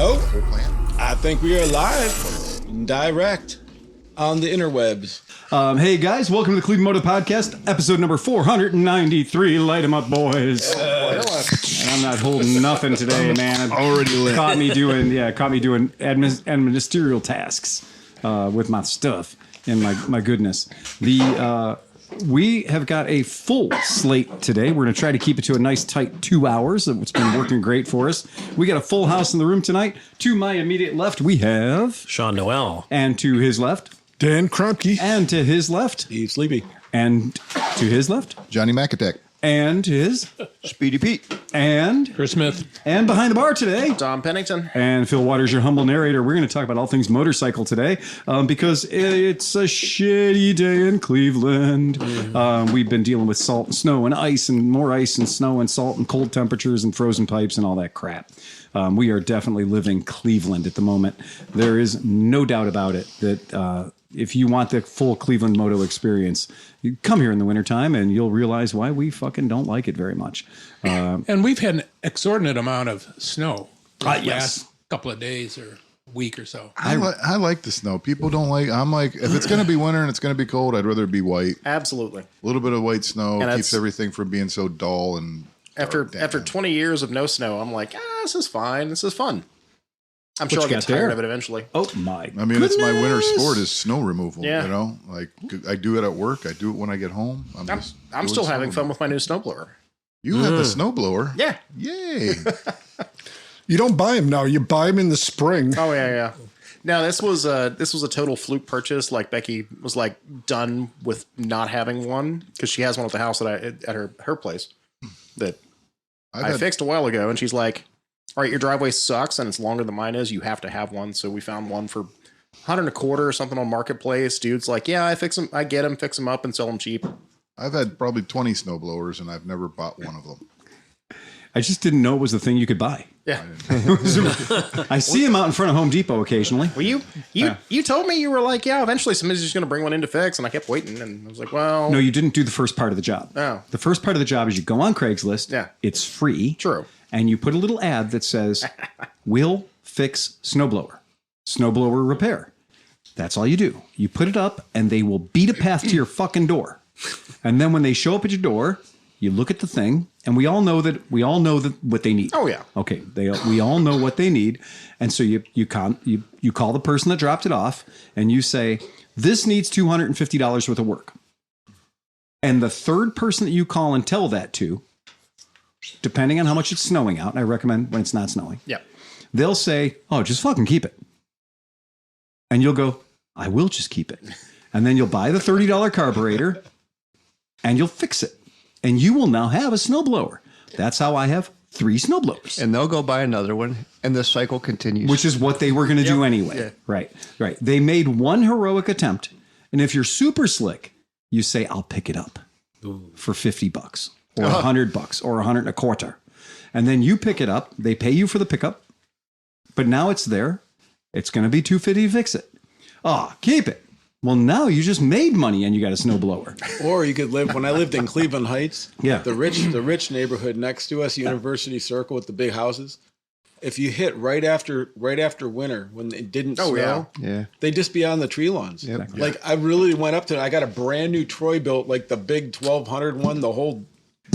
Oh, I think we are live, direct on the interwebs. Hey guys, welcome to the ClevelandMoto podcast, episode number 493. Light 'em up, boys. And I'm not holding nothing today, man. Already lit. Caught me doing administerial tasks with my stuff. And my goodness, we have got a full slate today. We're going to try to keep it to a nice tight 2 hours. It's been working great for us. We got a full house in the room tonight. To my immediate left, we have Sean Noel. And to his left, Dan Krumke. and to his left, Steve Sleepy. and to his left, Johnny McAtack. and to his, Speedy Pete. and Chris Smith. and behind the bar today, Tom Pennington. and Phil Waters, your humble narrator. We're going to talk about all things motorcycle today because it's a shitty day in Cleveland. We've been dealing with salt and snow and ice and more ice and snow and salt and cold temperatures and frozen pipes and all that crap. We are definitely living Cleveland at the moment. There is no doubt about it that if you want the full Cleveland Moto experience, you come here in the wintertime and you'll realize why we fucking don't like it very much. And we've had an exorbitant amount of snow the yes. last couple of days or week or so. I like the snow. People don't like. I'm like, if it's going to be winter and it's going to be cold, I'd rather it be white. Absolutely. A little bit of white snow And keeps everything from being so dull and. After dark. after 20 years of no snow, I'm like, this is fine. This is fun. I'm sure you I'll get got there? tired of it eventually. Oh my! I mean, it's my winter sport is snow removal. Yeah. You know, like I do it at work. I do it when I get home. I'm still having fun with my new snowblower. You have the snowblower. Yeah. Yay! You don't buy them now. You buy them in the spring. Oh yeah. Now this was a total fluke purchase. Like Becky was like done with not having one because she has one at the house at her place that I fixed a while ago, and she's like, all right, your driveway sucks and it's longer than mine is. You have to have one. So we found one for $125 or something on Marketplace. Dude's like, yeah, I fix them. I get them, fix them up and sell them cheap. I've had probably 20 snowblowers and I've never bought one of them. I just didn't know it was a thing you could buy. Yeah. I see them out in front of Home Depot occasionally. Well, you told me you were like, yeah, eventually somebody's just going to bring one in to fix. And I kept waiting. And I was like, well. No, you didn't do the first part of the job. Oh. The first part of the job is you go on Craigslist. Yeah. It's free. True. And you put a little ad that says, "Will fix snowblower repair." That's all you do. You put it up and they will beat a path to your fucking door. And then when they show up at your door, you look at the thing, and we all know that what they need. Oh yeah. Okay. We all know what they need. And so you call the person that dropped it off and you say, "This needs $250 worth of work." And the third person that you call and tell that to, depending on how much it's snowing out, and I recommend when it's not snowing. Yeah. They'll say, "Oh, just fucking keep it." And you'll go, "I will just keep it." And then you'll buy the $30 carburetor and you'll fix it. And you will now have a snowblower. That's how I have 3 snowblowers. And they'll go buy another one, and the cycle continues. Which is what they were going to do anyway. Yeah. Right. They made one heroic attempt. And if you're super slick, you say, "I'll pick it up for $50 or $100 or $125." And then you pick it up. They pay you for the pickup. But now it's there. It's going to be $250 to fix it. Keep it. Well, now you just made money and you got a snowblower. Or you could live, when I lived in Cleveland Heights, Yeah. the rich neighborhood next to us, University Circle with the big houses. If you hit right after winter when it didn't snow, they'd just be on the tree lawns. Yep. Like I really went up to it. I got a brand new Troy built, like the big 1200 one, the whole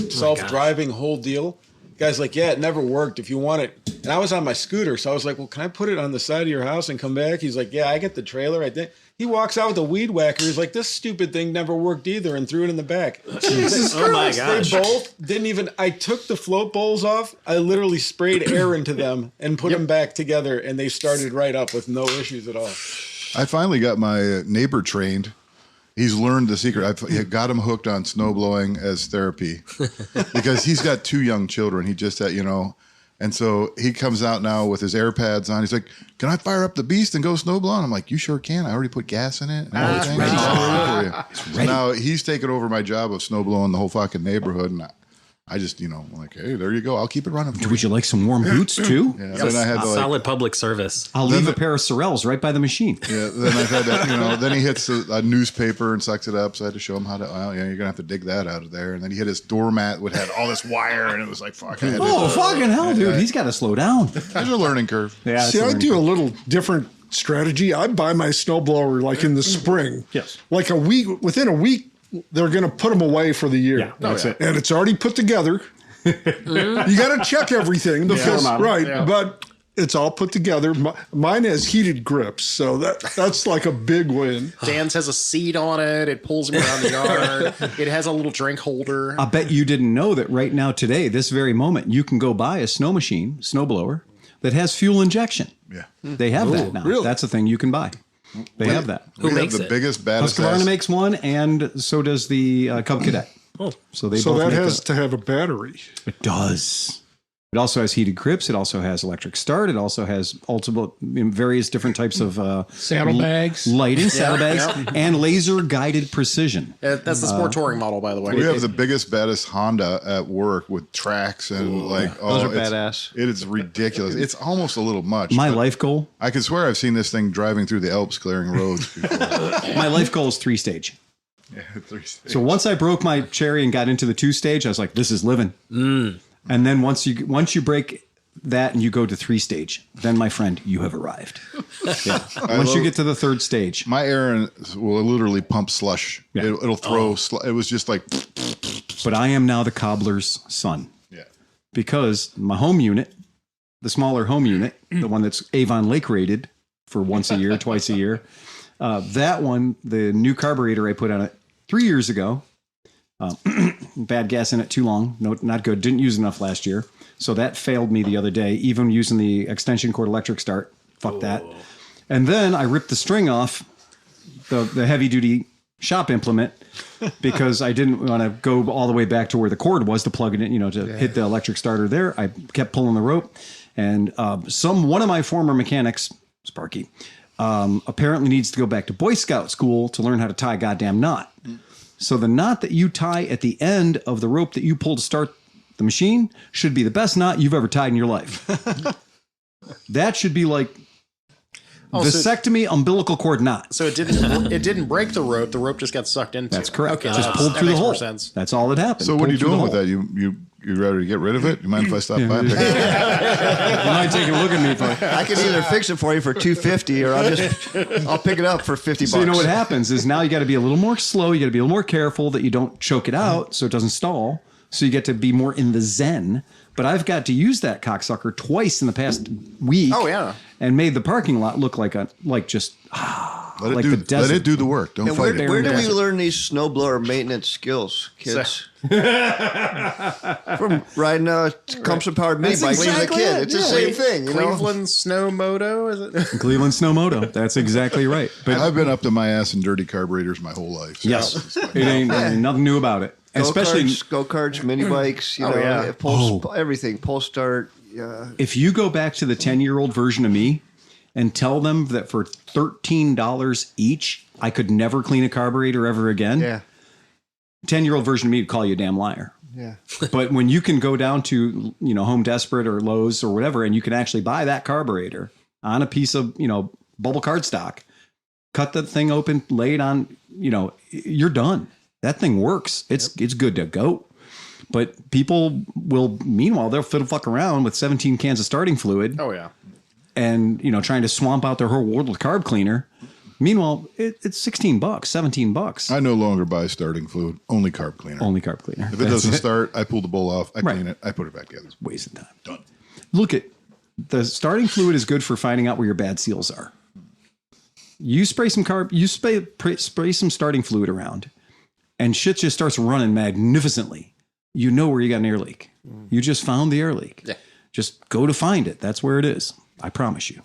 self-driving whole deal. Guy's like, "Yeah, it never worked. If you want it." And I was on my scooter, so I was like, "Well, can I put it on the side of your house and come back?" He's like, "Yeah, I get the trailer." I think he walks out with a weed whacker. He's like, "This stupid thing never worked either," and threw it in the back. Jesus Oh my gosh. They both didn't even. I took the float bowls off. I literally sprayed air into them and put them back together, and they started right up with no issues at all. I finally got my neighbor trained. He's learned the secret. I've got him hooked on snowblowing as therapy because he's got 2 young children. He just had, and so he comes out now with his AirPads on. He's like, "Can I fire up the beast and go snowblowing?" I'm like, "You sure can. I already put gas in it and everything." He's all ready for you. So now he's taken over my job of snowblowing the whole fucking neighborhood. And I just, like, hey, there you go. I'll keep it running for you. Would you like some warm boots too? Yeah, then I had to Solid public service. I'll leave a pair of Sorels right by the machine. Yeah, then I had to, then he hits a newspaper and sucks it up. So I had to show him how to, you're going to have to dig that out of there. And then he hit his doormat, which had all this wire, and it was like, fuck. Fucking hell, dude. He's got to slow down. There's a learning curve. Yeah, See, I do a little different strategy. I buy my snowblower like in the spring. Yes. Like within a week, they're going to put them away for the year. Yeah, that's it. And it's already put together. You got to check everything because, but it's all put together. Mine has heated grips, so that's like a big win. Dan's has a seat on it. It pulls him around the yard. It has a little drink holder. I bet you didn't know that right now, today, this very moment, you can go buy a snowblower that has fuel injection. Yeah. They have that now. really? That's a thing you can buy. They have that. Who We makes have the it? biggest, baddest Husqvarna ass. makes one, and so does the Cub Cadet. Oh. So they So both that make has to have a battery. It does. It also has heated grips. It also has electric start. It also has various different types of Saddlebags. lighting, saddlebags, and laser guided precision. That's the sport touring model, by the way. We have the biggest, baddest Honda at work with tracks and Those are badass. It is ridiculous. It's almost a little much. My but life goal. I could swear I've seen this thing driving through the Alps clearing roads before. My life goal is 3-stage. So once I broke my cherry and got into the 2-stage, I was like, this is living. And then once you break that and you go to 3-stage, then my friend, you have arrived. Yeah. Once you get to the 3rd stage. My Aaron will literally pump slush. Yeah. It'll throw. It was just like. But I am now the cobbler's son. Yeah. Because my home unit, the smaller home unit, the one that's Avon Lake rated for once a year, twice a year, that one, the new carburetor I put on it 3 years ago, bad gas in it too long. No, not good. Didn't use enough last year. So that failed me the other day, even using the extension cord electric start. Fuck that. And then I ripped the string off the heavy duty shop implement because I didn't want to go all the way back to where the cord was to plug it in, to hit the electric starter there. I kept pulling the rope, and one of my former mechanics, Sparky, apparently needs to go back to Boy Scout school to learn how to tie a goddamn knot. So the knot that you tie at the end of the rope that you pull to start the machine should be the best knot you've ever tied in your life. That should be like vasectomy umbilical cord knot. So it didn't break the rope. The rope just got sucked into. That's correct. Okay, Just pulled through the makes hole. more sense. That's all that happened. So what are you Pulled through doing the with hole. that? You ready to get rid of it? You mind if I stop by? And pick it up? You might take a look at me. For, I can either fix it for you for $250 or I'll pick it up for $50. so you know what happens is now you got to be a little more slow. You got to be a little more careful that you don't choke it out so it doesn't stall. So you get to be more in the zen. But I've got to use that cocksucker twice in the past week. Oh, yeah. And made the parking lot look like just Let like it the do. desert. Let it do the work. Don't And fight where it. do we learn these snowblower maintenance skills, kids? From riding a Compson powered mini bike when a kid. It's the same thing, you know. Cleveland Snow Moto, is it? Cleveland Snow Moto. That's exactly right. But I've been up to my ass in dirty carburetors my whole life. So yes, it ain't nothing new about it. Especially go-karts, mini bikes, you know, yeah. everything, pull start. Yeah. if you go back to the 10-year-old version of me and tell them that for $13 each, I could never clean a carburetor ever again. Yeah. 10-year-old version of me would call you a damn liar. Yeah. But when you can go down to, Home Desperate or Lowe's or whatever, and you can actually buy that carburetor on a piece of, bubble cardstock, cut the thing open, lay it on, you're done. That thing works. It's good to go. But people will, meanwhile, they'll fuck around with 17 cans of starting fluid. Oh, yeah. And, trying to swamp out their whole world with carb cleaner. Meanwhile, it's $16, $17. I no longer buy starting fluid. Only carb cleaner. Only carb cleaner. If it doesn't start, I pull the bowl off. I Right. clean it. I put it back together. Waste of time. Done. Look at the starting fluid is good for finding out where your bad seals are. You spray some spray some starting fluid around, and shit just starts running magnificently. You know where you got an air leak. You just found the air leak. Yeah. Just go to find it. That's where it is. I promise you.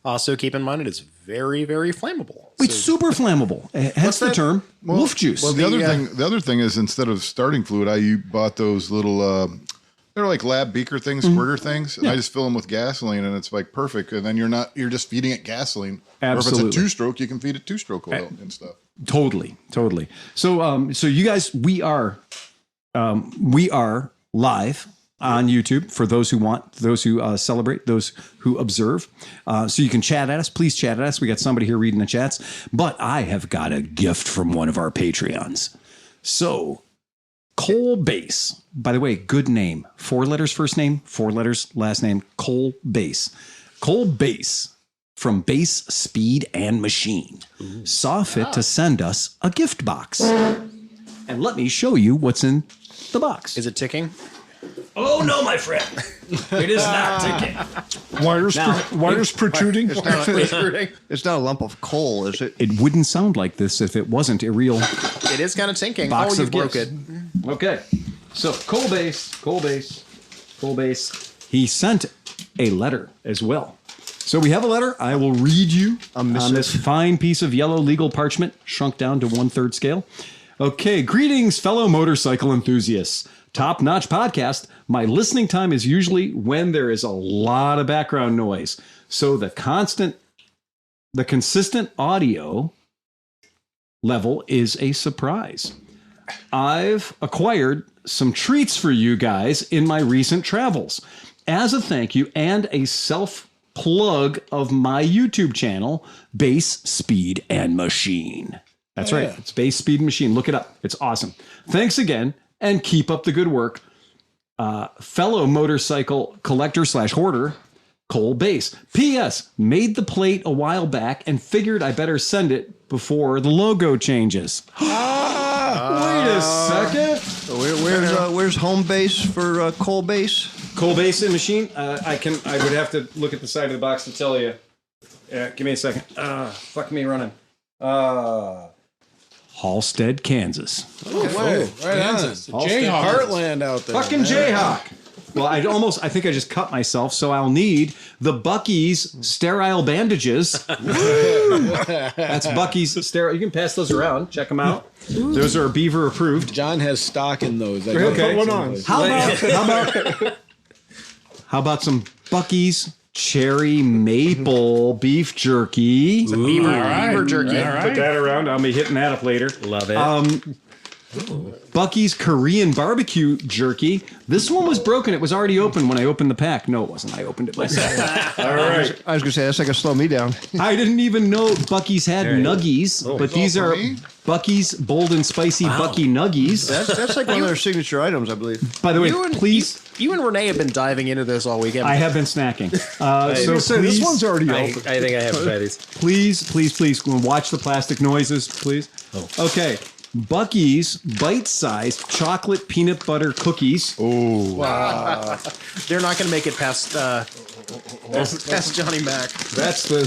Also, keep in mind it is very, very flammable. It's super flammable. Hence the term wolf juice. Well, the other thing is instead of starting fluid, I bought those little. They're like lab beaker things, squirter things, and I just fill them with gasoline, and it's like perfect. And then you're just feeding it gasoline. Absolutely. Or if it's a 2-stroke, you can feed it 2-stroke oil and stuff. Totally. So you guys, we are We are live on YouTube for those who want, those who celebrate, those who observe. So you can chat at us. Please chat at us. We got somebody here reading the chats. But I have got a gift from one of our Patreons. So Cole Base, by the way, good name. 4 letters first name, 4 letters last name. Cole Base. Cole Base from Base Speed and Machine saw fit to send us a gift box. And let me show you what's in the box. Is it ticking? Oh, no, my friend. It is not ticking. Wires protruding. It's not a lump of coal, is it? It wouldn't sound like this if it wasn't a real It is kind of tinking. box you of broke gifts. it. Okay. So Cole Base. He sent a letter as well. So we have a letter. I will read you on this fine piece of yellow legal parchment, shrunk down to 1/3 scale. Okay. Greetings, fellow motorcycle enthusiasts. Top-notch podcast. My listening time is usually when there is a lot of background noise. So the consistent audio level is a surprise. I've acquired some treats for you guys in my recent travels. As a thank you and a self-plug of my YouTube channel, Base Speed and Machine. That's right. It's Base Speed and Machine. Look it up. It's awesome. Thanks again. And keep up the good work. Fellow motorcycle collector / hoarder, Cole Base. P.S. Made the plate a while back and figured I better send it before the logo changes. Wait a second. Where's home base for Cole Base? Cole Base and Machine. I would have to look at the side of the box to tell you. Give me a second. Fuck me running. Halstead, Kansas. Oh, right on. Jayhawk. Heartland out there. Fucking Jayhawk. Well, I think I just cut myself, so I'll need the Bucky's sterile bandages. That's Bucky's sterile. You can pass those around. Check them out. Those are Beaver approved. John has stock in those. Okay. Put one on. How about some Bucky's cherry maple beef jerky? Beaver jerky. Put that around. I'll be hitting that up later. Love it. Bucky's Korean barbecue jerky. This one was broken. It was already open when I opened the pack. No, it wasn't. I opened it myself. All right. I was going to say, that's not going to slow me down. I didn't even know Bucky's had nuggies, but these are me? Bucky's bold and spicy Bucky nuggies. That's like one of their signature items, I believe. By the way, please. You and Renee have been diving into this all weekend. I have been snacking. So Say, please, this one's already I open. think I have to try these. please, watch the plastic noises, please. Okay. Bucky's bite-sized chocolate peanut butter cookies. They're not going to make it past Johnny Mac. That's the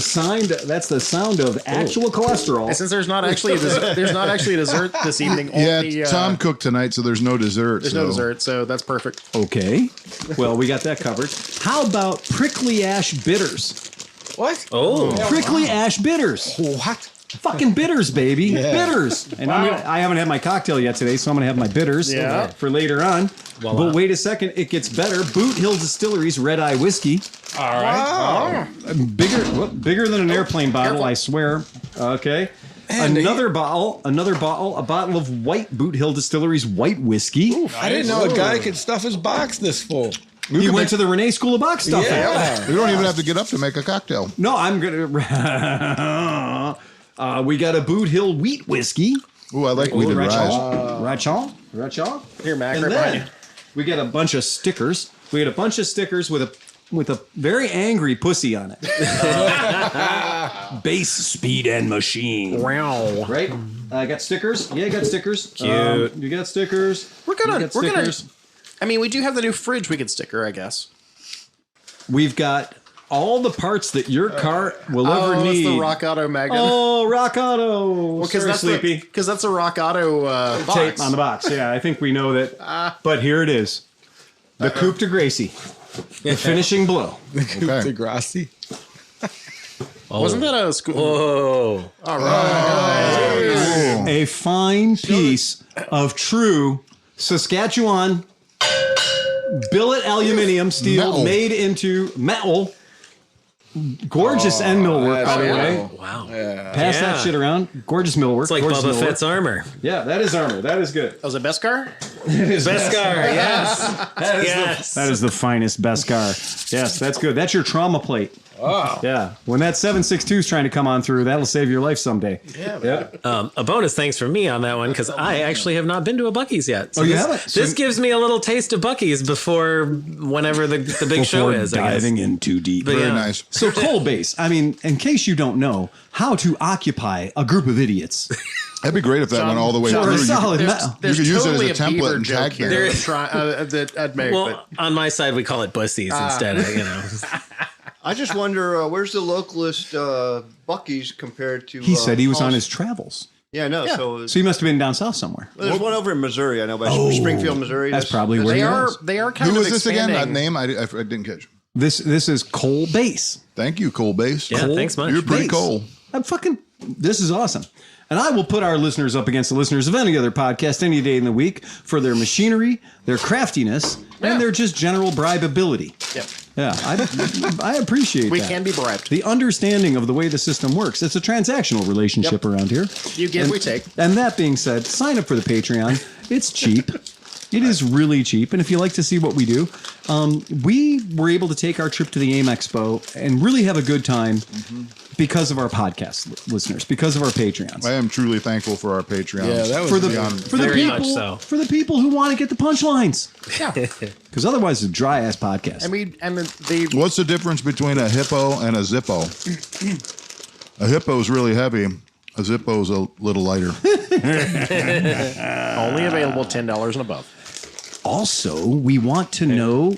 sound of actual cholesterol. And since there's not actually a dessert this evening. Only, Tom cooked tonight, so there's no dessert. There's no dessert, so that's perfect. Okay. Well, we got that covered. How about prickly ash bitters? What? Oh, Prickly ash bitters. What? Fucking bitters, baby. Bitters. And I haven't had my cocktail yet today, so I'm going to have my bitters for later on. But wait a second. It gets better. Boot Hill Distillery's Red Eye Whiskey. All right. Bigger than an airplane bottle, I swear. Okay. Another bottle, a bottle of white Boot Hill Distillery's white whiskey. I didn't know a guy could stuff his box this full. He went to the Renee School of Box Stuffing. Yeah. We don't even have to get up to make a cocktail. No, I'm going to... we got a Boot Hill wheat whiskey. Ooh, I like weeded rice. Rachon. Here, Mac, And right behind you. then we got a bunch of stickers. We had a bunch of stickers with a very angry pussy on it. Base Speed and Machine. Wow. Right? I got stickers. Yeah, I got stickers. Cute. You got stickers. We're gonna. Stickers. I mean, we do have the new fridge we could sticker, I guess. We've got all the parts that your car will ever That's need. the Rock Auto magnet. Oh, Rock Auto. Because Sorry, that's Sleepy. because that's a Rock Auto box. Tape on the box. Yeah, I think we know that. But here it is. The Coupe de Gracie. The finishing blow. Okay. Degrassi. Wasn't that a school? whoa. All right. A fine piece of true Saskatchewan billet aluminum steel Metal. made into metal. Gorgeous end millwork, by the way. Wow. Pass that shit around. Gorgeous millwork. It's like gorgeous Boba millwork. Fett's armor. Yeah, that is armor. That is good. Was it Beskar? Beskar, yes. That is the finest Beskar. Yes, that's good. That's your trauma plate. Wow. Yeah. When that 762 is trying to come on through, that'll save your life someday. Yeah. A bonus thanks from me on that one because I actually have not been to a Buc-ee's yet. So you this, haven't? This gives me a little taste of Buc-ee's before whenever the big show is. Diving in too deep. But Very yeah. nice. So coal base. I mean, in case you don't know how to occupy a group of idiots. That'd be great if that went all the way For through. a You solid could- metal. There's You could use it as totally a template Bieber and joke tag here there. that I'd make. Well, on my side, we call it bussies instead of, I just wonder where's the localist Buc-ee's compared to. He said he was on Hollis- his travels. Yeah, no. Yeah. So So he must have been down south somewhere. well, there's one over in Missouri. I know by Springfield, Missouri. That's probably where they he are is. they are kind Who of was this again? expanding. That name? I didn't catch. This is coal base. Thank you, Cole Base. yeah, thanks much. You're pretty Base. cool. This is awesome. And I will put our listeners up against the listeners of any other podcast any day in the week for their machinery, their craftiness, and their just general bribeability. Yep. Yeah, I appreciate We that. can be bribed. The understanding of the way the system works. It's a transactional relationship around here. You give, we take. And that being said, sign up for the Patreon. It's cheap. It is really cheap. And if you like to see what we do, we were able to take our trip to the AIM Expo and really have a good time because of our podcast listeners, because of our Patreons. I am truly thankful for our Patreons. Yeah, that was For the beyond. Very people, much so. for the people who want to get the punchlines, Yeah. because otherwise it's a dry ass podcast. I mean, the What's the difference between a hippo and a Zippo? A hippo is really heavy. A Zippo is a little lighter. only available $10 and above. Also, we want to know.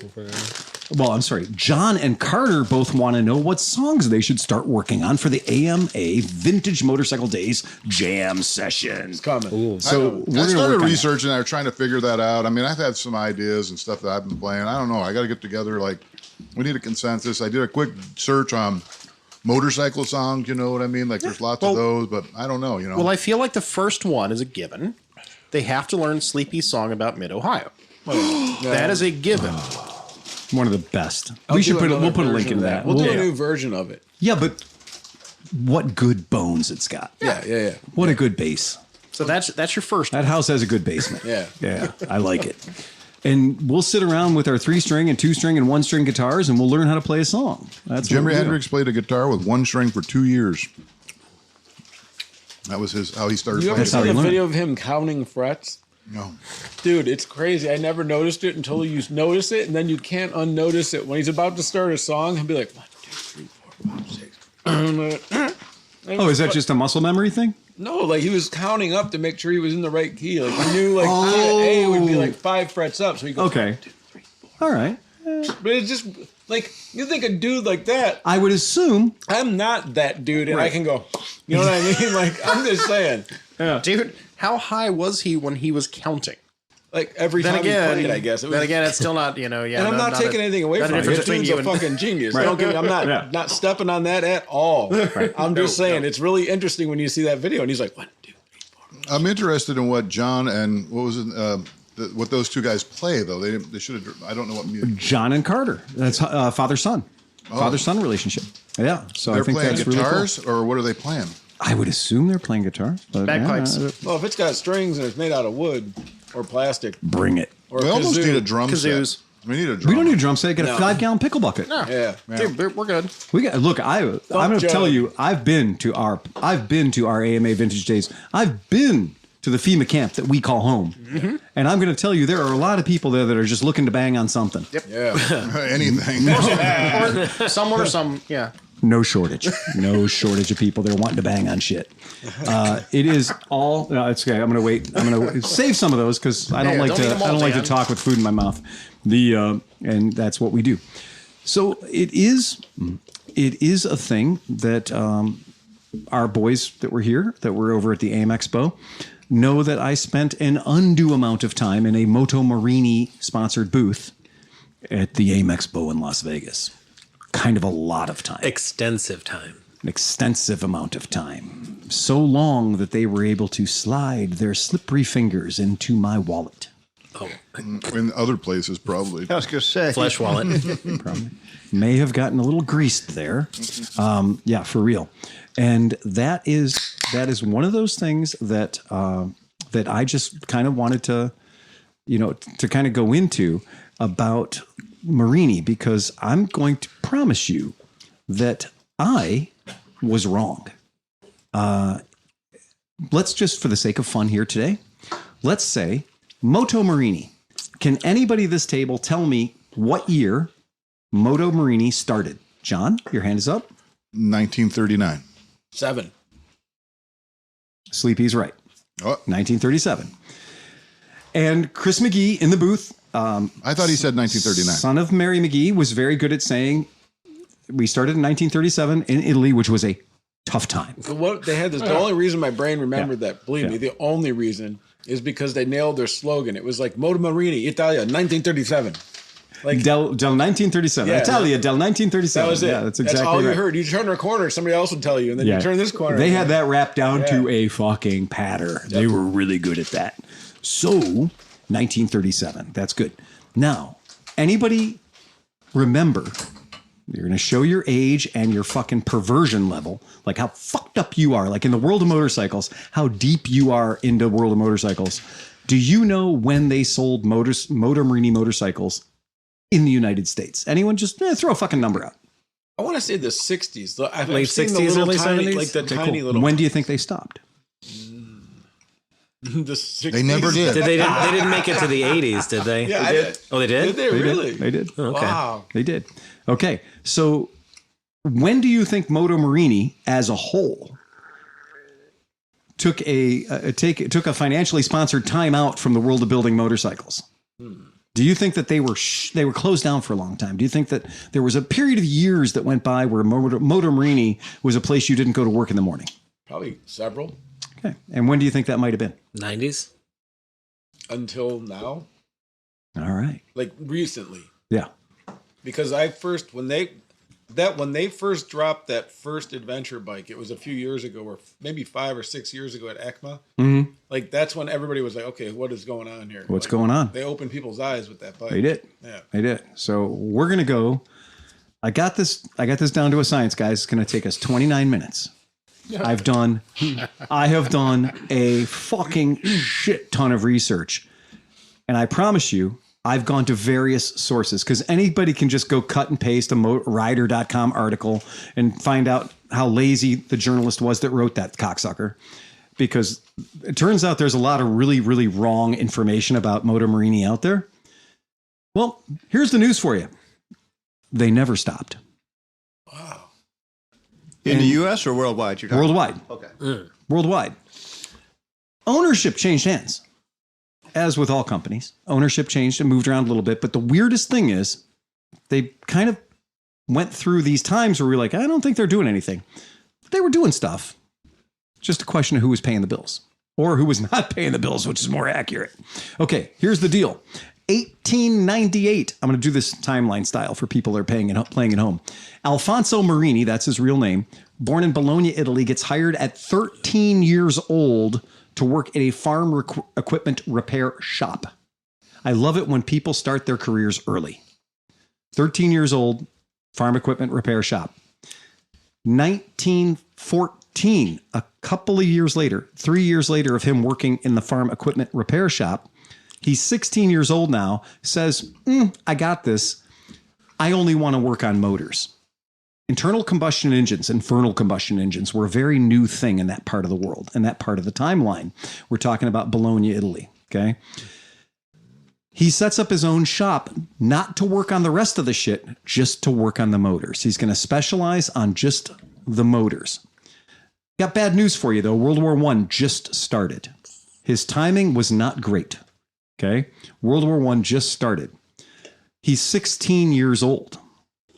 Well, I'm sorry. John and Carter both want to know what songs they should start working on for the AMA Vintage Motorcycle Days Jam sessions. Coming. So I started researching. I was trying to figure that out. I mean, I've had some ideas and stuff that I've been playing. I don't know. I got to get together. Like, we need a consensus. I did a quick search on motorcycle songs. You know what I mean? Like, there's lots of those, but I don't know. You know. Well, I feel like the first one is a given. They have to learn Sleepy's song about Mid-Ohio. That is a given. One of the best. We'll put a link into that. We'll do a new version of it. Yeah, but what good bones it's got. Yeah. What a good bass. So that's your first That house has a good basement. Yeah. Yeah, I like it. And we'll sit around with our 3-string and 2-string and 1-string guitars, and we'll learn how to play a song. That's what Jimi we're doing. Hendrix played a guitar with one string for 2 years. That was how he started You ever playing. how he seen a learned. video of him counting frets? No. Dude, it's crazy. I never noticed it until you notice it, and then you can't unnotice it. When he's about to start a song, he'll be like, 1, 2, 3, 4, 5, 6. Oh, is that just a muscle memory thing? No, like he was counting up to make sure he was in the right key. Like he knew, like A would be like 5 frets up, so he goes, Okay. 1, 2, 3, 4. All right. But it's just like you think a dude like that. I would assume. I'm not that dude, and I can go. You know what I mean? Like I'm just saying. Dude, how high was he when he was counting? Like every Then time again, he played, I guess. It was, then again, it's still not, yeah. and I'm not taking anything away from him. This dude's a fucking genius. Don't get me, I'm not stepping on that at all. I'm just saying it's really interesting when you see that video, and he's like, 1, 2, 3, 4. I'm interested in what John and what was it? What those two guys play though. They should have. I don't know what music. John and Carter. That's father-son. Father-son relationship. Yeah. So They're I think playing that's guitars, really cool. or what are they playing? I would assume they're playing guitars. But Bagpipes. Well, if it's got strings and it's made out of wood or plastic, bring it. or We a almost kazoo. need a drum Kazoos. set. We need a drum. We don't need a drum set. Get a No. 5-gallon pickle bucket. Yeah. Dude, we're good. We got look. I'm going to Joe. tell you. I've been to our AMA Vintage Days. I've been to the FEMA camp that we call home, and I'm going to tell you there are a lot of people there that are just looking to bang on something. Yeah. anything. Or someone or some, yeah. No shortage. No shortage of people that are wanting to bang on shit. It is all. No, it's okay. I'm gonna wait. I'm gonna save some of those because I don't Yeah, like don't to. eat them all, I don't like to Dan. talk with food in my mouth. And that's what we do. So it is. It is a thing that our boys that were here, that were over at the AIM Expo, know that I spent an undue amount of time in a Moto Morini sponsored booth at the AIM Expo in Las Vegas. Kind of a lot of time. Extensive time. An extensive amount of time. So long that they were able to slide their slippery fingers into my wallet. In other places, probably. I was going to say. Flesh wallet. Probably. May have gotten a little greased there. Yeah, for real. And that is one of those things that that I just kind of wanted to, to kind of go into about Morini, because I'm going to promise you that I was wrong. Let's just, for the sake of fun here today, let's say Moto Morini. Can anybody at this table tell me what year Moto Morini started? John, your hand is up. 1939. 7. Sleepy's right. Oh. 1937. And Chris McGee in the booth. I thought he said 1939. Son of Mary McGee was very good at saying we started in 1937 in Italy, which was a tough time. What they had this. The only reason my brain remembered that, believe me, the only reason is because they nailed their slogan. It was like Moto Morini, Italia, 1937. Like del 1937, Yeah, Italia, del 1937. that was it. Yeah, that's exactly all you right. heard. You turn a corner, somebody else would tell you, and then you turn this corner. They had that wrapped down to a fucking patter. They were really good at that. So, 1937. That's good. Now, anybody remember? You're going to show your age and your fucking perversion level, like how fucked up you are, like in the world of motorcycles, how deep you are into world of motorcycles. Do you know when they sold Moto Morini motorcycles in the United States? Anyone? Just throw a fucking number out. I want to say the 60s. I've Late seen 60s, the little early tiny, 70s? like the Okay, tiny cool. little. When do you think they stopped? The 60s. They never did. They didn't make it to the 80s, did they? Yeah, I did. Oh, they did? Did they really? They did. Okay. Wow. They did. Okay. So when do you think Moto Morini as a whole took a financially sponsored time out from the world of building motorcycles? Do you think that they were closed down for a long time? Do you think that there was a period of years that went by where Moto Morini was a place you didn't go to work in the morning? Probably several. Okay. And when do you think that might have been? 90s? Until now. All right. Like recently. Yeah. Because when they first dropped that first adventure bike, it was a few years ago, or maybe 5 or 6 years ago at ECMA. Mm-hmm. Like that's when everybody was like, okay, what is going on here? What's Like, going on? They opened people's eyes with that bike. They did. Yeah. They did. So we're going to go. I got this down to a science, guys. It's going to take us 29 minutes. I have done a fucking shit ton of research. And I promise you, I've gone to various sources, because anybody can just go cut and paste a rider.com article and find out how lazy the journalist was that wrote that cocksucker. Because it turns out there's a lot of really, really wrong information about Moto Morini out there. Well, here's the news for you. They never stopped. Wow. In the U.S. or worldwide? You're talking Worldwide. Okay. Worldwide. Ownership changed hands. As with all companies, ownership changed and moved around a little bit. But the weirdest thing is they kind of went through these times where we're like, I don't think they're doing anything. But they were doing stuff. Just a question of who was paying the bills or who was not paying the bills, which is more accurate. Okay, here's the deal. 1898. I'm going to do this timeline style for people that are playing at home. Alfonso Morini, that's his real name, born in Bologna, Italy, gets hired at 13 years old to work at a farm equipment repair shop. I love it when people start their careers early. 13 years old, farm equipment repair shop. 1914, a couple of years later, 3 years later of him working in the farm equipment repair shop, he's 16 years old now, says, I got this. I only want to work on motors. Internal combustion engines, infernal combustion engines were a very new thing in that part of the world, in that part of the timeline. We're talking about Bologna, Italy. Okay. He sets up his own shop, not to work on the rest of the shit, just to work on the motors. He's going to specialize on just the motors. Got bad news for you, though. World War I just started. His timing was not great. Okay. World War I just started. He's 16 years old.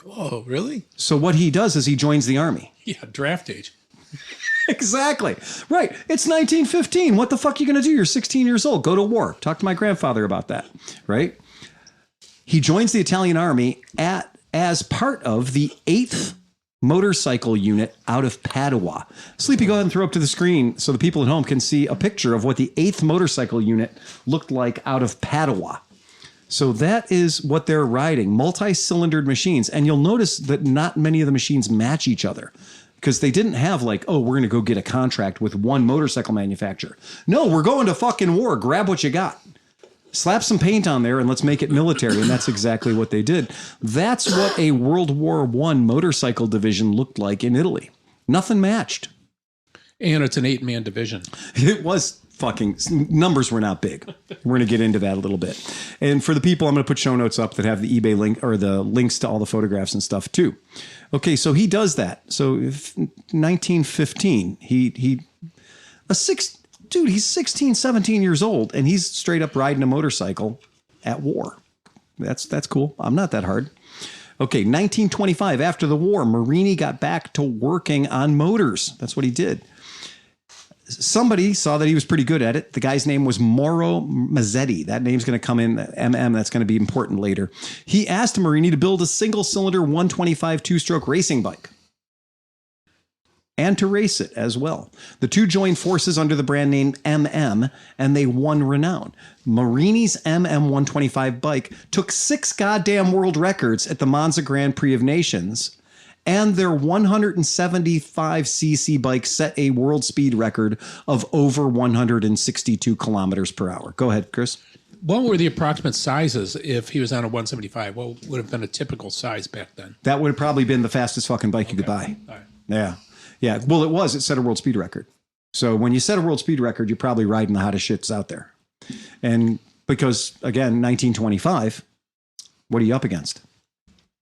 Whoa, really? So what he does is he joins the army. Yeah, draft age. Exactly. Right. It's 1915. What the fuck are you going to do? You're 16 years old. Go to war. Talk to my grandfather about that. Right. He joins the Italian army as part of the 8th motorcycle unit out of Padua. Sleepy, go ahead and throw up to the screen so the people at home can see a picture of what the 8th motorcycle unit looked like out of Padua. So that is what they're riding, multi-cylindered machines. And you'll notice that not many of the machines match each other because they didn't have like, oh, we're going to go get a contract with one motorcycle manufacturer. No, we're going to fucking war. Grab what you got. Slap some paint on there and let's make it military. And that's exactly what they did. That's what a World War I motorcycle division looked like in Italy. Nothing matched. And it's an 8-man division. It was fucking, numbers were not big. We're going to get into that a little bit. And for the people, I'm going to put show notes up that have the eBay link or the links to all the photographs and stuff too. Okay, so he does that. So 1915, he's 16, 17 years old, and he's straight up riding a motorcycle at war. That's cool. I'm not that hard. Okay, 1925, after the war, Morini got back to working on motors. That's what he did. Somebody saw that he was pretty good at it. The guy's name was Mauro Mazzetti. That name's going to come in MM. That's going to be important later. He asked Morini to build a single-cylinder 125 two-stroke racing bike and to race it as well. The two joined forces under the brand name MM, and they won renown. Morini's MM125 bike took 6 goddamn world records at the Monza Grand Prix of Nations, and their 175cc bike set a world speed record of over 162 kilometers per hour. Go ahead, Chris. What were the approximate sizes if he was on a 175? What would have been a typical size back then? That would have probably been the fastest fucking bike you could buy. All right. Yeah. Yeah. Well, it set a world speed record. So when you set a world speed record, you're probably riding the hottest shits out there. And because, again, 1925, what are you up against?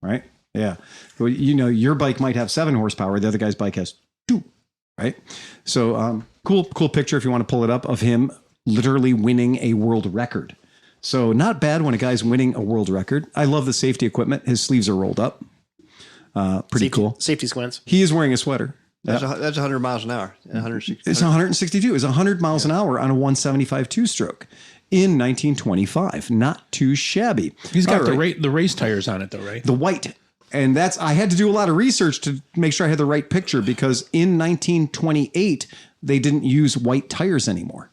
Right? Yeah. Well, you know, your bike might have 7 horsepower. The other guy's bike has 2. Right? So cool picture if you want to pull it up of him literally winning a world record. So not bad when a guy's winning a world record. I love the safety equipment. His sleeves are rolled up. Pretty cool. Safety squints. He is wearing a sweater. That's 100 miles an hour. 160. It's 162. It's 100 miles an hour on a 175 two-stroke in 1925. Not too shabby. He's got the race tires on it, though, right? The white. And I had to do a lot of research to make sure I had the right picture because in 1928, they didn't use white tires anymore.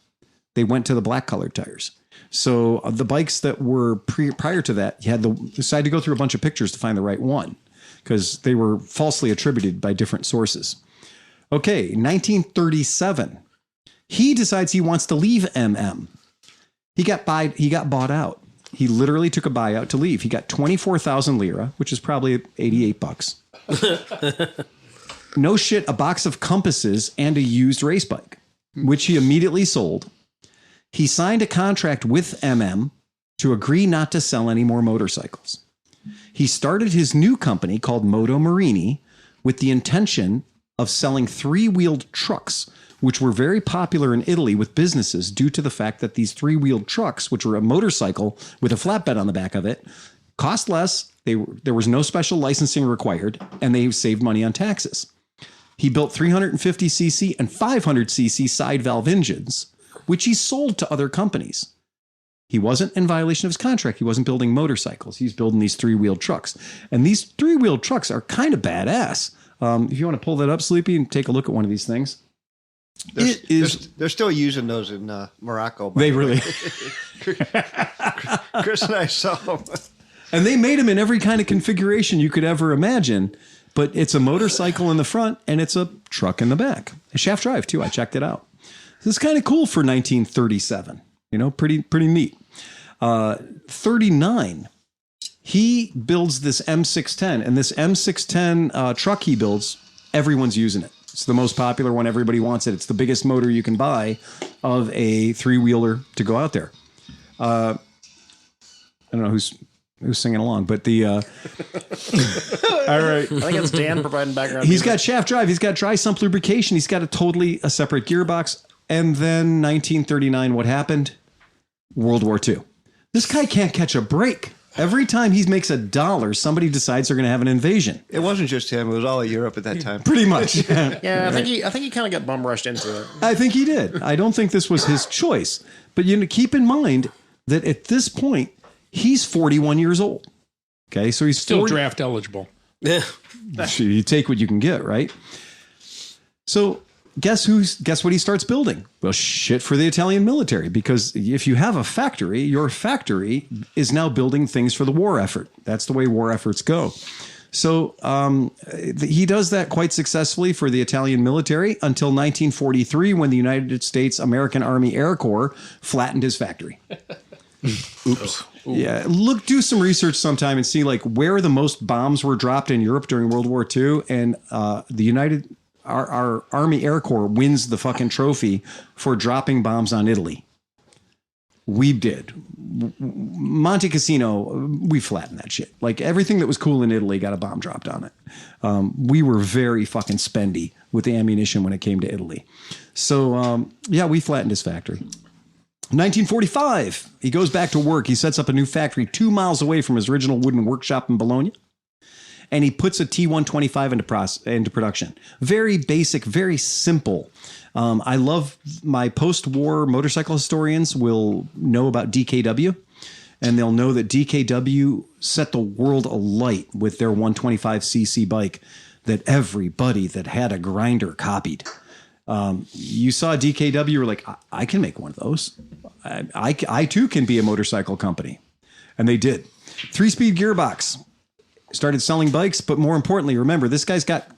They went to the black colored tires. So the bikes that were prior to that, you had decided to go through a bunch of pictures to find the right one because they were falsely attributed by different sources. Okay, 1937. He decides he wants to leave MM. He got bought out. He literally took a buyout to leave. He got 24,000 lira, which is probably $88. No shit, a box of compasses and a used race bike, which he immediately sold. He signed a contract with MM to agree not to sell any more motorcycles. He started his new company called Moto Morini with the intention of selling 3-wheeled trucks, which were very popular in Italy with businesses due to the fact that these 3-wheeled trucks, which were a motorcycle with a flatbed on the back of it, cost less. There was no special licensing required, and they saved money on taxes. He built 350cc and 500cc side valve engines, which he sold to other companies. He wasn't in violation of his contract. He wasn't building motorcycles. He's building these 3-wheeled trucks. And these 3-wheeled trucks are kind of badass. If you want to pull that up, Sleepy, and take a look at one of these things. They're still using those in Morocco. They really. Chris and I saw them. And they made them in every kind of configuration you could ever imagine. But it's a motorcycle in the front and it's a truck in the back. A shaft drive, too. I checked it out. This is kind of cool for 1937. You know, pretty neat. 39. He builds this M610, and this M610 truck he builds, everyone's using it. It's the most popular one. Everybody wants it. It's the biggest motor you can buy of a 3-wheeler to go out there. I don't know who's singing along, but the all right. I think it's Dan providing background. He's got shaft drive. He's got dry sump lubrication. He's got a separate gearbox. And then 1939, what happened? World War II. This guy can't catch a break. Every time he makes $1, somebody decides they're going to have an invasion. It wasn't just him; it was all of Europe at that time. Pretty much. Yeah, I think he kind of got bum rushed into it. I think he did. I don't think this was his choice. But you know, keep in mind that at this point, he's 41 years old. Okay, so he's still draft eligible. Yeah. You take what you can get, right? So guess what he starts building? Well, shit for the Italian military, because if you have a factory, your factory is now building things for the war effort. That's the way war efforts go. So he does that quite successfully for the Italian military until 1943, when the United States American Army Air Corps flattened his factory. Oops. Yeah, do some research sometime and see like where the most bombs were dropped in Europe during World War II, and our Army Air Corps wins the fucking trophy for dropping bombs on Italy. We did. Monte Cassino, we flattened that shit. Like everything that was cool in Italy got a bomb dropped on it. We were very fucking spendy with the ammunition when it came to Italy. So, we flattened his factory. 1945, he goes back to work. He sets up a new factory 2 miles away from his original wooden workshop in Bologna. And he puts a T125 into production. Very basic, very simple. I love my post-war motorcycle historians will know about DKW, and they'll know that DKW set the world alight with their 125cc bike that everybody that had a grinder copied. You saw DKW, you were like, I can make one of those. I too can be a motorcycle company. And they did. 3-speed gearbox. Started selling bikes, but more importantly, remember, this guy's got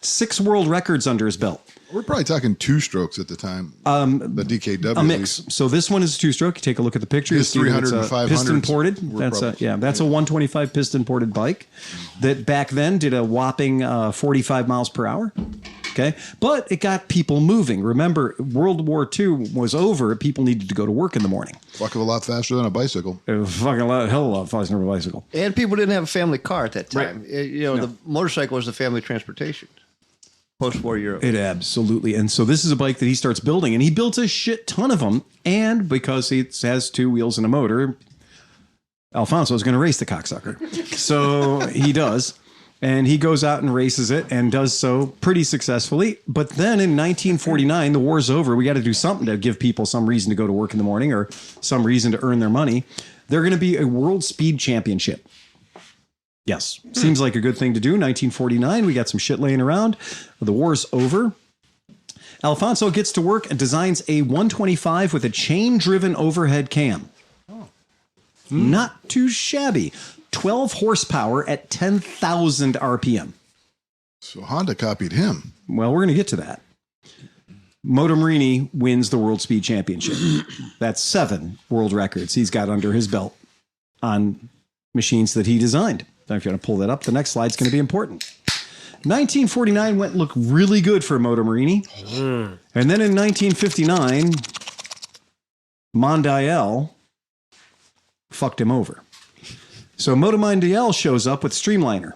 6 world records under his belt. We're probably talking 2-strokes at the time. The DKW. A mix. So this one is a 2-stroke. You take a look at the picture. His 300 and 500 piston ported. That's a 125 piston ported bike that back then did a whopping 45 miles per hour. Okay. But it got people moving. Remember, World War II was over. People needed to go to work in the morning. Fuck of a lot faster than a bicycle. Hell of a lot faster than a bicycle. And people didn't have a family car at that time. Right. The motorcycle was the family transportation. Post-war Europe. It absolutely. And so this is a bike that he starts building, and he builds a shit ton of them. And because it has 2 wheels and a motor, Alfonso is going to race the cocksucker. So he does. And he goes out and races it and does so pretty successfully. But then in 1949, the war's over. We got to do something to give people some reason to go to work in the morning or some reason to earn their money. They're going to be a world speed championship. Yes. Seems like a good thing to do. 1949, we got some shit laying around. The war's over. Alfonso gets to work and designs a 125 with a chain-driven overhead cam. Not too shabby. 12 horsepower at 10,000 RPM. So Honda copied him. Well, we're going to get to that. Moto Morini wins the World Speed Championship. That's 7 world records he's got under his belt on machines that he designed. Now, if you want to pull that up, the next slide's going to be important. 1949 looked really good for Moto Morini. And then in 1959, Mondial fucked him over. So Moto Mondial shows up with Streamliner.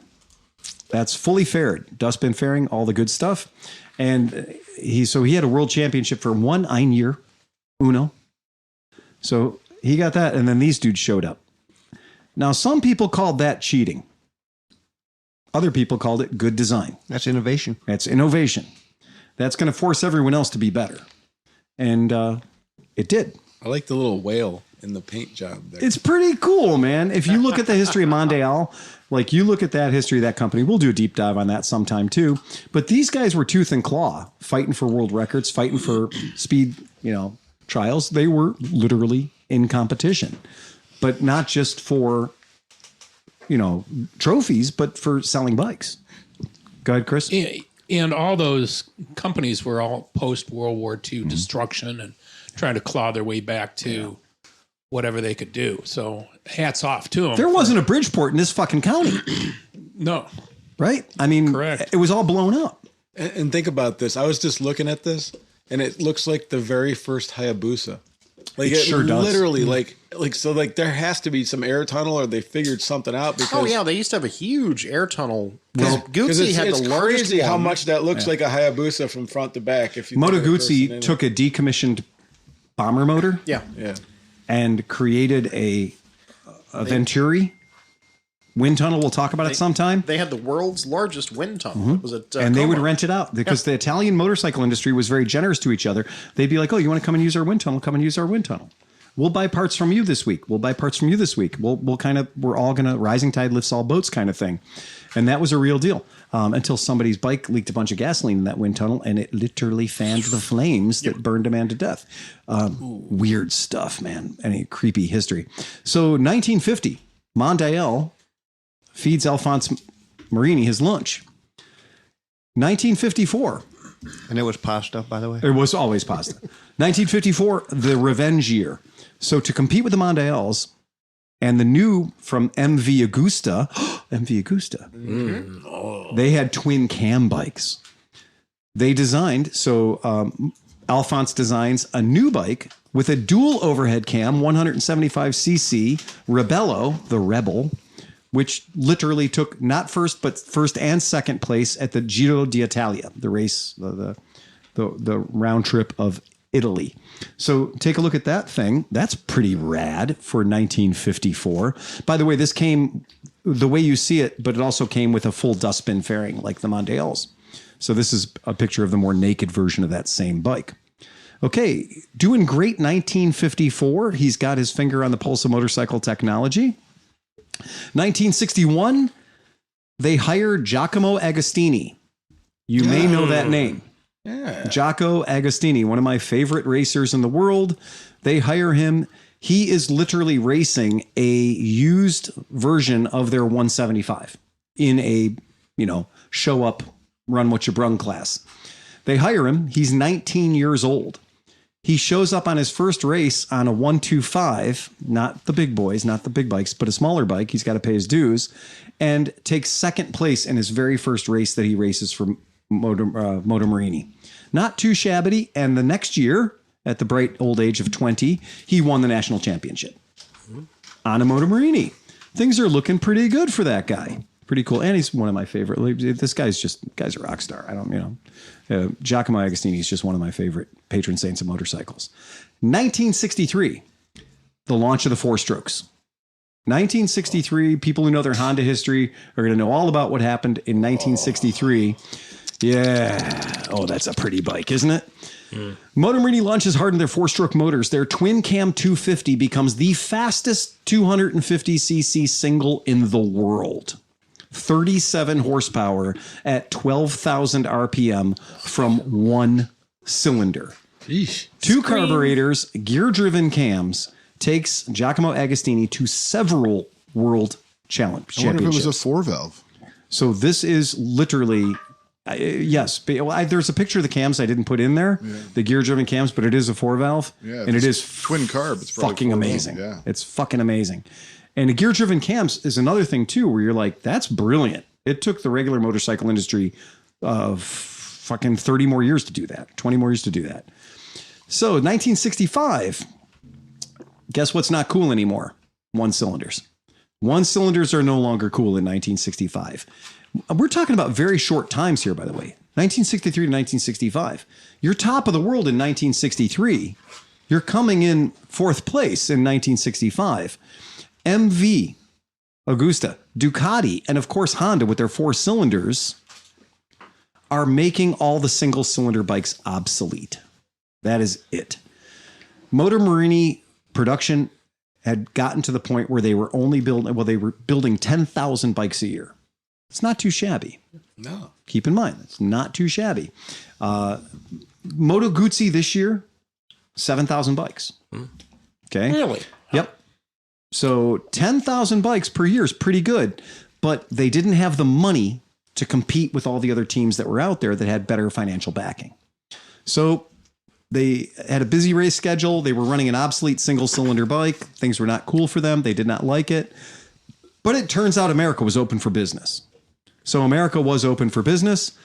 That's fully faired, dustbin fairing, all the good stuff. And he had a world championship for 1 year, Uno. So he got that, and then these dudes showed up. Now, some people called that cheating. Other people called it good design. That's innovation. That's innovation. That's going to force everyone else to be better. And it did. I like the little whale in the paint job there. It's pretty cool, man. If you look at the history of Mondial, like you look at that history of that company, we'll do a deep dive on that sometime too. But these guys were tooth and claw, fighting for world records, fighting for speed, trials. They were literally in competition, but not just for, trophies, but for selling bikes. Go ahead, Chris. And all those companies were all post-World War II destruction and trying to claw their way back to whatever they could do. So hats off to them. There wasn't a Bridgeport in this fucking county. No. Right? I mean, correct. It was all blown up. And think about this. I was just looking at this, and it looks like the very first Hayabusa. Like it sure does. Literally, there has to be some air tunnel, or they figured something out. Because they used to have a huge air tunnel. Well, Guzzi had the largest crazy one. how much that looks like a Hayabusa from front to back. If you Moto Guzzi took a decommissioned bomber motor, yeah, and created a Venturi wind tunnel. We'll talk about it sometime. They had the world's largest wind tunnel. It was at and they Como. would rent it out because the Italian motorcycle industry was very generous to each other. They'd be like, "Oh, you want to come and use our wind tunnel? Come and use our wind tunnel. We'll buy parts from you this week. We'll buy parts from you this week. We're all gonna rising tide lifts all boats kind of thing." And that was a real deal until somebody's bike leaked a bunch of gasoline in that wind tunnel, and it literally fanned the flames that burned a man to death. Weird stuff, man. Any creepy history. So 1950, Mondial feeds Alphonse Morini his lunch. 1954. And it was pasta, by the way. It was always pasta. 1954, the revenge year. So to compete with the Mondials and the new from MV Agusta, MV Agusta, they had twin cam bikes. They designed, Alphonse designs a new bike with a dual overhead cam, 175cc Rebello, the Rebel, which literally took not first, but first and second place at the Giro d'Italia, the race, the round trip of Italy. So take a look at that thing. That's pretty rad for 1954. By the way, this came the way you see it, but it also came with a full dustbin fairing like the Mondials. So this is a picture of the more naked version of that same bike. Okay, doing great 1954. He's got his finger on the pulse of motorcycle technology. 1961, they hired Giacomo Agostini. You may know that name. Yeah. Giacomo Agostini, one of my favorite racers in the world. They hire him. He is literally racing a used version of their 175 in a, show up, run what you brung class. They hire him. He's 19 years old. He shows up on his first race on a 125, not the big boys, not the big bikes, but a smaller bike. He's got to pay his dues, and takes second place in his very first race that he races for Moto Morini. Not too shabby. And the next year, at the bright old age of 20, he won the national championship on a Moto Morini. Things are looking pretty good for that guy. Pretty cool. And he's one of my favorite. This guy's a rock star. Giacomo Agostini is just one of my favorite patron saints of motorcycles. 1963, the launch of the four strokes. 1963, people who know their Honda history are going to know all about what happened in 1963. Yeah. Oh, that's a pretty bike, isn't it? Moto Morini launches hard in their four-stroke motors. Their twin cam 250 becomes the fastest 250cc single in the world. 37 horsepower at 12,000 RPM from one cylinder. Sheesh. Two carburetors, gear-driven cams, takes Giacomo Agostini to several world championships. I wonder if it was a 4-valve. So this is literally... yes, there's a picture of the cams I didn't put in there, the gear-driven cams, but it is a 4-valve, and it is twin carb. It's fucking amazing. Yeah, it's fucking amazing. And the gear-driven cams is another thing too, where you're like, that's brilliant. It took the regular motorcycle industry fucking 30 more years to do that, 20 more years to do that. So 1965, guess what's not cool anymore? One cylinders. One cylinders are no longer cool in 1965. We're talking about very short times here, by the way. 1963 to 1965. You're top of the world in 1963. You're coming in fourth place in 1965. MV, Agusta, Ducati, and of course Honda with their four cylinders are making all the single cylinder bikes obsolete. That is it. Moto Morini production had gotten to the point where they were building 10,000 bikes a year. It's not too shabby. No. Keep in mind, it's not too shabby. Moto Guzzi this year, 7,000 bikes. Okay. Really? Yep. So 10,000 bikes per year is pretty good, but they didn't have the money to compete with all the other teams that were out there that had better financial backing. So they had a busy race schedule. They were running an obsolete single cylinder bike. Things were not cool for them. They did not like it. But it turns out America was open for business. So America was open for business.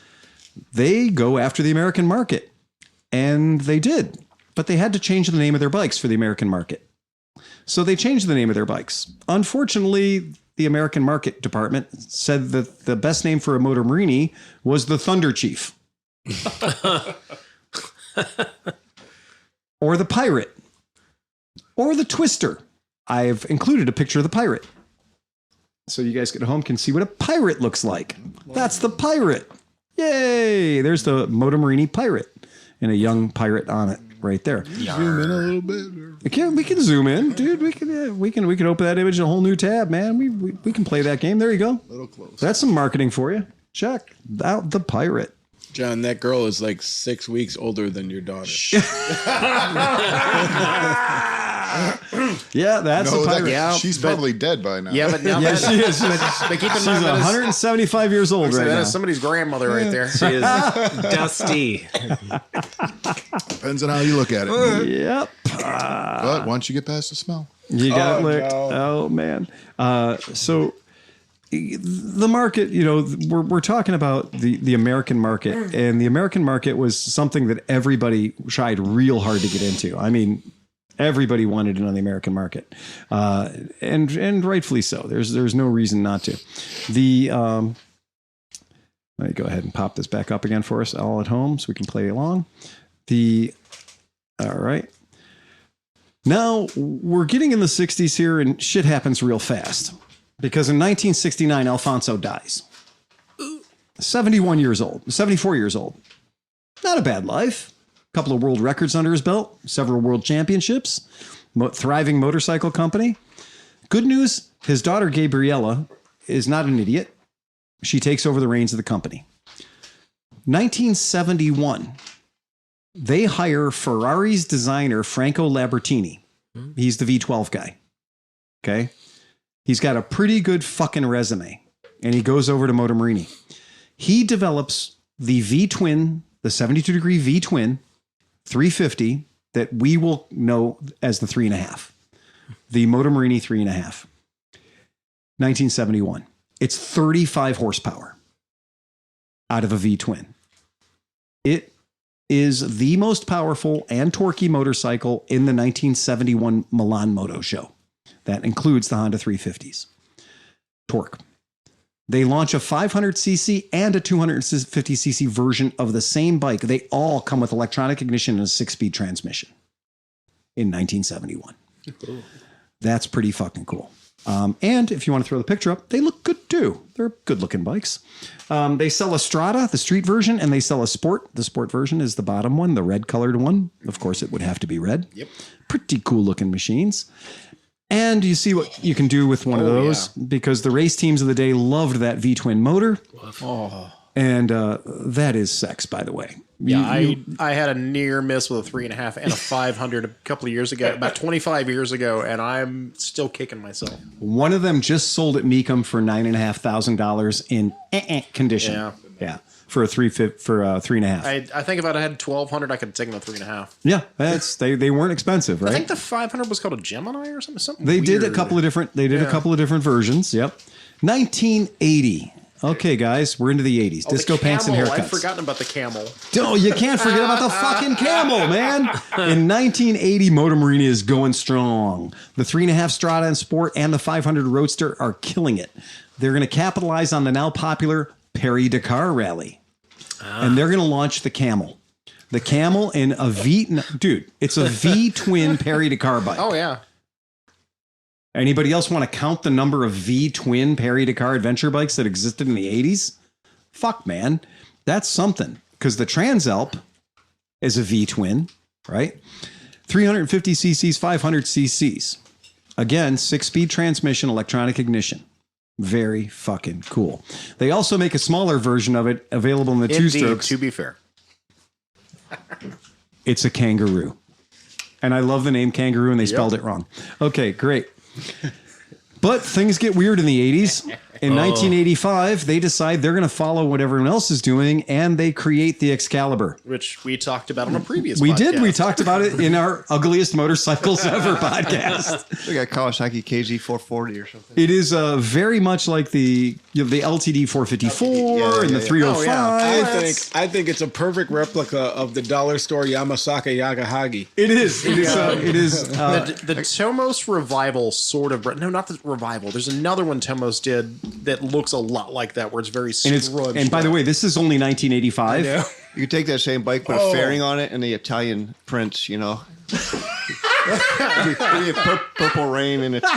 They go after the American market. And they did. But they had to change the name of their bikes for the American market. So they changed the name of their bikes. Unfortunately, the American market department said that the best name for a Moto Morini was the Thunder Chief. Or the Pirate. Or the Twister. I've included a picture of the Pirate. So you guys at home can see what a Pirate looks like. That's the Pirate. Yay! There's the Moto Morini Pirate and a young pirate on it. right there. Zoom in a little bit. We can zoom in, dude. We can open that image in a whole new tab, man. We can play that game. There you go. A little close. That's some marketing for you. Check out the pirate. John, that girl is like 6 weeks older than your daughter. Yeah, that's a pirate. She's probably dead by now. Yeah, but now She is. but keep in She's mind that is- 175 years old right that now. is somebody's grandmother right there. She is dusty. Depends on how you look at it. Yep. But once you get past the smell. You got Oh, licked. no. Oh man. So the market, we're talking about the American market, and the American market was something that everybody tried real hard to get into. I mean, everybody wanted it on the American market, and rightfully so. There's no reason not to. Let me go ahead and pop this back up again for us all at home so we can play along. All right. Now we're getting in the 60s here, and shit happens real fast. Because in 1969, Alfonso dies. 74 years old. Not a bad life. A couple of world records under his belt, several world championships, thriving motorcycle company. Good news, his daughter Gabriella is not an idiot. She takes over the reins of the company. 1971, they hire Ferrari's designer, Franco Labertini. He's the V12 guy. Okay. He's got a pretty good fucking resume, and he goes over to Moto Morini. He develops the V-twin, the 72-degree V-twin 350 that we will know as the 3.5, the Moto Morini 3.5. 1971. It's 35 horsepower out of a V-twin. It is the most powerful and torquey motorcycle in the 1971 Milan Moto Show. That includes the Honda 350s. Torque. They launch a 500cc and a 250cc version of the same bike. They all come with electronic ignition and a 6-speed transmission in 1971. That's pretty fucking cool. And if you want to throw the picture up, they look good too. They're good looking bikes. They sell a Strada, the street version, and they sell a Sport. The Sport version is the bottom one, the red colored one. Of course, it would have to be red. Yep. Pretty cool looking machines. And you see what you can do with one of those, because the race teams of the day loved that V-twin motor. And that is sex, by the way. Yeah, I had a near miss with a 3.5 and a 500 a couple of years ago, about 25 years ago, and I'm still kicking myself. One of them just sold at Mecum for $9,500 in condition. Yeah. For a 3.5. I think if I'd had 1,200, I could have taken a 3.5. Yeah, they weren't expensive, right? I think the 500 was called a Gemini or something. They weird. did a couple of different. They did a couple of different versions. Yep. 1980. Okay, guys, we're into the 80s. Disco pants and haircuts. I've forgotten about the camel. Oh, you can't forget about the fucking camel, man. In 1980, Moto Morini is going strong. The 3.5 Strada and Sport and the 500 Roadster are killing it. They're going to capitalize on the now popular Paris-Dakar rally. And they're going to launch the Camel. The Camel in a dude, it's a V-twin Paris-Dakar bike. Oh, yeah. Anybody else want to count the number of V-twin Paris-Dakar adventure bikes that existed in the 80s? Fuck, man. That's something. Because the Transalp is a V-twin, right? 350 cc's, 500 cc's. Again, 6-speed transmission, electronic ignition. Very fucking cool. They also make a smaller version of it available in the two-strokes. To be fair. It's a Kangaroo. And I love the name Kangaroo, and they spelled it wrong. Okay, great. But things get weird in the 80s. In 1985, they decide they're going to follow what everyone else is doing, and they create the Excalibur. Which we talked about on a previous We podcast. did. We talked about it in our Ugliest Motorcycles Ever podcast. We got Kawasaki KZ440 or something. It is very much like the LTD 454 and the 305. I think it's a perfect replica of the dollar store Yamasaka Yagahagi. It is. It is. The Tomos Revival sort of... No, not the Revival. There's another one Tomos did that looks a lot like that, where it's very scrunched. And by the way, this is only 1985. You could take that same bike, put a fairing on it, and the Italian prints, It'd be Purple Rain and it's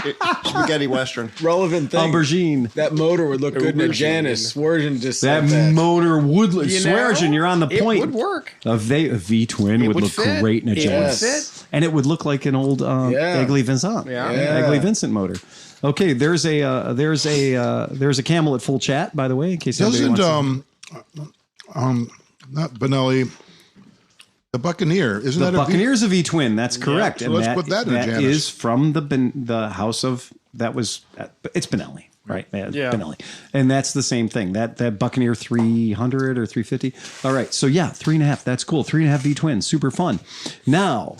spaghetti western. Relevant thing. Aubergine. That motor would look good in a Janus. Sweargen just That said that. motor would look. Sweargen, you're on the point. It would work. A V-twin would look fit. great in a Janus. It would fit. And it would look like an old Egley Vincent. Egley Vincent motor. Okay, there's a camel at full chat, by the way, in case anybody wants not Benelli, the Buccaneer, isn't the that Buccaneer's a V-twin? That's correct. So and let's put that in a that Janus. is from the house of it's Benelli, right? Yeah. Benelli, and that's the same thing. That Buccaneer 300 or 350. All right, so 3.5. That's cool. 3.5 V-twin, super fun. Now,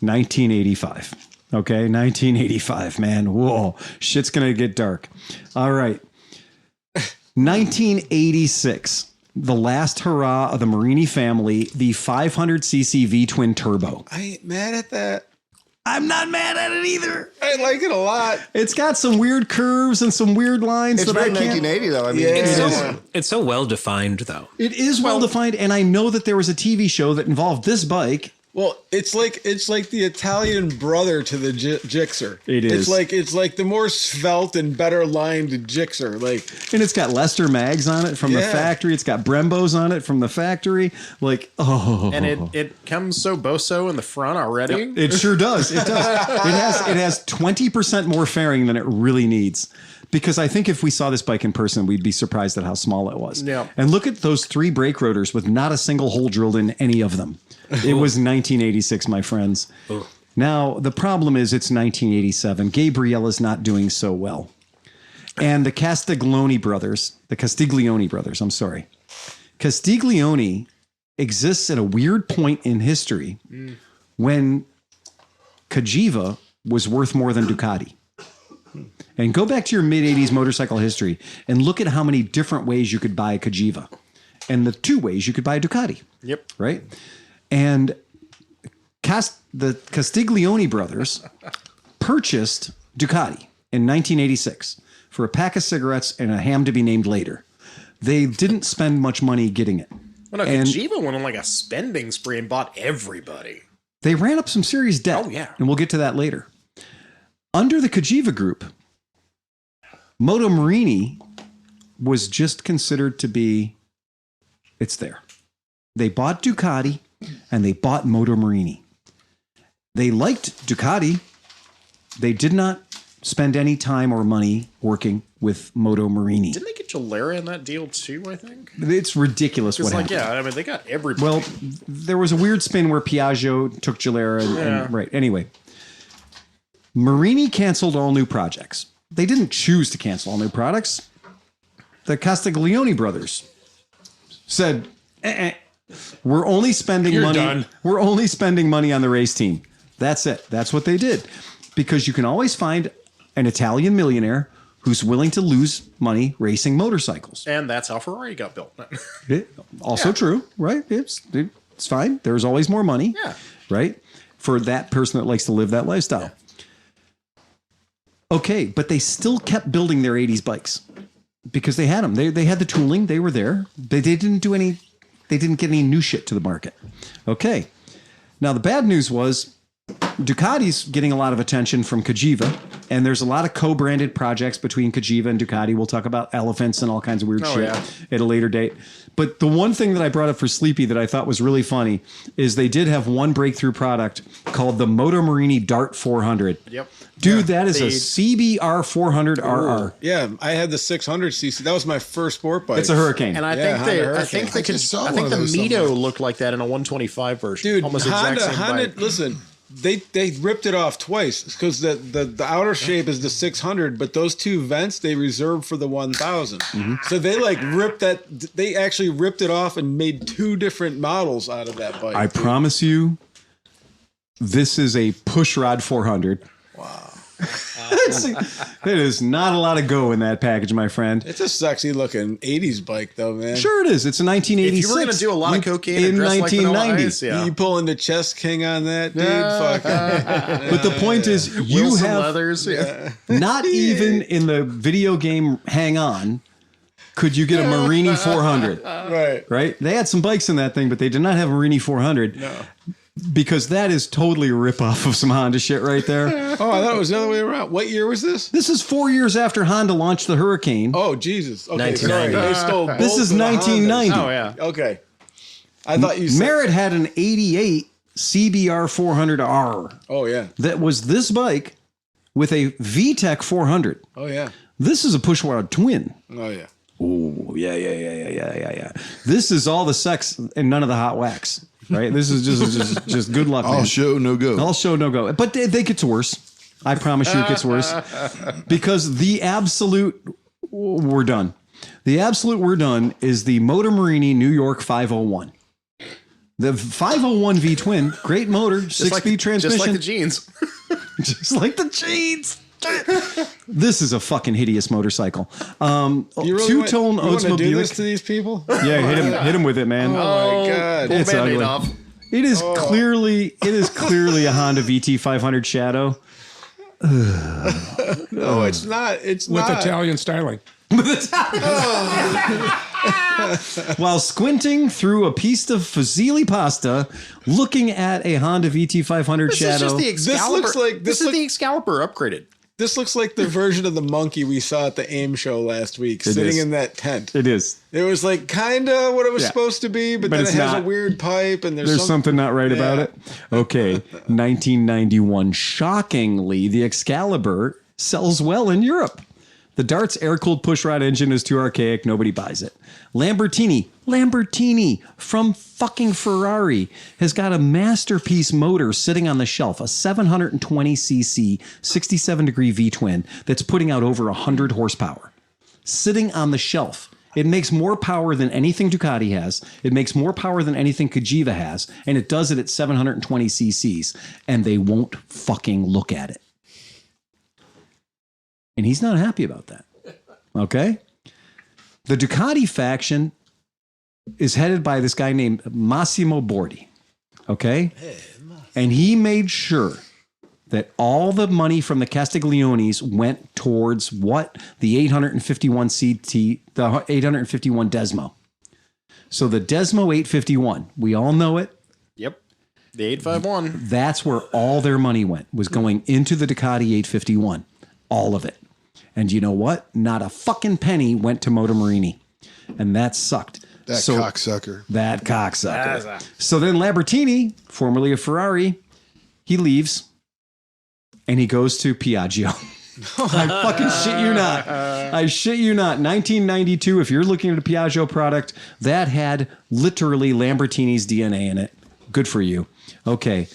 1985. Okay, 1985, man. Whoa, shit's gonna get dark. All right. 1986, the last hurrah of the Morini family, the 500cc V-twin turbo. I ain't mad at that. I'm not mad at it either. I like it a lot. It's got some weird curves and some weird lines. It's very 1980 though. I mean, It's so well defined, though. It is well defined, and I know that there was a TV show that involved this bike. Well, it's like the Italian brother to the Gixxer. It is. It's like the more svelte and better lined Gixxer. And it's got Lester mags on it from the factory. It's got Brembos on it from the factory. And it comes so boso in the front already. It sure does. It does. It has 20% more fairing than it really needs. Because I think if we saw this bike in person, we'd be surprised at how small it was. Yeah. And look at those 3 brake rotors with not a single hole drilled in any of them. It was 1986, my friends. Now, the problem is it's 1987. Gabriella's not doing so well. And the Castiglione brothers, Castiglione exists at a weird point in history when Cagiva was worth more than Ducati. And go back to your mid-'80s motorcycle history and look at how many different ways you could buy a Cagiva and the 2 ways you could buy a Ducati. Yep. Right? And the Castiglione brothers purchased Ducati in 1986 for a pack of cigarettes and a ham to be named later. They didn't spend much money getting it. Well, no, Cagiva went on like a spending spree and bought everybody. They ran up some serious debt. Oh, yeah. And we'll get to that later. Under the Cagiva group, Moto Morini was just considered to be, it's there. They bought Ducati and they bought Moto Morini. They liked Ducati. They did not spend any time or money working with Moto Morini. Didn't they get Gilera in that deal too, I think? It's ridiculous what happened. I mean, they got everybody. Well, there was a weird spin where Piaggio took Gilera and right. Anyway, Morini canceled all new projects. They didn't choose to cancel all new products. The Castiglione brothers said, we're only spending money. Done. We're only spending money on the race team. That's it. That's what they did. Because you can always find an Italian millionaire who's willing to lose money racing motorcycles. And that's how Ferrari got built. Also true, right? It's fine. There's always more money, right? For that person that likes to live that lifestyle. Yeah. Okay, but they still kept building their 80s bikes because they had them. They had the tooling. They were there. They didn't do any. They didn't get any new shit to the market. Okay. Now, the bad news was Ducati's getting a lot of attention from Cagiva, and there's a lot of co-branded projects between Cagiva and Ducati. We'll talk about elephants and all kinds of weird shit at a later date. But the one thing that I brought up for Sleepy that I thought was really funny is they did have one breakthrough product called the Moto Morini Dart 400. Yep. Dude, that is a CBR 400 RR. Yeah, I had the 600cc. That was my first sport bike. It's a Hurricane. And I think the Mito looked like that in a 125 version. Dude, almost exact same bike. Listen, they ripped it off twice because the outer shape is the 600, but those 2 vents they reserved for the 1000. Mm-hmm. So they ripped that. They actually ripped it off and made 2 different models out of that bike. I promise you, this is a pushrod 400. Wow. There is not a lot of go in that package, my friend. It's a sexy looking 80s bike, though, man. Sure, it is. It's a 1986. If you were going to do a lot of cocaine in 1990, you pulling the Chest King on that, dude? Fuck. But the point is, you Wilson have leathers. Not even in the video game Hang On could you get a Morini 400. Right. They had some bikes in that thing, but they did not have a Morini 400. No. because that is totally a ripoff of some Honda shit right there. Oh, I thought it was the other way around. What year was this? This is 4 years after Honda launched the Hurricane. Oh, Jesus. Okay, sorry. 1990. They stole This both is of the 1990. Hondas. Oh yeah. Okay. I thought you said... Merritt had an 88 CBR 400R Oh, yeah. that was this bike with a VTEC 400. Oh, yeah. This is a push rod twin. Oh, yeah. Oh, yeah. This is all the sex and none of the hot wax, right? This is just good luck, man. All show, no go. All show, no go. But they gets worse. I promise you it gets worse. Because the absolute we're done. The absolute we're done is the Moto Morini New York 501. The 501 V twin, great motor, 6-speed transmission. Just like the jeans. Just like the jeans. This is a fucking hideous motorcycle. You really Two-tone want to do this Oldsmobile. to these people? Yeah, hit him with it, man. Oh, my God. It's Band-Aid ugly. off. It is clearly a Honda VT 500 Shadow. No, it's not. It's with not. Italian styling. While squinting through a piece of fusilli pasta, looking at a Honda VT 500 This Shadow. is just the Excalibur. looks like- this is the Excalibur upgraded. This looks like the version of the monkey we saw at the AIM show last week, It sitting is. in that tent. It is. It was like kind of what it was Yeah. supposed to be, but then it's it has not. a weird pipe, and There's something not right about it. Okay, 1991. Shockingly, the Excalibur sells well in Europe. The Dart's air-cooled pushrod engine is too archaic. Nobody buys it. Lamborghini from fucking Ferrari has got a masterpiece motor sitting on the shelf, a 720cc 67-degree V-twin that's putting out over 100 horsepower. Sitting on the shelf. It makes more power than anything Ducati has. It makes more power than anything Cagiva has. And it does it at 720 cc's. And they won't fucking look at it. And he's not happy about that. Okay? The Ducati faction is headed by this guy named Massimo Bordi. Okay? And he made sure that all the money from the Castiglionis went towards what? The 851 CT, the 851 Desmo. So the Desmo 851, we all know it. Yep. The 851. That's where all their money went, was going into the Ducati 851. All of it. And you know what? Not a fucking penny went to Moto Morini. And that sucked. That cocksucker. That cocksucker. So then Lamborghini, formerly of Ferrari, he leaves and he goes to Piaggio. I fucking shit you not. I shit you not. 1992, if you're looking at a Piaggio product, that had literally Lamborghini's DNA in it. Good for you. Okay.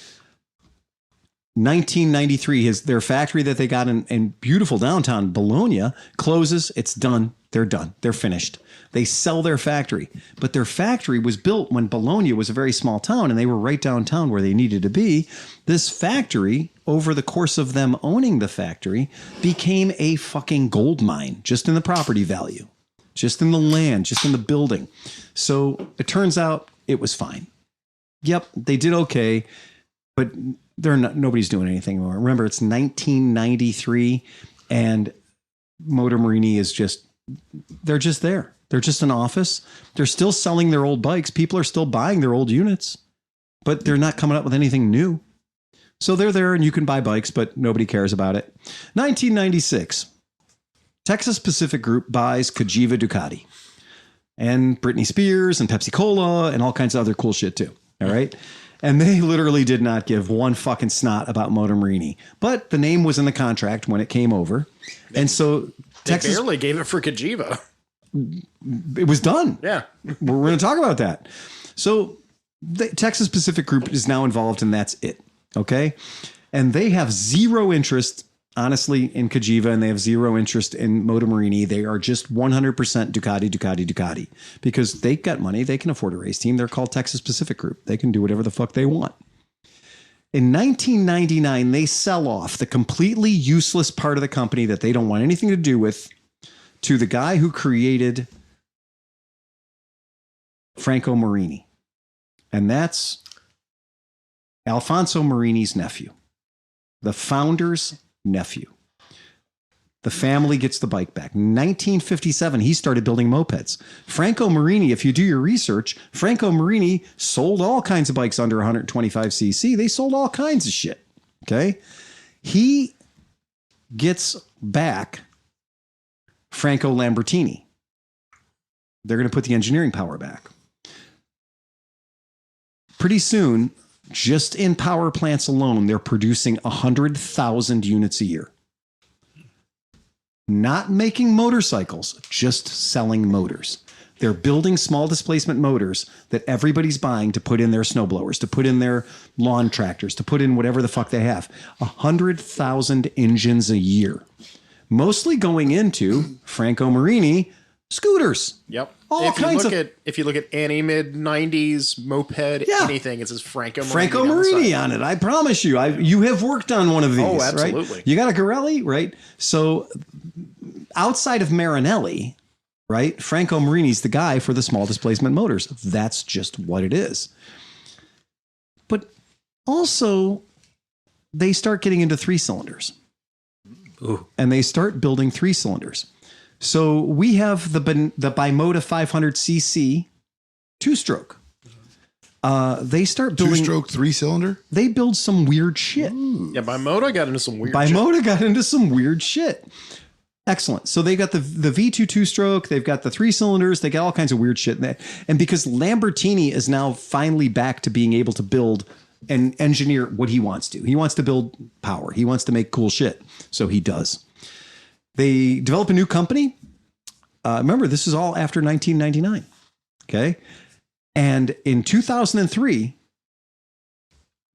1993, their factory that they got in beautiful downtown Bologna closes. It's done. They're done. They're finished. They sell their factory. But their factory was built when Bologna was a very small town and they were right downtown where they needed to be. This factory, over the course of them owning the factory, became a fucking gold mine, just in the property value, just in the land, just in the building. So it turns out it was fine. Yep, they did okay, but nobody's doing anything anymore. Remember, it's 1993 and Moto Morini is they're just there. They're just an office. They're still selling their old bikes. People are still buying their old units, but they're not coming up with anything new. So they're there and you can buy bikes, but nobody cares about it. 1996, Texas Pacific Group buys Cagiva Ducati and Britney Spears and Pepsi Cola and all kinds of other cool shit too. All right. And they literally did not give one fucking snot about Moto Morini. But the name was in the contract when it came over. And so Texas barely gave it for Cagiva. It was done. Yeah. We're going to talk about that. So the Texas Pacific Group is now involved and that's it. Okay. And they have zero interest, honestly, in Cagiva, and they have zero interest in Moto Morini. They are just 100% Ducati, because they got money. They can afford a race team. They're called Texas Pacific Group. They can do whatever the fuck they want. In 1999, they sell off the completely useless part of the company that they don't want anything to do with to the guy who created Franco Morini. And that's Alfonso Morini's nephew, the founder's nephew. The family gets the bike back. 1957, he started building mopeds. Franco Morini, if you do your research, Franco Morini sold all kinds of bikes under 125cc. They sold all kinds of shit. Okay. He gets back Franco Lambertini. They're going to put the engineering power back. Pretty soon, just in power plants alone, they're producing 100,000 units a year. Not making motorcycles, just selling motors. They're building small displacement motors that everybody's buying to put in their snowblowers, to put in their lawn tractors, to put in whatever the fuck they have. 100,000 engines a year. Mostly going into Franco Morini scooters. Yep. All kinds of. If you look at any mid '90s moped, anything, it says Franco Morini on it. I promise you. You have worked on one of these. Oh, absolutely. Right? You got a Gorelli, right? So outside of Marinelli, right? Franco Morini's the guy for the small displacement motors. That's just what it is. But also, they start getting into 3-cylinders. Ooh. And they start building 3-cylinders. So we have the Bimota 500cc 2-stroke. They start building 2-stroke 3-cylinder. They build some weird shit. Ooh. Yeah, Bimota got into some weird shit. Excellent. So they got the V2 2-stroke. They've got the 3-cylinders. They got all kinds of weird shit in there. And because Lambertini is now finally back to being able to build and engineer what he wants to. He wants to build power. He wants to make cool shit. So he does. They develop a new company. Remember, this is all after 1999. Okay. And in 2003,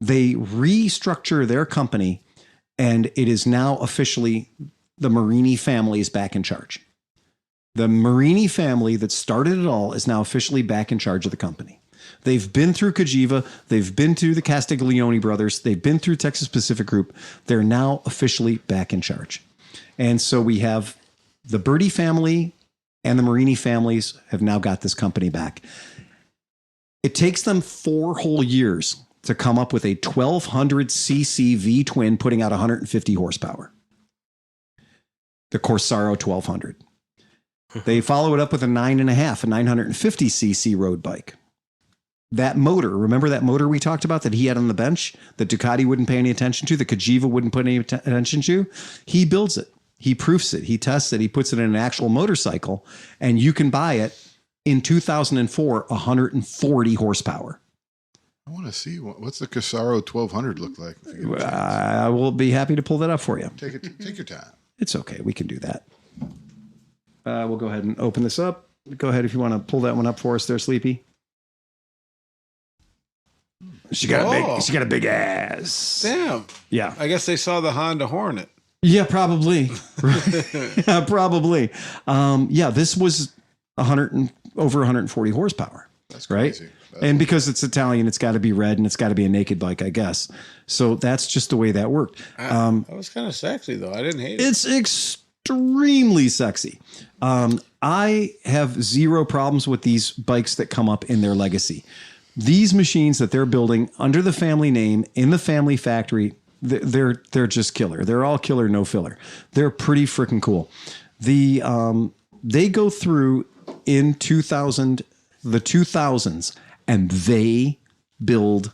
they restructure their company, and it is now officially the Morini family is back in charge. The Morini family that started it all is now officially back in charge of the company. They've been through Cagiva. They've been through the Castiglione brothers. They've been through Texas Pacific Group. They're now officially back in charge. And so we have the Birdie family and the Morini families have now got this company back. It takes them 4 whole years to come up with a 1200cc V-twin putting out 150 horsepower. The Corsaro 1200. They follow it up with a 9.5, a 950cc road bike. That motor, remember that motor we talked about that he had on the bench that Ducati wouldn't pay any attention to, the Cagiva wouldn't put any attention to? He builds it. He proofs it. He tests it. He puts it in an actual motorcycle, and you can buy it in 2004, 140 horsepower. I want to see what's the Corsaro 1200 look like. I will be happy to pull that up for you. Take your time. It's okay. We can do that. We'll go ahead and open this up. Go ahead if you want to pull that one up for us there, Sleepy. She got a big ass. Damn. Yeah. I guess they saw the Honda Hornet. Yeah, probably. Yeah, probably. This was over 140 horsepower. That's crazy. Right? And because it's Italian, it's got to be red and it's got to be a naked bike, I guess. So that's just the way that worked. That was kind of sexy, though. I didn't hate it. It's extremely sexy. I have zero problems with these bikes that come up in their legacy. These machines that they're building under the family name in the family factory, they're just killer. They're all killer, no filler. They're pretty freaking cool. They go through in the 2000s, and they build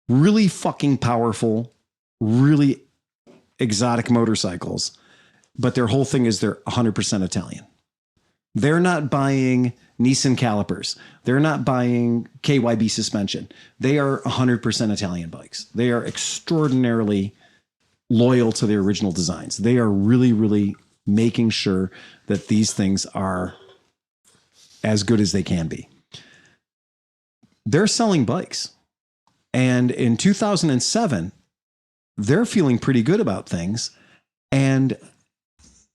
really fucking powerful, really exotic motorcycles. But their whole thing is they're 100% Italian. They're not buying Nissan calipers. They're not buying KYB suspension. They are 100% Italian bikes. They are extraordinarily loyal to their original designs. They are really, really making sure that these things are as good as they can be. They're selling bikes. And in 2007, they're feeling pretty good about things. And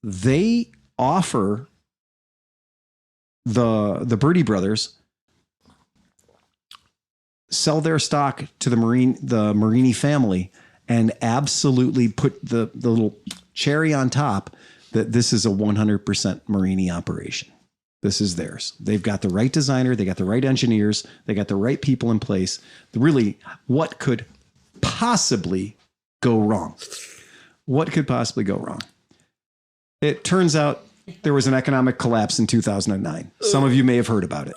they offer the Birdie brothers sell their stock to the Morini family and absolutely put the little cherry on top that this is a 100% Morini operation. This is theirs. They've got the right designer. They got the right engineers. They got the right people in place. Really, what could possibly go wrong? What could possibly go wrong? It turns out there was an economic collapse in 2009. Some of you may have heard about it.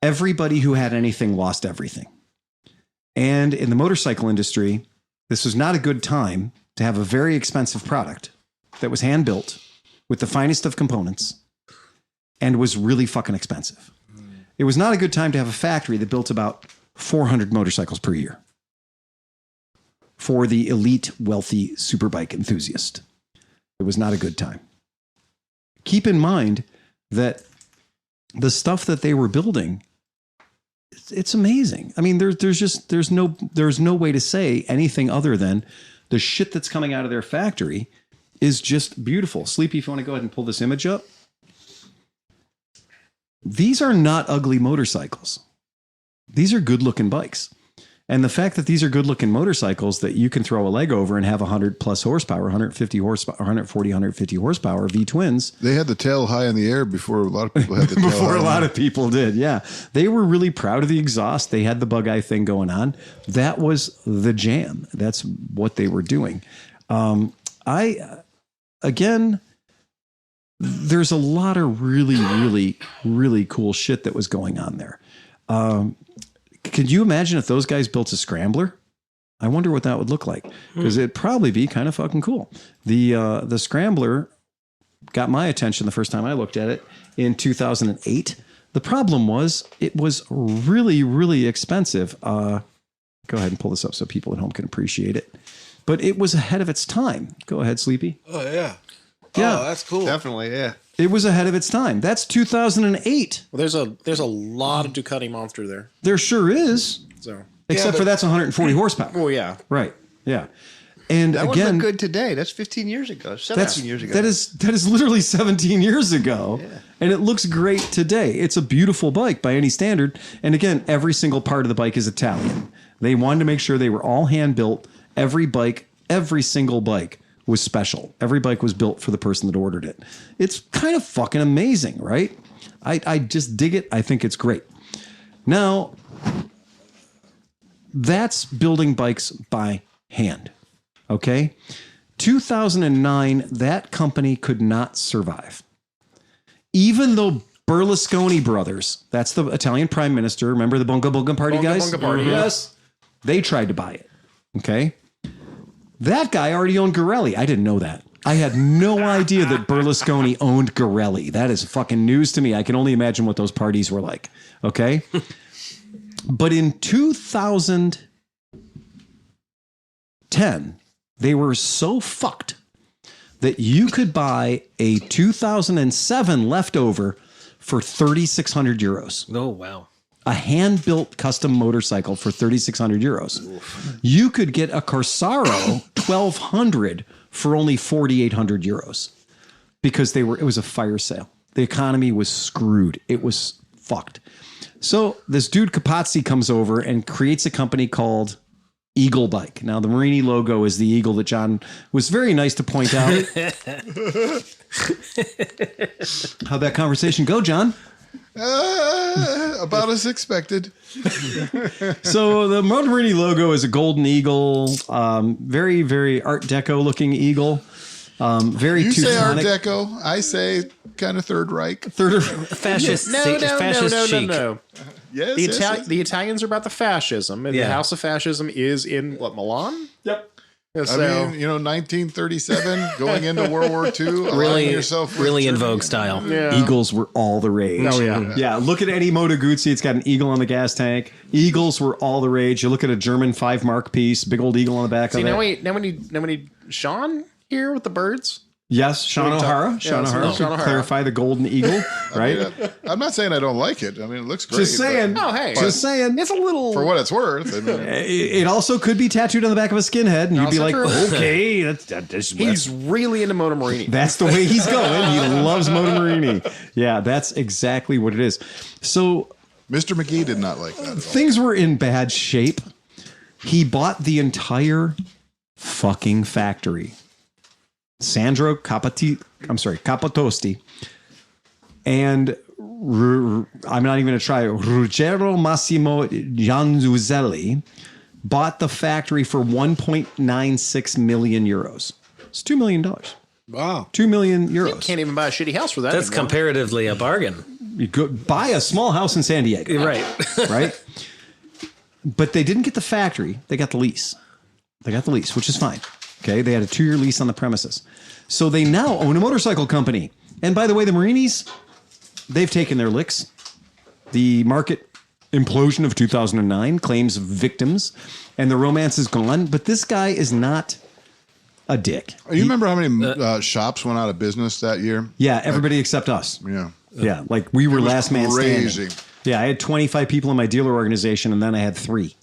Everybody who had anything lost everything. And in the motorcycle industry, this was not a good time to have a very expensive product that was hand built with the finest of components and was really fucking expensive. It was not a good time to have a factory that built about 400 motorcycles per year for the elite, wealthy superbike enthusiast. It was not a good time. Keep in mind that the stuff that they were building, it's amazing. I mean, there's no way to say anything other than the shit that's coming out of their factory is just beautiful. Sleepy, if you want to go ahead and pull this image up. These are not ugly motorcycles. These are good looking bikes. And the fact that these are good looking motorcycles that you can throw a leg over and have 100 plus horsepower, 150 horsepower, 140, 150 horsepower V twins. They had the tail high in the air before a lot of people had the tail before high a lot of people did. Yeah. They were really proud of the exhaust. They had the bug eye thing going on. That was the jam. That's what they were doing. There's a lot of really cool shit that was going on there. Could you imagine if those guys built a scrambler? I wonder what that would look like, because it'd probably be kind of fucking cool. The scrambler got my attention the first time I looked at it in 2008. The problem was it was really expensive. Go ahead and pull this up so people at home can appreciate it. But it was ahead of its time. Go ahead, Sleepy. Oh, yeah. Yeah. Oh, that's cool. Definitely, yeah. It was ahead of its time. That's 2008. Well, there's a lot of Ducati monster there. There sure is. So Except for that's 140 horsepower. well, yeah, Right. Yeah. And That again, wasn't good today. That's 15 years ago, 17 years ago. that is literally 17 years ago. Yeah. And it looks great today. It's a beautiful bike by any standard. And again, every single part of the bike is Italian. They wanted to make sure they were all hand built. Every single bike was special. Every bike was built for the person that ordered it. It's kind of fucking amazing, right? I just dig it. I think it's great. Now, that's building bikes by hand. Okay? 2009, that company could not survive. Even though Berlusconi brothers, that's the Italian prime minister, remember the Bunga Bunga Party guys? Bunga Party, Yes. They tried to buy it. Okay? That guy already owned Garelli. I didn't know that. I had no idea that Berlusconi owned Garelli. That is fucking news to me. I can only imagine what those parties were like. Okay? But in 2010, they were so fucked that you could buy a 2007 leftover for 3,600 euros. Oh, wow. A hand-built custom motorcycle for 3,600 euros. Oof. You could get a Corsaro 1200 for only 4,800 euros because it was a fire sale. The economy was screwed. It was fucked. So this dude Capazzi comes over and creates a company called Eagle Bike. Now the Morini logo is the eagle that John was very nice to point out. How'd that conversation go, John? About as expected. So the Moto Morini logo is a golden eagle, very, very Art Deco looking eagle. Very You say Art Teutonic. Deco. I say kind of Third Reich. Fascist. Fascist chic. Yes, The Italians are about the fascism, and Yeah. the House of Fascism is in what, Milan? Yep. Yeah, I so, mean, 1937, going into World War II, aligning Really, yourself with really in Germany. vogue style. yeah. Eagles were all the rage. Oh, yeah. Yeah, look at any Moto Guzzi. It's got an eagle on the gas tank. Eagles were all the rage. You look at a German 5-mark piece, big old eagle on the back See, of it. now we need Sean here with the birds. Yes, Sean we talk- O'Hara. yeah, Sean so O'Hara. Sean to O'Hara. clarify the golden eagle, right? I'm not saying I don't like it. I mean, it looks great. Just saying. Oh, hey. Just saying. It's a little. For what it's worth. I mean, It also could be tattooed on the back of a skinhead, and you'd be Also like, true. okay, He's really into Moto Morini. that's the way he's going. He loves Moto Morini. Yeah, that's exactly what it is. So Mr. McGee did not like that at all. things were in bad shape. He bought the entire fucking factory. Sandro Capatosti and I'm not even going to try. Ruggero Massimo Gianzuzelli bought the factory for 1.96 million euros. It's $2 million. Wow. 2 million euros. You can't even buy a shitty house for that. That's anymore. comparatively a bargain. You go buy a small house in San Diego. Right. Right? But they didn't get the factory. They got the lease. Which is fine. Okay. They had a 2-year lease on the premises. So they now own a motorcycle company. And by the way, the Morinis, they've taken their licks. The market implosion of 2009 claims victims, and the romance is gone. But this guy is not a dick. You remember how many shops went out of business that year? Yeah, everybody except us. Yeah. Yeah, like we were last man crazy. standing. Yeah, I had 25 people in my dealer organization, and then I had 3.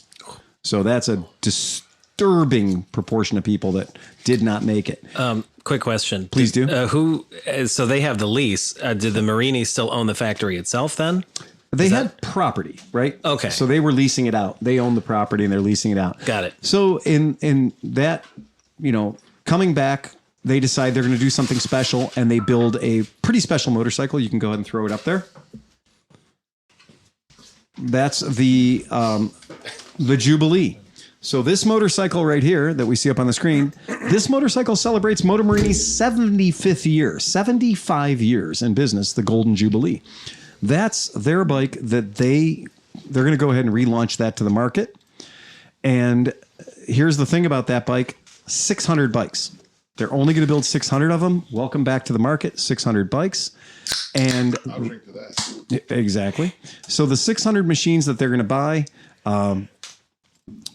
So that's a disturbing proportion of people that did not make it. Quick question. Please do. So they have the lease. Did the Morini still own the factory itself then? They had property, right? Okay. So they were leasing it out. They own the property and they're leasing it out. Got it. So in that, coming back, they decide they're going to do something special, and they build a pretty special motorcycle. You can go ahead and throw it up there. That's the Jubilee. So this motorcycle right here that we see up on the screen, this motorcycle celebrates Moto Morini's 75th year, 75 years in business, the Golden Jubilee. That's their bike that they're going to go ahead and relaunch that to the market. And here's the thing about that bike, 600 bikes. They're only going to build 600 of them. Welcome back to the market, 600 bikes. And I'll drink to that. Exactly. So the 600 machines that they're going to buy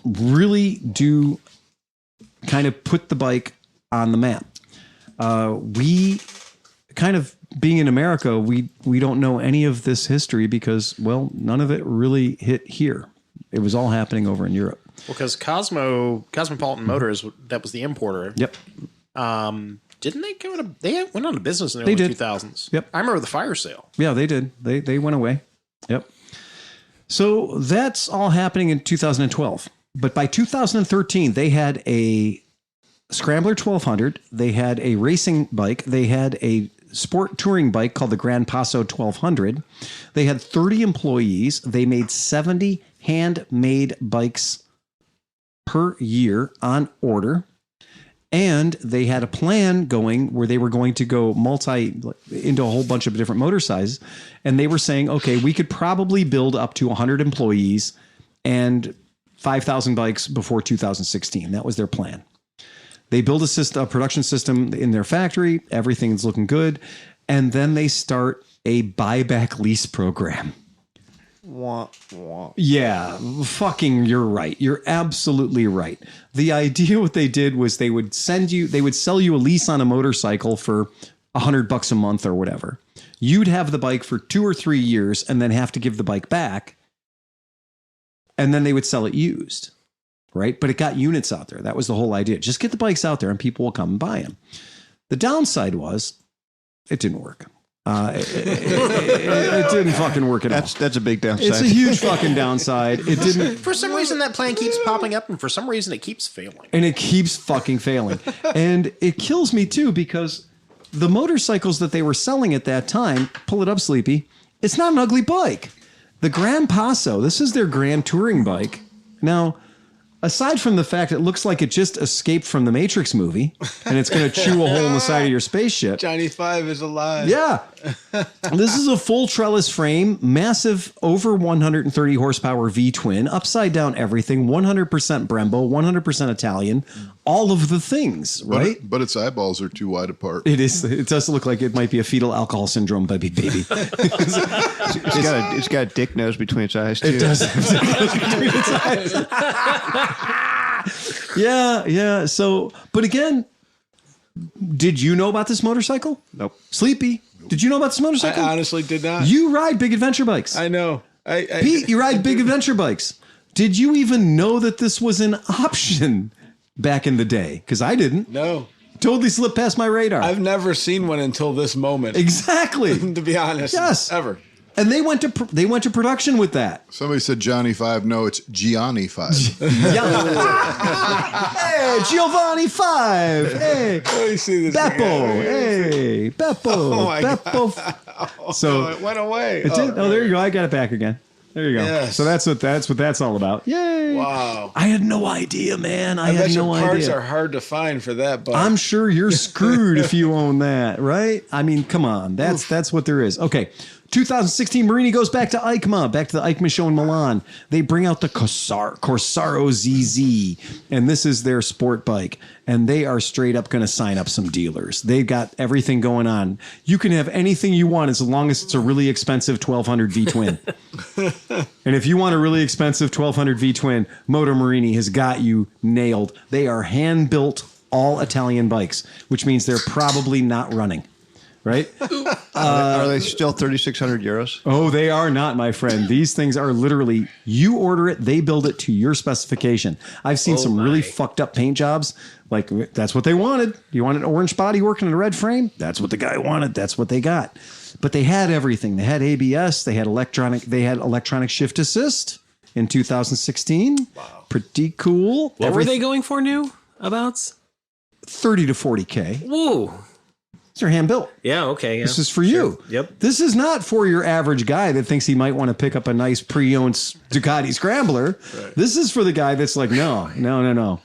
really do kind of put the bike on the map. We kind of, being in America, we don't know any of this history because, well, none of it really hit here. It was all happening over in Europe. Well, because Cosmopolitan Motors, that was the importer. Yep. Didn't they go to? They went out of business in the early 2000s. Yep. I remember the fire sale. Yeah, they did. They went away. Yep. So that's all happening in 2012. But by 2013, they had a Scrambler 1200. They had a racing bike. They had a sport touring bike called the Gran Paso 1200. They had 30 employees. They made 70 handmade bikes per year on order. And they had a plan going where they were going to go into a whole bunch of different motor sizes. And they were saying, okay, we could probably build up to 100 employees and 5,000 bikes before 2016. That was their plan. They build a production system in their factory. Everything's looking good. And then they start a buyback lease program. Wah, wah. Yeah, fucking, you're right. You're absolutely right. The idea, what they did was they would sell you a lease on a motorcycle for $100 a month or whatever. You'd have the bike for 2 or 3 years and then have to give the bike back. And then they would sell it used, right? But it got units out there. That was the whole idea. Just get the bikes out there and people will come and buy them. The downside was it didn't work. It didn't fucking work at all. That's a big downside. It's a huge fucking downside. It didn't. For some reason, that plan keeps popping up, and for some reason, it keeps failing. And it keeps fucking failing. And it kills me too, because the motorcycles that they were selling at that time, pull it up, Sleepy, it's not an ugly bike. The Gran Paso, this is their Grand Touring bike. Now, aside from the fact it looks like it just escaped from the Matrix movie and it's going to chew a hole in the side of your spaceship. Johnny 5 is alive. Yeah. This is a full trellis frame, massive, over 130 horsepower V-twin, upside down everything, 100% Brembo, 100% Italian, all of the things, right? But its eyeballs are too wide apart. It is. It does look like it might be a fetal alcohol syndrome baby. It's got a dick nose between its eyes, too. It does have dick nose between its eyes. Yeah. So, but again, did you know about this motorcycle? Nope. Sleepy, did you know about this motorcycle? I honestly did not. You ride big adventure bikes. I know. Pete, you ride big adventure bikes. Did you even know that this was an option back in the day? Because I didn't. No. Totally slipped past my radar. I've never seen one until this moment. Exactly. To be honest. Yes. Ever. And they went to production with that. Somebody said Johnny 5. No, it's Gianni 5. Hey, Giovanni 5. Hey, Let me see this. Beppo. Hey, Beppo. Oh my Beppo. God. So it went away. it did. Oh, there you go. I got it back again. There you go. Yes. So that's what that's all about. Yay! Wow. I had no idea, man. I bet had no your parts idea. are hard to find for that bike. I'm sure you're screwed if you own that, right? I mean, come on. That's what there is. Okay. 2016 Morini goes back to EICMA, back to the EICMA show in Milan. They bring out the Corsaro ZZ, and this is their sport bike. And they are straight up going to sign up some dealers. They've got everything going on. You can have anything you want as long as it's a really expensive 1200 V-twin. And if you want a really expensive 1200 V-twin, Moto Morini has got you nailed. They are hand-built, all Italian bikes, which means they're probably not running. Right? Are they still 3,600 euros? Oh, they are not, my friend. These things are literally, you order it, they build it to your specification. I've seen some really fucked up paint jobs. Like, that's what they wanted. You want an orange body working in a red frame? That's what the guy wanted. That's what they got. But they had everything. They had ABS. They had electronic shift assist in 2016. Wow. Pretty cool. What were they going for new? Abouts? 30 to 40K. Whoa. These are hand built. Yeah, okay. Yeah. This is for you. Yep. This is not for your average guy that thinks he might want to pick up a nice pre-owned Ducati Scrambler. Right. This is for the guy that's like, no.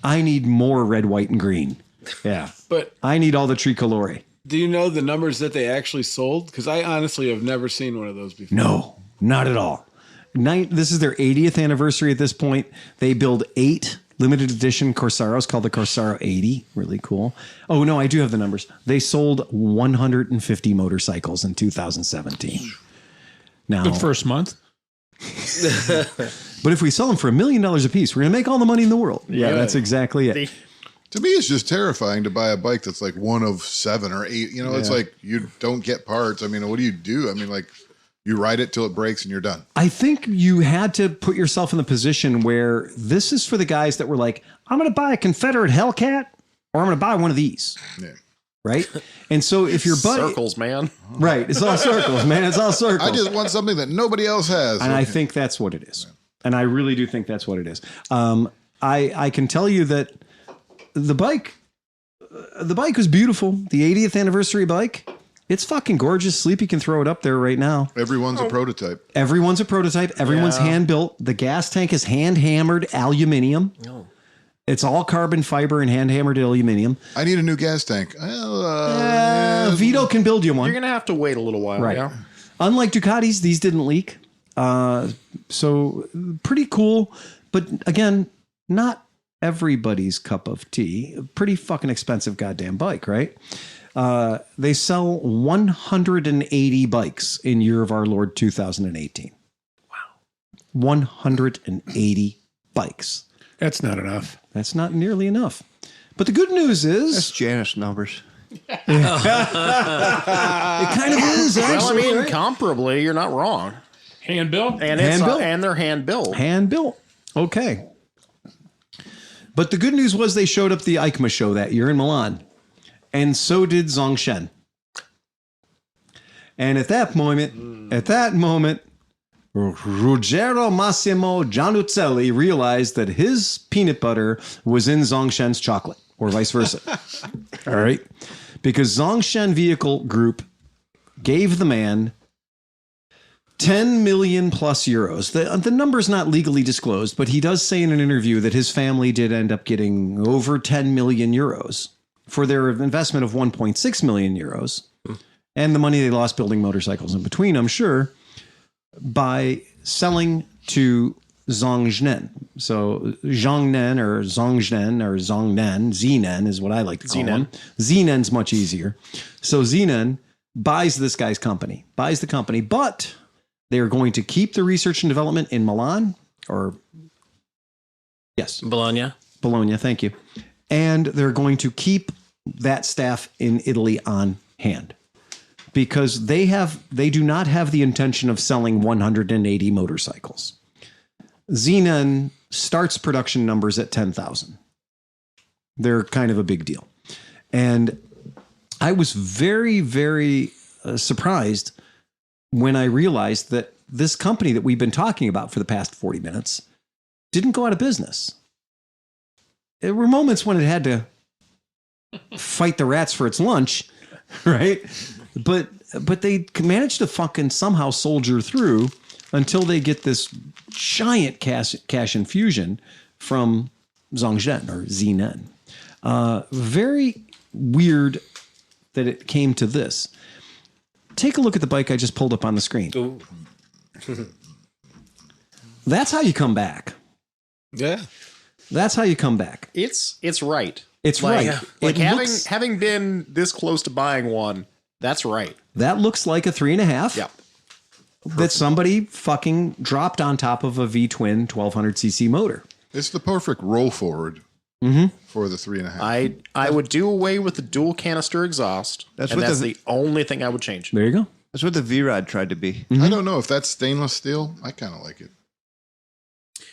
I need more red, white, and green. Yeah. But I need all the tricolore. do you know the numbers that they actually sold? Because I honestly have never seen one of those before. No, not at all. This is their 80th anniversary at this point. They build 8 limited edition Corsaros called the Corsaro 80. Really cool. Oh, no, I do have the numbers. They sold 150 motorcycles in 2017. Now, The first month. but if we sell them for $1 million a piece, we're going to make all the money in the world. Yeah, Right. that's exactly it. To me, it's just terrifying to buy a bike that's like one of 7 or 8. You know, it's like you don't get parts. I mean, what do you do? I mean, like you ride it till it breaks and you're done. I think you had to put yourself in the position where this is for the guys that were like, I'm going to buy a Confederate Hellcat or I'm going to buy one of these. Yeah. Right. And so if your buddy, Circles, man. right. It's all circles, man. It's all circles. I just want something that nobody else has. And I think that's what it is. And I really do think that's what it is. I can tell you that the bike was beautiful. The 80th anniversary bike. It's fucking gorgeous. Sleepy can throw it up there right now. Everyone's a prototype. Everyone's a prototype. Everyone's hand built. The gas tank is hand hammered aluminium. Oh. It's all carbon fiber and hand hammered aluminium. I need a new gas tank. Well, Vito can build you one. You're going to have to wait a little while. Right. Yeah? Unlike Ducatis, these didn't leak. So pretty cool. But again, not everybody's cup of tea. Pretty fucking expensive goddamn bike, right? They sell 180 bikes in year of our Lord 2018. Wow. 180 bikes. That's not enough. That's not nearly enough. But the good news is That's Janus numbers. it kind of is, actually. Well, I mean, right? comparably, you're not wrong. Hand built? And Hand built. and they're hand built. Hand built. Okay. But the good news was they showed up at the EICMA show that year in Milan. And so did Zongshen. And at that moment, Ruggero Massimo Gianuzzelli realized that his peanut butter was in Zongshen's chocolate, or vice versa. All right. Because Zongshen Vehicle Group gave the man 10 million plus euros. The number's not legally disclosed, but he does say in an interview that his family did end up getting over 10 million euros for their investment of 1.6 million euros and the money they lost building motorcycles in between, I'm sure, by selling to Zongnen. So Zhongnen or Zongnen or Zongnen, Zinen is what I like to call him. Zinen's much easier. So Zinen buys this guy's company, buys the company, but they're going to keep the research and development in Milan or yes, Bologna. Thank you. And they're going to keep that staff in Italy on hand because they do not have the intention of selling 180 motorcycles. Zenon starts production numbers at 10,000. They're kind of a big deal. And I was very, very surprised when I realized that this company that we've been talking about for the past 40 minutes didn't go out of business. There were moments when it had to fight the rats for its lunch, right? But they managed to fucking somehow soldier through until they get this giant cash infusion from Zhongzhen or Zinen. Very weird that it came to this. Take a look at the bike I just pulled up on the screen. That's how you come back. Yeah. That's how you come back. It's right. It's like, right. Like It having been this close to buying one, that's right. That looks like a 3.5. Yeah. That somebody fucking dropped on top of a V-twin 1200cc motor. It's the perfect roll forward for the 3.5. I would do away with the dual canister exhaust. That's the only thing I would change. There you go. That's what the V-Rod tried to be. I don't know if that's stainless steel. I kind of like it.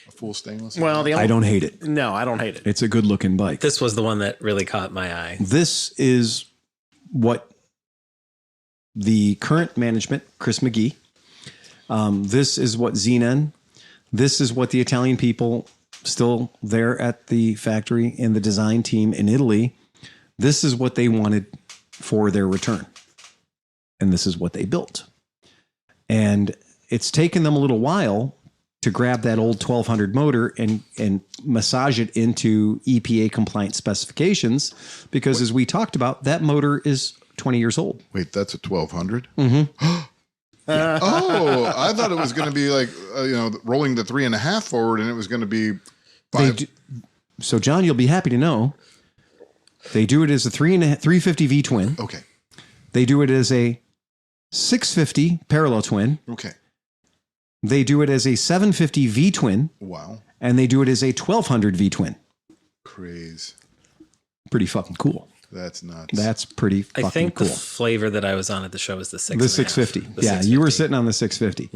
A full stainless. Well, I don't hate it. No, I don't hate it. It's a good looking bike. This was the one that really caught my eye. This is what the current management, Chris McGee, this is what Zinen, this is what the Italian people still there at the factory and the design team in Italy, this is what they wanted for their return. And this is what they built. And it's taken them a little while to grab that old 1200 motor and massage it into EPA compliant specifications, because as we talked about, that motor is 20 years old. Wait, that's a 1200? Mm-hmm. Oh, I thought it was going to be like, rolling the 3.5 forward, and it was going to be 5. So, John, you'll be happy to know they do it as a 350 V twin. Okay. They do it as a 650 parallel twin. Okay. They do it as a 750 V twin. Wow. And they do it as a 1200 V twin. Craze. Pretty fucking cool. That's nuts. That's pretty fucking cool. I think the flavor that I was on at the show was the 6. The 650. Yeah, 650. You were sitting on the 650.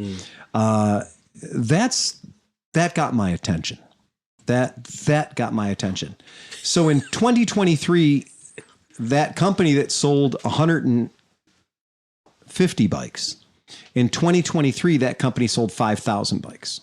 That got my attention. That got my attention. So in 2023, that company that sold 150 bikes, in 2023, that company sold 5,000 bikes.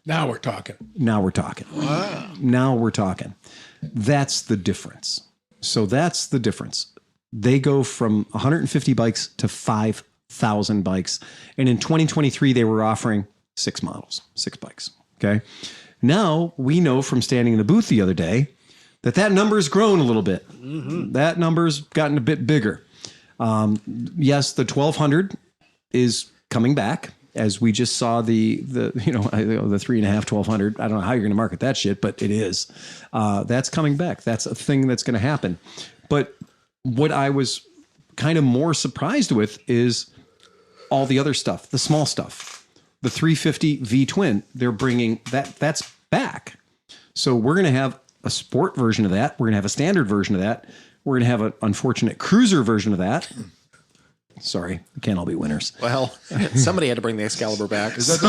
Now we're talking. Wow. Now we're talking. That's the difference. So that's the difference. They go from 150 bikes to 5,000 bikes. And in 2023, they were offering 6 models, 6 bikes. Okay. Now we know from standing in the booth the other day that number has grown a little bit. Mm-hmm. That number's gotten a bit bigger. Yes, the 1200 is coming back, as we just saw the 3.5 1200. I don't know how you're going to market that shit, but it is. That's coming back. That's a thing that's going to happen. But what I was kind of more surprised with is all the other stuff, the small stuff. The 350 V twin, they're bringing that's back. So we're going to have a sport version of that. We're going to have a standard version of that. We're going to have an unfortunate cruiser version of that. Sorry, we can't all be winners. Well, somebody had to bring the Excalibur back. Is that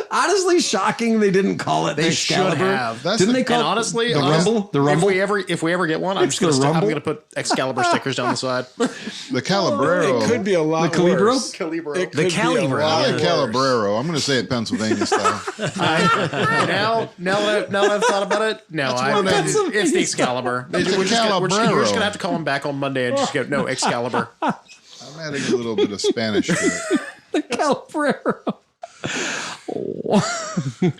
Honestly, shocking they didn't call it the Excalibur. Should have. Didn't they call and honestly, the Rumble? The Rumble? If we ever get one, I'm going to put Excalibur stickers down the side. The Calabrero? It could be a lot the Calibro? worse. Calibro. The Calibro. I like Calabrero. I'm going to say it Pennsylvania style. Now that I've thought about it, it's the Excalibur. We're just going to have to call him back on Monday and just go, no, Excalibur. I'm adding a little bit of Spanish to it. The Calabrero.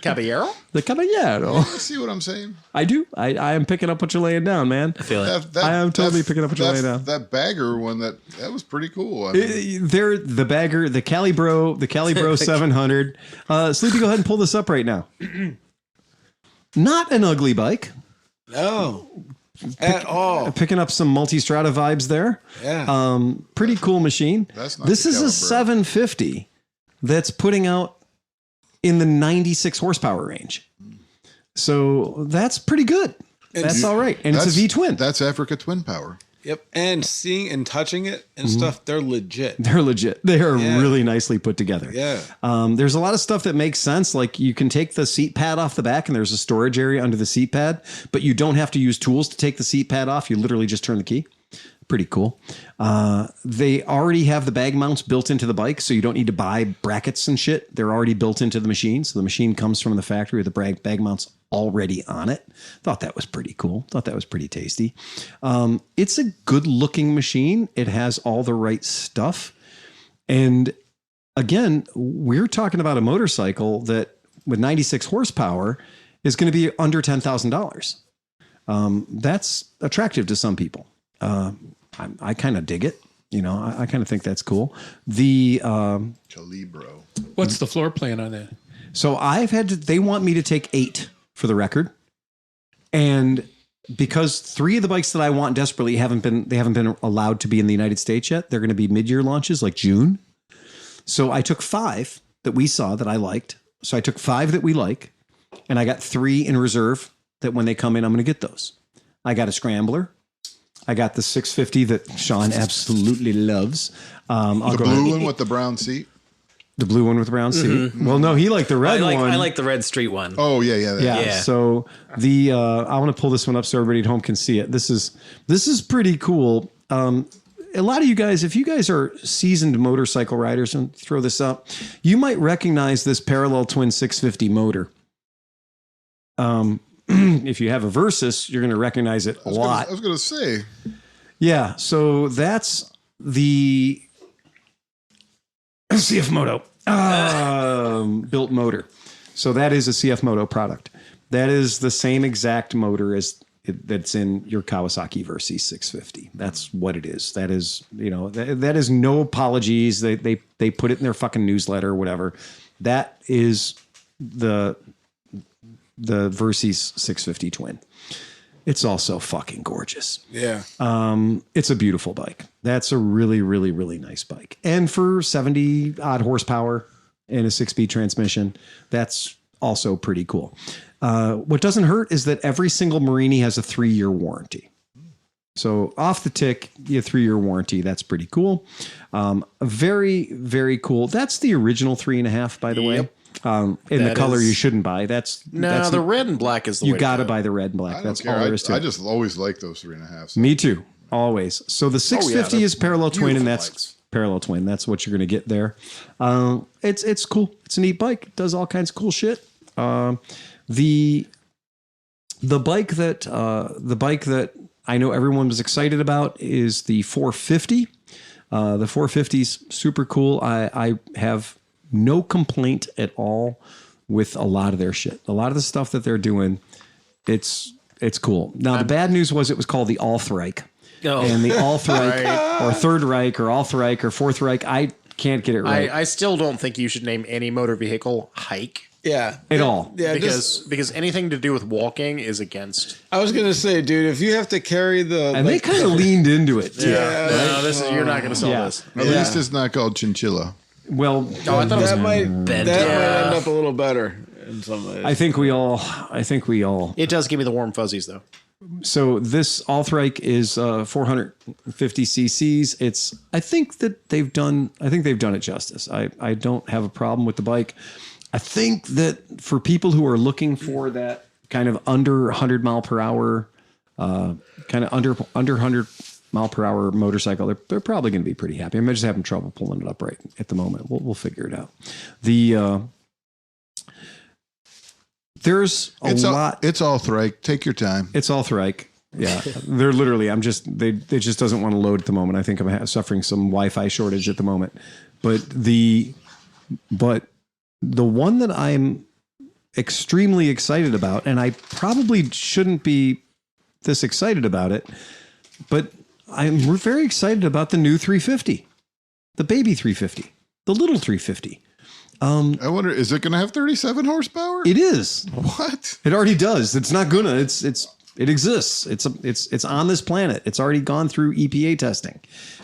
Caballero? The Caballero. See what I'm saying? I do. I am picking up what you're laying down, man. I feel it. I am totally picking up what you're laying down. That bagger one, that was pretty cool. I mean, They're the bagger, the Calibro 700. Sleepy, go ahead and pull this up right now. Not an ugly bike. No. At all. Picking up some multi-strata vibes there. Yeah. Pretty cool machine. This is a 750 that's putting out in the 96 horsepower range. So that's pretty good. That's all right. And it's a V-twin. That's Africa Twin Power. Yep. And seeing and touching it and stuff, they're legit. They're legit. They are really nicely put together. Yeah. There's a lot of stuff that makes sense. Like you can take the seat pad off the back and there's a storage area under the seat pad, but you don't have to use tools to take the seat pad off. You literally just turn the key. Pretty cool. They already have the bag mounts built into the bike, so you don't need to buy brackets and shit. They're already built into the machine. So the machine comes from the factory with the bag mounts already on it. Thought that was pretty cool. Thought that was pretty tasty. It's a good looking machine. It has all the right stuff. And again, we're talking about a motorcycle that with 96 horsepower is going to be under $10,000. That's attractive to some people. I kind of dig it. You know, I kind of think that's cool. The Calibro. What's the floor plan on that? So they want me to take 8 for the record. And because 3 of the bikes that I want desperately haven't been allowed to be in the United States yet. They're going to be mid-year launches like June. So I took 5 that we saw that I liked. So I took 5 that we like, and I got 3 in reserve that when they come in, I'm going to get those. I got a Scrambler. I got the 650 that Sean absolutely loves. The blue one with the brown seat. The blue one with the brown seat. Mm-hmm. Well, no, he liked the red one. I like the red street one. Oh yeah. So I want to pull this one up so everybody at home can see it. This is pretty cool. A lot of you guys, if you guys are seasoned motorcycle riders, and throw this up, you might recognize this parallel twin 650 motor. If you have a Versys, you're going to recognize it a lot. I was going to say. Yeah. So that's the CF Moto built motor. So that is a CF Moto product. That is the same exact motor as that's in your Kawasaki Versys 650. That's what it is. That is, that is no apologies. They put it in their fucking newsletter or whatever. That is the Versys 650 twin. It's also fucking gorgeous. Yeah. It's a beautiful bike. That's a really, really, really nice bike. And for 70 odd horsepower and a 6-speed transmission, that's also pretty cool. What doesn't hurt is that every single Morini has a 3-year warranty. So off the tick, a 3-year warranty. That's pretty cool. Very, very cool. That's the original 3.5, by the way. In the color you shouldn't buy. That's the red and black is the way you got to buy the red and black. That's all there is to it. I just always like those 3.5. Me too. Always. So the 650 is parallel twin, and that's parallel twin. That's what you're going to get there. It's cool. It's a neat bike. It does all kinds of cool shit. The bike that I know everyone was excited about is the 450. The 450's super cool. I have no complaint at all with a lot of their shit. A lot of the stuff that they're doing, it's cool. Now, the bad news was it was called the Althreich. Oh. And the Althreich or Third Reich or Althreich or Fourth Reich, I can't get it right. I still don't think you should name any motor vehicle hike. Yeah. At all. Yeah, because anything to do with walking is against. I was going to say, dude, if you have to carry the... And they kind of leaned into it, too. Yeah. No, you're not going to sell this. At least it's not called chinchilla. Well, I thought that might end up a little better in some ways. I think we all. It does give me the warm fuzzies, though. So this Althreich is 450 cc's. I think they've done it justice. I don't have a problem with the bike. I think that for people who are looking for that kind of under 100 mile per hour, kind of under 100 mile per hour motorcycle, they're probably going to be pretty happy. I'm just having trouble pulling it up right at the moment. We'll figure it out. There's a lot. It's Althreich. Take your time. It's Althreich. Yeah, they're literally. They just doesn't want to load at the moment. I think I'm suffering some Wi-Fi shortage at the moment. But the one that I'm extremely excited about, and I probably shouldn't be this excited about it, but I'm very excited about the new 350, the baby 350, the little 350. I wonder, is it going to have 37 horsepower? It is. What? It already does. It's not gonna. It exists. It's on this planet. It's already gone through EPA testing.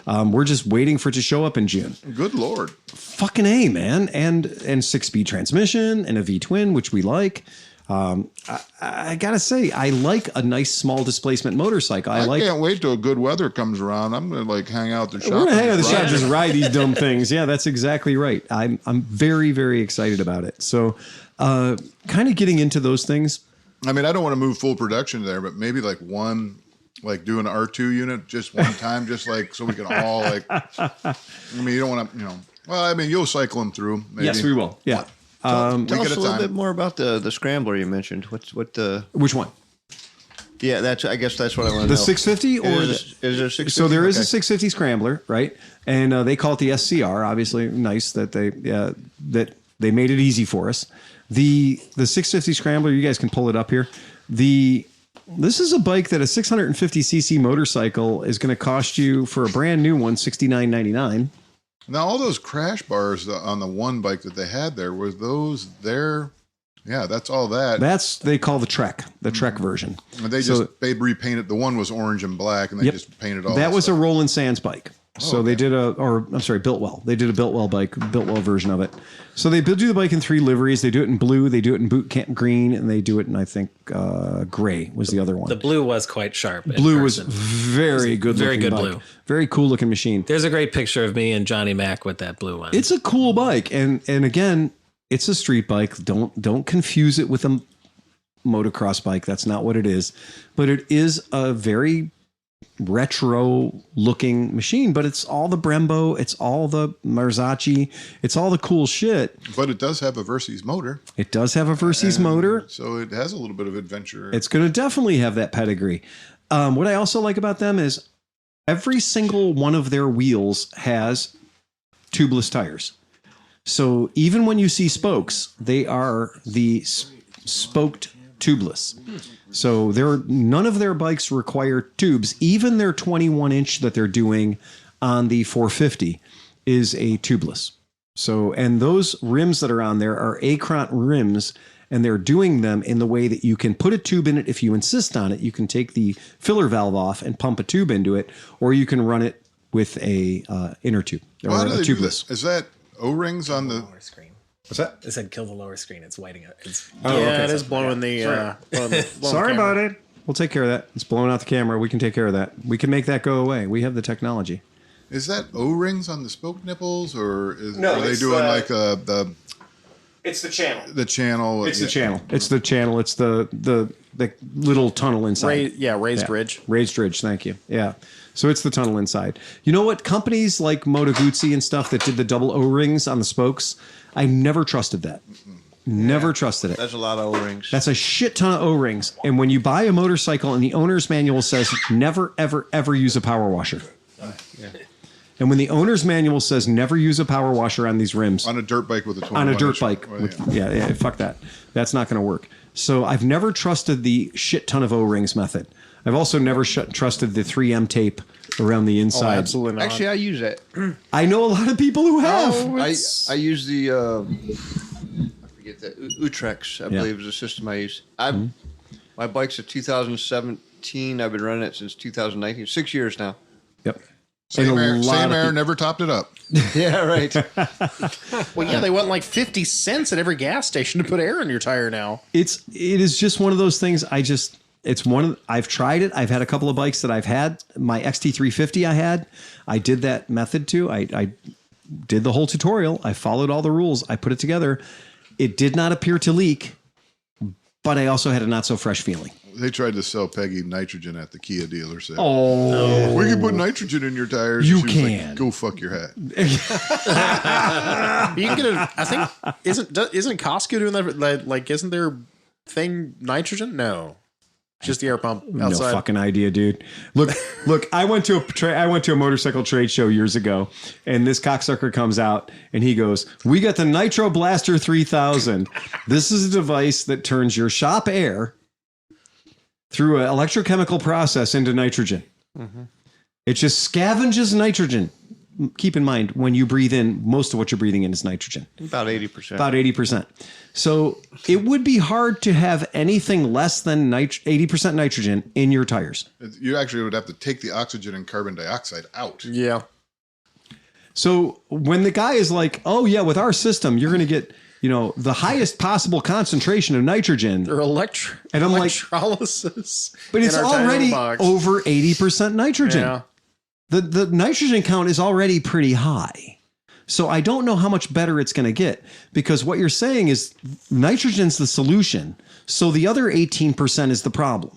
We're just waiting for it to show up in June. Good Lord. Fucking A, man. And 6-speed transmission and a V-twin, which we like. I gotta say, I like a nice small displacement motorcycle. I can't wait till good weather comes around. I'm gonna hang out the shop. We're gonna hang out the shop, just ride these dumb things. Yeah, that's exactly right. I'm very, very excited about it. So, kind of getting into those things. I mean, I don't want to move full production there, but maybe do an R2 unit just one time, just so we can all I mean, you don't want to, well, I mean, you'll cycle them through. Maybe. Yes, we will. Yeah. Tell us a little bit more about the Scrambler you mentioned. Which one? Yeah, I guess that's what I want to know. The 650 or is there a 650? So there is Okay. a 650 scrambler, right? And they call it the SCR. Obviously, nice that they made it easy for us. The 650 scrambler, you guys can pull it up here. This is a bike that a 650cc motorcycle is going to cost you for a brand new one, $69.99. Now, all those crash bars on the one bike that they had there, was those there? Yeah, that's all that. They call the Trek version. And they repainted. The one was orange and black, and they just painted all that was stuff. a Roland Sands bike. So they did Biltwell. They did a Biltwell version of it. So they do the bike in 3 liveries. They do it in blue, they do it in boot camp green, and they do it in, I think, gray was the other one. The blue was quite sharp. Blue was very good. Very good bike. blue. Very cool looking machine. There's a great picture of me and Johnny Mac with that blue one. It's a cool bike, and again, it's a street bike. Don't confuse it with a motocross bike. That's not what it is. But it is a very retro looking machine, but it's all the Brembo, it's all the Marzocchi, it's all the cool shit. But it does have a Versys motor. It does have a Versys motor. So it has a little bit of adventure. It's going to definitely have that pedigree. What I also like about them is every single one of their wheels has tubeless tires. So even when you see spokes, they are the spoked tubeless. So none of their bikes require tubes. Even their 21-inch that they're doing on the 450 is a tubeless. So, and those rims that are on there are Acront rims, and they're doing them in the way that you can put a tube in it if you insist on it. You can take the filler valve off and pump a tube into it, or you can run it with a inner tube or How do a they do tubeless. this? Is that O-rings on the... lower screen. What's that? It said kill the lower screen. It's whiting out. It is blowing the. Sorry about it. We'll take care of that. It's blowing out the camera. We can take care of that. We can make that go away. We have the technology. Is that O-rings on the spoke nipples, or are they it's, doing like It's the channel. the channel? It's the channel. It's the channel. It's the little tunnel inside. Raised ridge. Raised ridge. Thank you. Yeah. So it's the tunnel inside. You know what? Companies like Moto Guzzi and stuff that did the double O-rings on the spokes, I never trusted that. Never trusted it. That's a lot of O-rings. That's a shit ton of O-rings. And when you buy a motorcycle and the owner's manual says never, ever, ever use a power washer. And when the owner's manual says never use a power washer on these rims. On a dirt bike with a 21 On a dirt inch. bike. Oh, yeah. Fuck that. That's not going to work. So I've never trusted the shit ton of O-rings method. I've also never trusted the 3M tape around the inside. Absolutely not. Actually, I use that. I know a lot of people who have. I use the I forget that Utrex, I believe is the system I use. My bike's a 2017. I've been running it since 2019. 6 years now. Yep. Same air, never topped it up. Yeah, right. Well, yeah, they want like 50 cents at every gas station to put air in your tire now. It is just one of those things. I've tried it. I've had a couple of bikes that I've had. My XT350 I did that method too. I did the whole tutorial. I followed all the rules. I put it together. It did not appear to leak, but I also had a not so fresh feeling. They tried to sell Peggy nitrogen at the Kia dealership. Oh, We can put nitrogen in your tires. You She was like, can. Go fuck your hat. You can get I think isn't Costco doing that? Like, isn't their thing nitrogen? No, just the air pump outside. No fucking idea, dude. Look! I went to a motorcycle trade show years ago, and this cocksucker comes out and he goes, "We got the Nitro Blaster 3000. This is a device that turns your shop air through an electrochemical process into nitrogen. It just scavenges nitrogen. Keep in mind, when you breathe in, most of what you're breathing in is nitrogen. About 80%. About 80%. So it would be hard to have anything less than 80% nitrogen in your tires. You actually would have to take the oxygen and carbon dioxide out. Yeah. So when the guy is like, "Oh yeah, with our system, you're going to get, the highest possible concentration of nitrogen," Or and I'm like, electrolysis. but it's in our tiny already box. over 80% nitrogen. Yeah. The nitrogen count is already pretty high. So I don't know how much better it's going to get, because what you're saying is nitrogen's the solution. So the other 18% is the problem.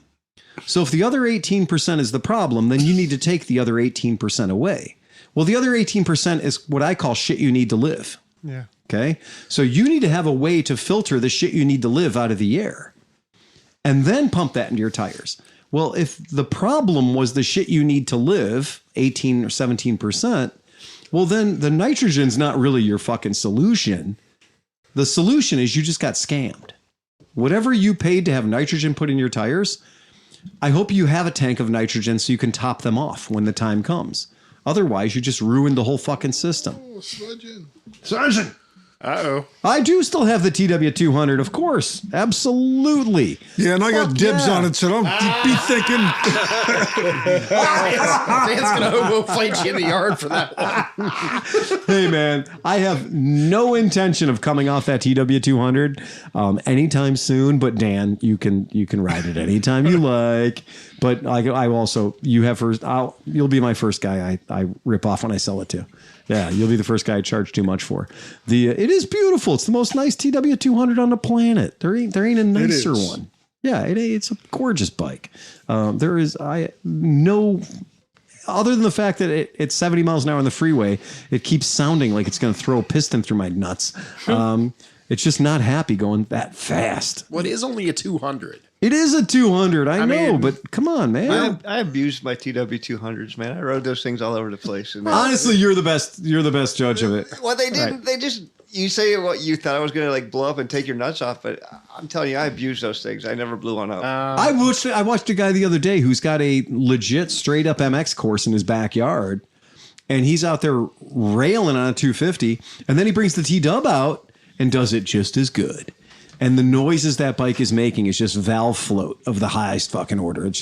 So if the other 18% is the problem, then you need to take the other 18% away. Well, the other 18% is what I call shit you need to live. Yeah. Okay. So you need to have a way to filter the shit you need to live out of the air and then pump that into your tires. Well, if the problem was the shit you need to live, 18 or 17%, well, then the nitrogen's not really your fucking solution. The solution is you just got scammed. Whatever you paid to have nitrogen put in your tires, I hope you have a tank of nitrogen so you can top them off when the time comes. Otherwise, you just ruined the whole fucking system. Oh, Sergeant! Uh-oh. I do still have the TW200, of course. Absolutely. Yeah, and I got dibs on it, so don't be thinking. Dan's going to hobo fight you in the yard for that one. Hey, man, I have no intention of coming off that TW200 anytime soon. But Dan, you can ride it anytime you like. But I also, you have first. You'll be my first guy I rip off when I sell it to. Yeah, you'll be the first guy I charge too much for. It is beautiful. It's the most nice TW200 on the planet. There ain't a nicer one. Yeah, it's a gorgeous bike. There is no other than the fact that it's 70 miles an hour on the freeway. It keeps sounding like it's going to throw a piston through my nuts. It's just not happy going that fast. Well, it is only a 200. It is a 200. I know, mean, but come on, man. I abused my TW200s, man. I rode those things all over the place. And honestly, you're the best. You're the best judge of it. Well, they didn't. Right. They just. You say what you thought I was going to like blow up and take your nuts off, but I'm telling you, I abused those things. I never blew one up. I watched a guy the other day who's got a legit straight up MX course in his backyard, and he's out there railing on a 250, and then he brings the T-dub out and does it just as good. And the noises that bike is making is just valve float of the highest fucking order. It's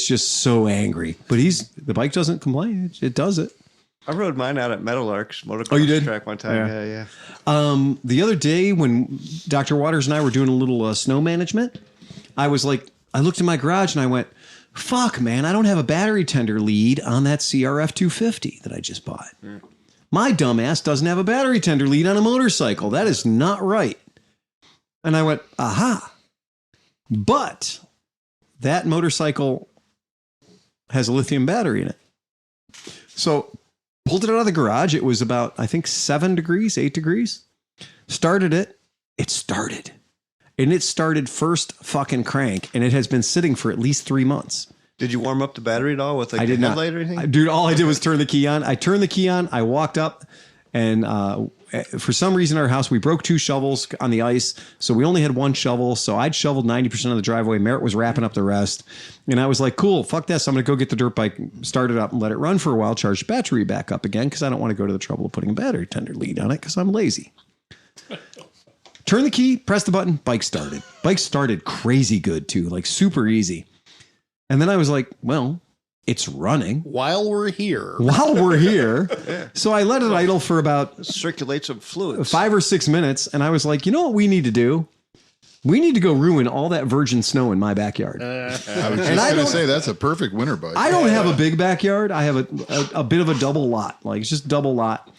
just so angry. But the bike doesn't complain. It does it. I rode mine out at Meadowlark's motocross track one time. Yeah. The other day when Dr. Waters and I were doing a little snow management, I looked in my garage and I went, fuck, man, I don't have a battery tender lead on that CRF 250 that I just bought. Mm. My dumbass doesn't have a battery tender lead on a motorcycle. That is not right. And I went, aha. But that motorcycle has a lithium battery in it. So pulled it out of the garage. It was about, I think, 8 degrees. Started it. It started. And it started first fucking crank. And it has been sitting for at least 3 months. Did you warm up the battery at all with like a headlight or anything? Dude, all I did was turn the key on. I turned the key on. I walked up and for some reason in our house, we broke 2 shovels on the ice. So we only had 1 shovel. So I'd shoveled 90% of the driveway. Merritt was wrapping up the rest. And I was like, cool, fuck this. I'm going to go get the dirt bike, start it up and let it run for a while, charge the battery back up again because I don't want to go to the trouble of putting a battery tender lead on it because I'm lazy. Turn the key, press the button, bike started. Bike started crazy good too, like super easy. And then I was like, well, it's running. While we're here. Yeah. So I let it idle for about... Circulate some fluids. 5 or 6 minutes. And I was like, you know what we need to do? We need to go ruin all that virgin snow in my backyard. I was just going to say, that's a perfect winter bike. I don't have a big backyard. I have a bit of a double lot. Like, it's just double lot.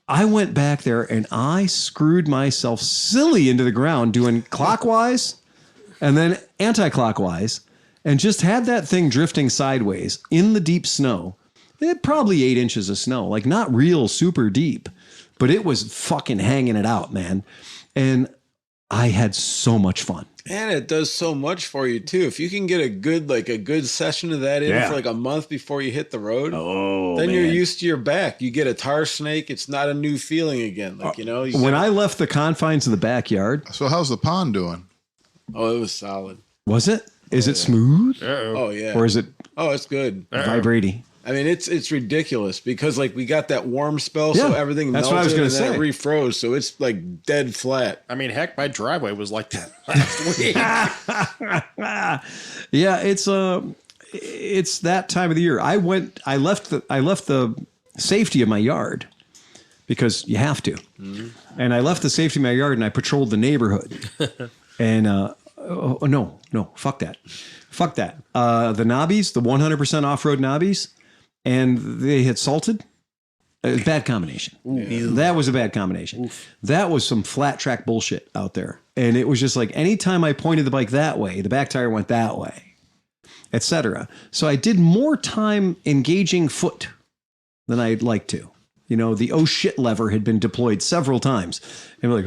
I went back there and I screwed myself silly into the ground doing clockwise and then anti-clockwise. And just had that thing drifting sideways in the deep snow. It had probably 8 inches of snow, like not real super deep, but it was fucking hanging it out, man. And I had so much fun. And it does so much for you too. If you can get a good session of that in for like a month before you hit the road, then you're used to your back. You get a tar snake. It's not a new feeling again. Like, when I left the confines of the backyard. So how's the pond doing? Oh, it was solid. Was it? Is it smooth? Oh yeah. Or is it? Oh, it's good. Vibrating. I mean, it's ridiculous because like we got that warm spell, so everything melted. That's what I was going to say. It refroze, so it's like dead flat. I mean, heck, my driveway was like that last week. Yeah, it's that time of the year. I left the safety of my yard because you have to, and I left the safety of my yard and I patrolled the neighborhood, and no, fuck that. The knobbies, the 100% off-road knobbies, and they had salted. Bad combination. Ooh. That was a bad combination. Oof. That was some flat track bullshit out there. And it was just like anytime I pointed the bike that way, the back tire went that way, etc. So I did more time engaging foot than I'd like to. The oh shit lever had been deployed several times. And we're like,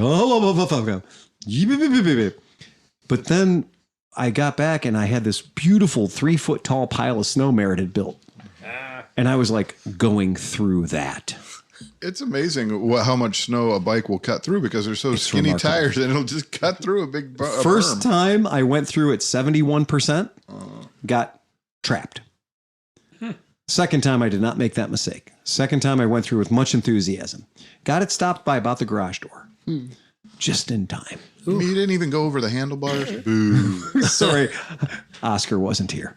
but then I got back and I had this beautiful 3-foot tall pile of snow Merritt had built. And I was like going through that. It's amazing how much snow a bike will cut through because they're so skinny remarkable. tires and it'll just cut through a big First berm. time I went through at 71%, got trapped. Second time I did not make that mistake. Second time I went through with much enthusiasm. Got it stopped by about the garage door. Just in time. You didn't even go over the handlebars? Boo. Sorry, Oscar wasn't here.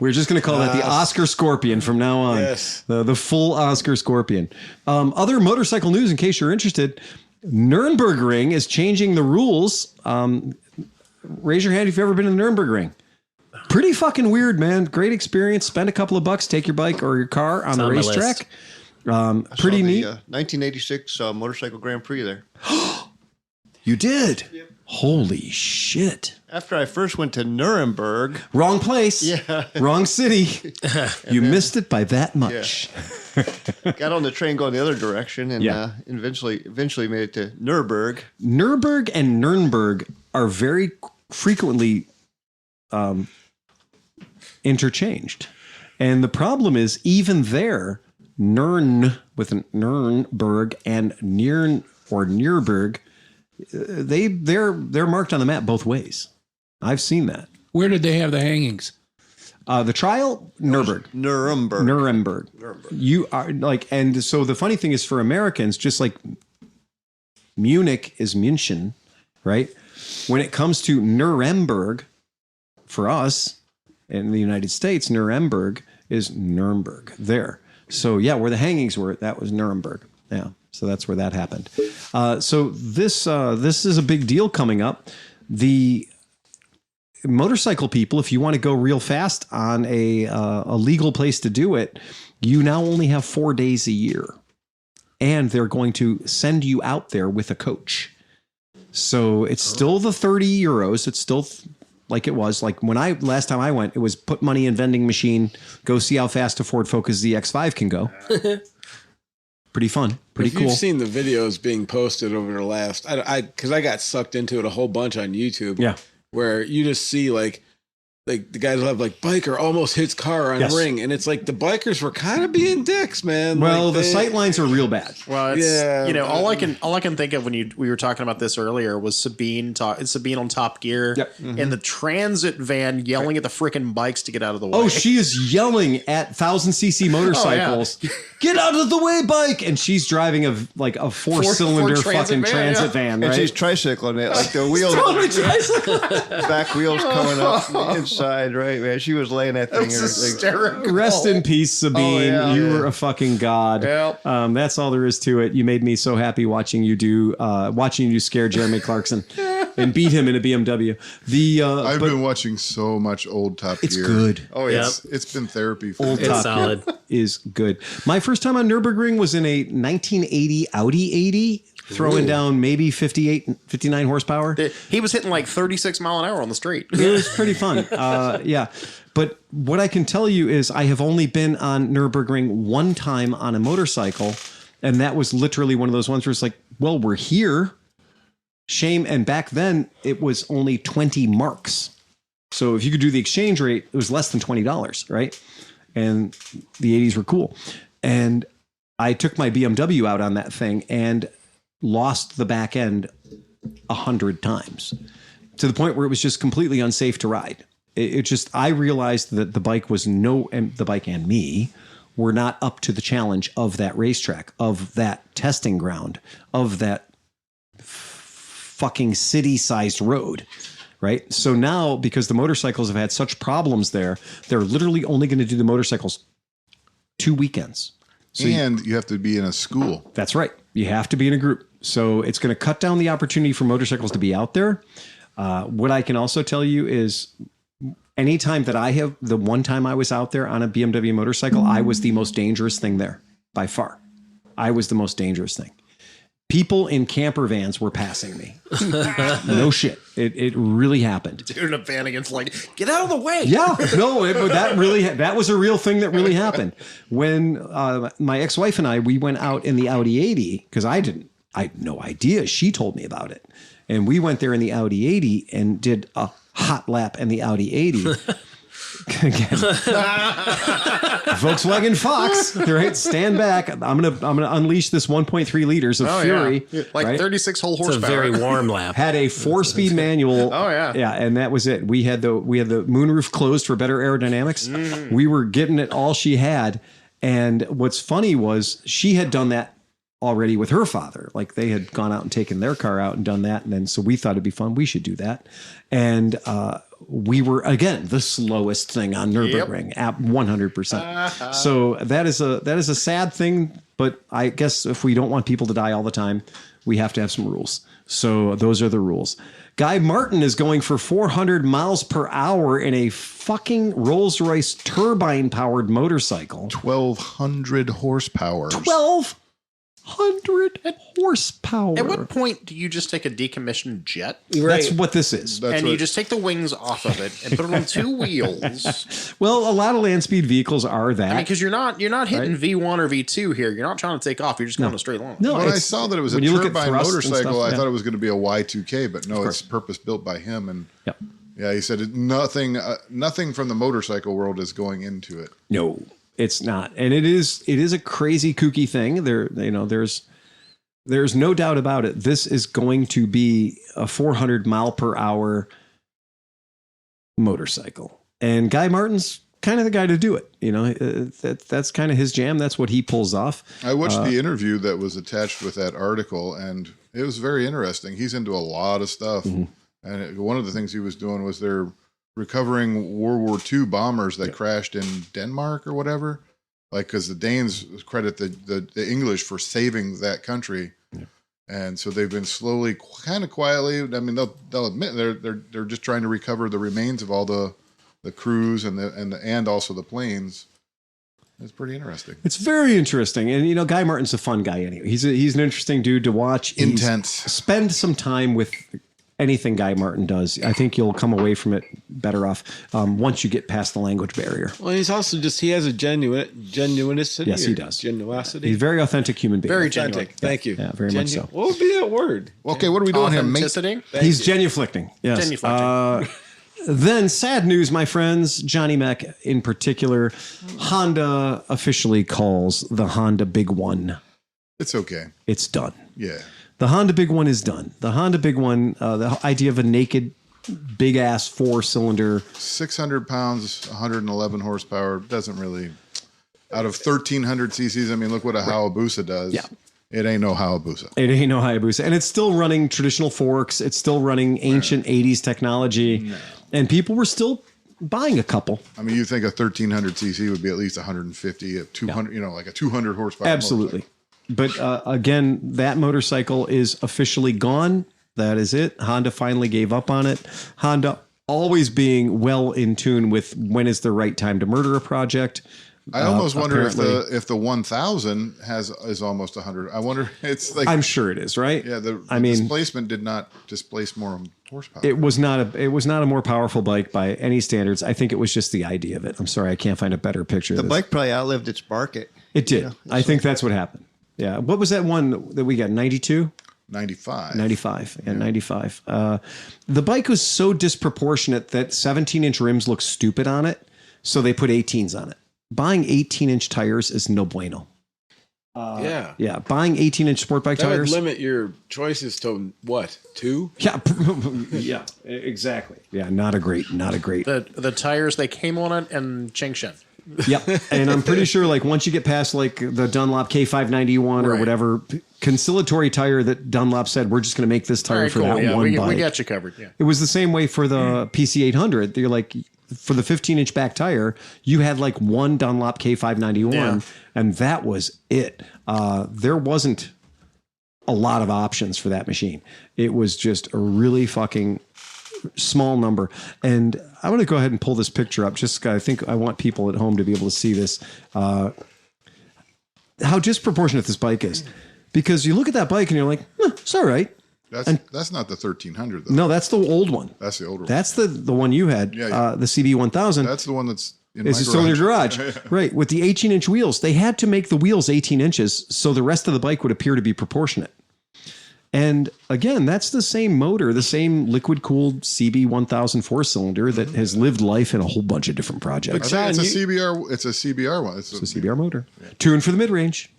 We're just going to call that the Oscar Scorpion from now on. Yes. The full Oscar Scorpion. Other motorcycle news, in case you're interested, Nurburgring is changing the rules. Raise your hand if you've ever been to the Nurburgring. Pretty fucking weird, man. Great experience. Spend a couple of bucks, take your bike or your car on the on my racetrack. list. Pretty neat. 1986 motorcycle Grand Prix there. You did? Yep. Holy shit. After I first went to Nuremberg. Wrong place. Yeah. Wrong city. You missed it by that much. Yeah. Got on the train going the other direction and eventually made it to Nuremberg. Nurburg and Nuremberg are very frequently interchanged. And the problem is even there, with an Nuremberg and Nuremberg, they're marked on the map both ways. I've seen that. Where did they have the hangings? The trial, Nuremberg. You are like, and so the funny thing is for Americans, just like Munich is München, right? When it comes to Nuremberg, for us in the United States, Nuremberg is Nuremberg there. So yeah, where the hangings were, that was Nuremberg. Yeah. So that's where that happened. So this is a big deal coming up. The motorcycle people, if you want to go real fast on a legal place to do it, you now only have 4 days a year, and they're going to send you out there with a coach. So it's still the €30. It's still like it was. Like when last time I went, it was put money in vending machine, go see how fast a Ford Focus ZX5 can go. Pretty fun. Pretty cool. You've seen the videos being posted over the last, because I got sucked into it a whole bunch on YouTube. Yeah. Where you just see like the guys will have like biker almost hits car on ring, and it's like the bikers were kind of being dicks, man. Well, like the sight lines are real bad. Well, it's, all I can think of when we were talking about this earlier was Sabine on Top Gear in the transit van yelling at the freaking bikes to get out of the way. Oh, she is yelling at 1,000cc motorcycles. Get out of the way, bike! And she's driving a 4-cylinder fucking transit van, right? And she's tricycling it, like the wheels, back wheels coming up inside, right, man? She was laying that thing. Hysterical. Rest in peace, Sabine. Oh, yeah. You were a fucking god. Yep. That's all there is to it. You made me so happy watching you scare Jeremy Clarkson and beat him in a BMW. I've been watching so much old Top Gear. It's good. Oh yeah, it's been therapy for Old me. Top solid. Gear is good. My first time on Nürburgring was in a 1980 Audi 80, throwing down maybe 59 horsepower. He was hitting like 36 mile an hour on the street. It was pretty fun. Yeah. But what I can tell you is I have only been on Nürburgring one time on a motorcycle. And that was literally one of those ones where it's like, well, we're here. Shame. And back then it was only 20 marks. So if you could do the exchange rate, it was less than $20, right? And the 80s were cool. And I took my BMW out on that thing and lost the back end 100 times to the point where it was just completely unsafe to ride. I realized that the bike the bike and me were not up to the challenge of that racetrack, of that testing ground, of that fucking city-sized road. Right. So now, because the motorcycles have had such problems there, they're literally only going to do the motorcycles 2 weekends. So you have to be in a school. That's right. You have to be in a group. So it's going to cut down the opportunity for motorcycles to be out there. What I can also tell you is anytime that the one time I was out there on a BMW motorcycle, I was the most dangerous thing there by far. I was the most dangerous thing. People in camper vans were passing me. No shit. It really happened. Dude in a van against like, get out of the way. Yeah, no, that was a real thing that really happened. When my ex-wife and we went out in the Audi 80, because I had no idea. She told me about it. And we went there in the Audi 80 and did a hot lap in the Audi 80. Again, Volkswagen Fox, right? Stand back. I'm gonna unleash this 1.3 liters of fury. Yeah. Like right? 36 whole horsepower. It's a very warm lap. Had a 4-speed manual. Oh yeah. Yeah, and that was it. We had the moonroof closed for better aerodynamics. Mm-hmm. We were getting it all she had. And what's funny was she had done that already with her father. Like they had gone out and taken their car out and done that. And then so we thought it'd be fun. We should do that. And we were again the slowest thing on Nurburgring at 100%. So that is a sad thing. But I guess if we don't want people to die all the time, we have to have some rules. So those are the rules. Guy Martin is going for 400 miles per hour in a fucking Rolls-Royce turbine-powered motorcycle. 1,200 horsepower. 1,200 horsepower. At what point do you just take a decommissioned jet? Right. That's what this is. You just take the wings off of it and put it on 2 wheels. Well, a lot of land speed vehicles are that. I mean, because you're not hitting V1 or V2 here. You're not trying to take off. You're just going a straight line. No, when I saw that it was a turbine motorcycle, I thought it was going to be a Y2K, but no, it's purpose built by him. And yeah, he said nothing from the motorcycle world is going into it. No. It's not, and it is a crazy kooky thing. There's no doubt about it. This is going to be a 400 mile per hour motorcycle, and Guy Martin's kind of the guy to do it. You know, that's kind of his jam. That's what he pulls off. I watched the interview that was attached with that article, and it was very interesting. He's into a lot of stuff, and one of the things he was doing was they're recovering World War II bombers that crashed in Denmark or whatever, like because the Danes credit the English for saving that country, and so they've been slowly, kind of quietly. I mean, they'll admit they're just trying to recover the remains of all the crews and also the planes. It's pretty interesting. It's very interesting, and Guy Martin's a fun guy anyway. He's an interesting dude to watch. Intense. Spend some time with anything Guy Martin does. I think you'll come away from it better off once you get past the language barrier. Well, he's also he has a genuineness. Yes, he does. Genuosity. He's a very authentic human being. Very authentic. Thank you. Yeah, very much so. What would be that word? Okay, what are we doing here, mate? Authenticity? He's genuflecting. Yes. Genuflecting. Then sad news, my friends. Johnny Mac in particular. Honda officially calls the Honda Big One. It's okay. It's done. Yeah. The Honda Big One is done. The Honda Big One, the idea of a naked, big ass 4-cylinder, 600 pounds, 111 horsepower doesn't really. Out of 1,300 cc's, I mean, look what a Hayabusa does. Yeah. It ain't no Hayabusa. It ain't no Hayabusa. And it's still running traditional forks. It's still running ancient 80s technology. No. And people were still buying a couple. I mean, you think a 1,300 cc would be at least 150, 200, like a 200 horsepower. Absolutely. But again, that motorcycle is officially gone. That is it. Honda finally gave up on it. Honda always being well in tune with when is the right time to murder a project. I almost wonder if the 1000 is almost 100. I wonder. It's like, I'm sure it is, right? Yeah. The displacement did not displace more horsepower. It was not a more powerful bike by any standards. I think it was just the idea of it. I'm sorry, I can't find a better picture. The of this. bike probably outlived its market. It did. I think that's what happened. Yeah. What was that one that we got? 92? 95. 95. Yeah, 95. The bike was so disproportionate that 17-inch rims look stupid on it, so they put 18s on it. Buying 18-inch tires is no bueno. Yeah. Buying 18-inch sport bike tires would limit your choices to what? 2? Yeah. Yeah. Exactly. Yeah. Not a great. The tires they came on it and Changshen. Yep. And I'm pretty sure like once you get past like the Dunlop K591 or whatever conciliatory tire that Dunlop said, we're just going to make this tire for that one bike. We got you covered. Yeah. It was the same way for the PC800. You're like, for the 15-inch back tire, you had like one Dunlop K591 and that was it. There wasn't a lot of options for that machine. It was just a really fucking small number. And I'm going to go ahead and pull this picture up. I think I want people at home to be able to see this, how disproportionate this bike is. Because you look at that bike and you're like, it's all right. That's not the 1300 though. No, that's the old one. That's the older one. That's the one you had, the CB1000. That's the one that's in my garage. Still in your garage. Right. With the 18-inch wheels. They had to make the wheels 18 inches so the rest of the bike would appear to be proportionate. And again, that's the same motor, the same liquid cooled CB 1000 4-cylinder that has lived life in a whole bunch of different projects. I think it's a CBR. It's a CBR one. It's a CBR motor, tuned for the mid range.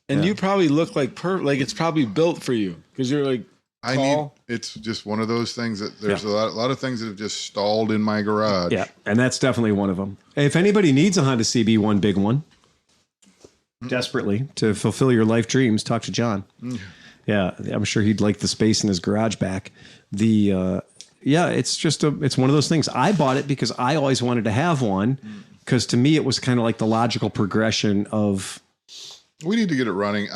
And you probably look like it's probably built for you because you're like tall. It's just one of those things that there's a lot of things that have just stalled in my garage. Yeah, and that's definitely one of them. If anybody needs a Honda CB one big one, desperately to fulfill your life dreams, talk to John. Yeah, I'm sure he'd like the space in his garage back. It's just it's one of those things. I bought it because I always wanted to have one because to me it was kind of like the logical progression of. We need to get it running.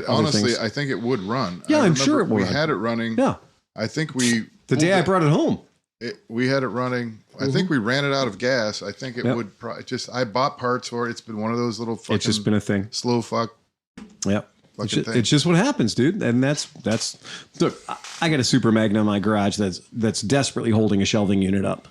Honestly, I think it would run. Yeah, I'm sure it would. We had it running. Yeah. I think we... The day I brought it home. We had it running. I think we ran it out of gas. I think it would I bought parts for it. It's been one of those little fucking... It's just been a thing. Slow fuck. Yep. It's just what happens, dude. And that's look, I got a Super Magna in my garage that's desperately holding a shelving unit up.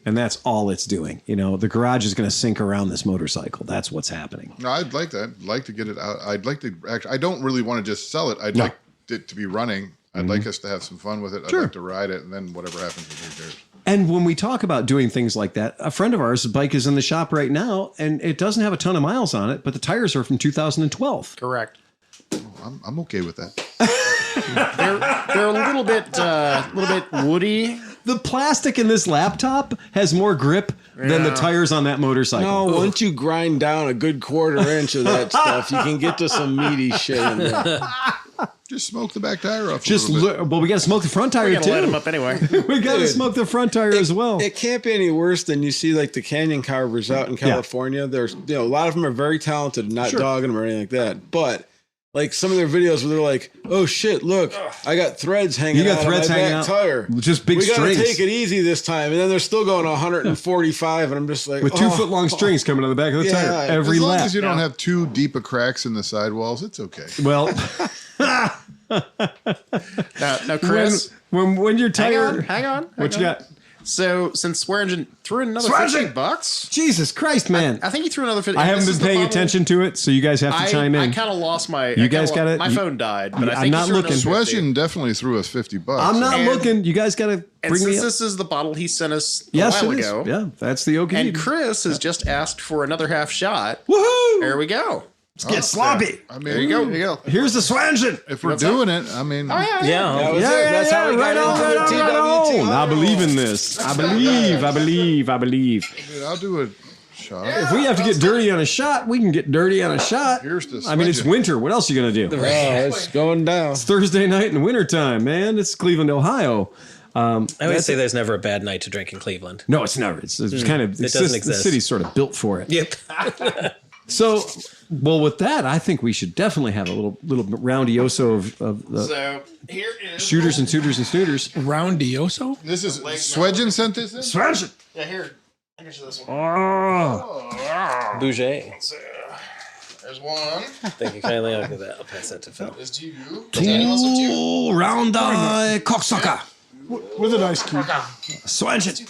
And that's all it's doing. You know, the garage is going to sink around this motorcycle. That's what's happening. No, I'd like that. I'd like to get it out. I'd like to actually, I don't really want to just sell it. I'd like it to be running. I'd like us to have some fun with it. I'd like to ride it, and then whatever happens with it. And when we talk about doing things like that, a friend of ours' bike is in the shop right now, and it doesn't have a ton of miles on it, but the tires are from 2012. Correct. I'm okay with that. They're a little bit woody. The plastic in this laptop has more grip than the tires on that motorcycle. No, once you grind down a good quarter-inch of that stuff, you can get to some meaty shit in there. Just smoke the back tire off. Well, we got to smoke the front tire too. Light them up anyway. We got to smoke the front tire as well. It can't be any worse than you see like the canyon carvers out in California. There's a lot of them are very talented, not dogging them or anything like that, but. Like some of their videos where they're like, "Oh shit, look, I got threads hanging out of my back tire. Just big strings. We gotta take it easy this time." And then they're still going 145, and I'm just like, with 2 foot long strings coming on the back of the tire every lap. As long as you don't have too deep of cracks in the sidewalls, it's okay. Well, now, Chris, when your tire, hang on, what you got? So since Swear Engine threw in another $50, Jesus Christ, man! I think he threw another 50. I haven't been paying attention to it, so you guys have to chime in. I kind of lost my. You guys got it. My phone died, but I think I'm not looking. Swession definitely threw us $50. I'm not looking. You guys got to bring me up. This is the bottle he sent us a while ago. Yeah, that's the Okie. And Chris has just asked for another half shot. Woohoo! There we go. Let's get sloppy. I mean, there you go. Here's the Swanson. If we're doing it, I mean, that's how we got into the TWT. I believe in this. I believe. Dude, I'll do a shot. If we have to get dirty on a shot, we can get dirty on a shot. Here's the I mean, it's winter. What else are you going to do? It's going down. It's Thursday night in wintertime, man. It's Cleveland, Ohio. I always say there's never a bad night to drink in Cleveland. No, it's never. It's kind of, it doesn't exist. The city's sort of built for it. Yep. So, well, with that, I think we should definitely have a little roundioso of the So here is shooters and tutors and snooters. Roundioso? This is Swedgen sent this in? Swedgen! Yeah, here. I can show this one. Oh. Bouger. There's one. Thank you kindly. I'll give that. I'll pass that to Phil. There's two. Two round cocksucker. With an ice cube. Swedgen.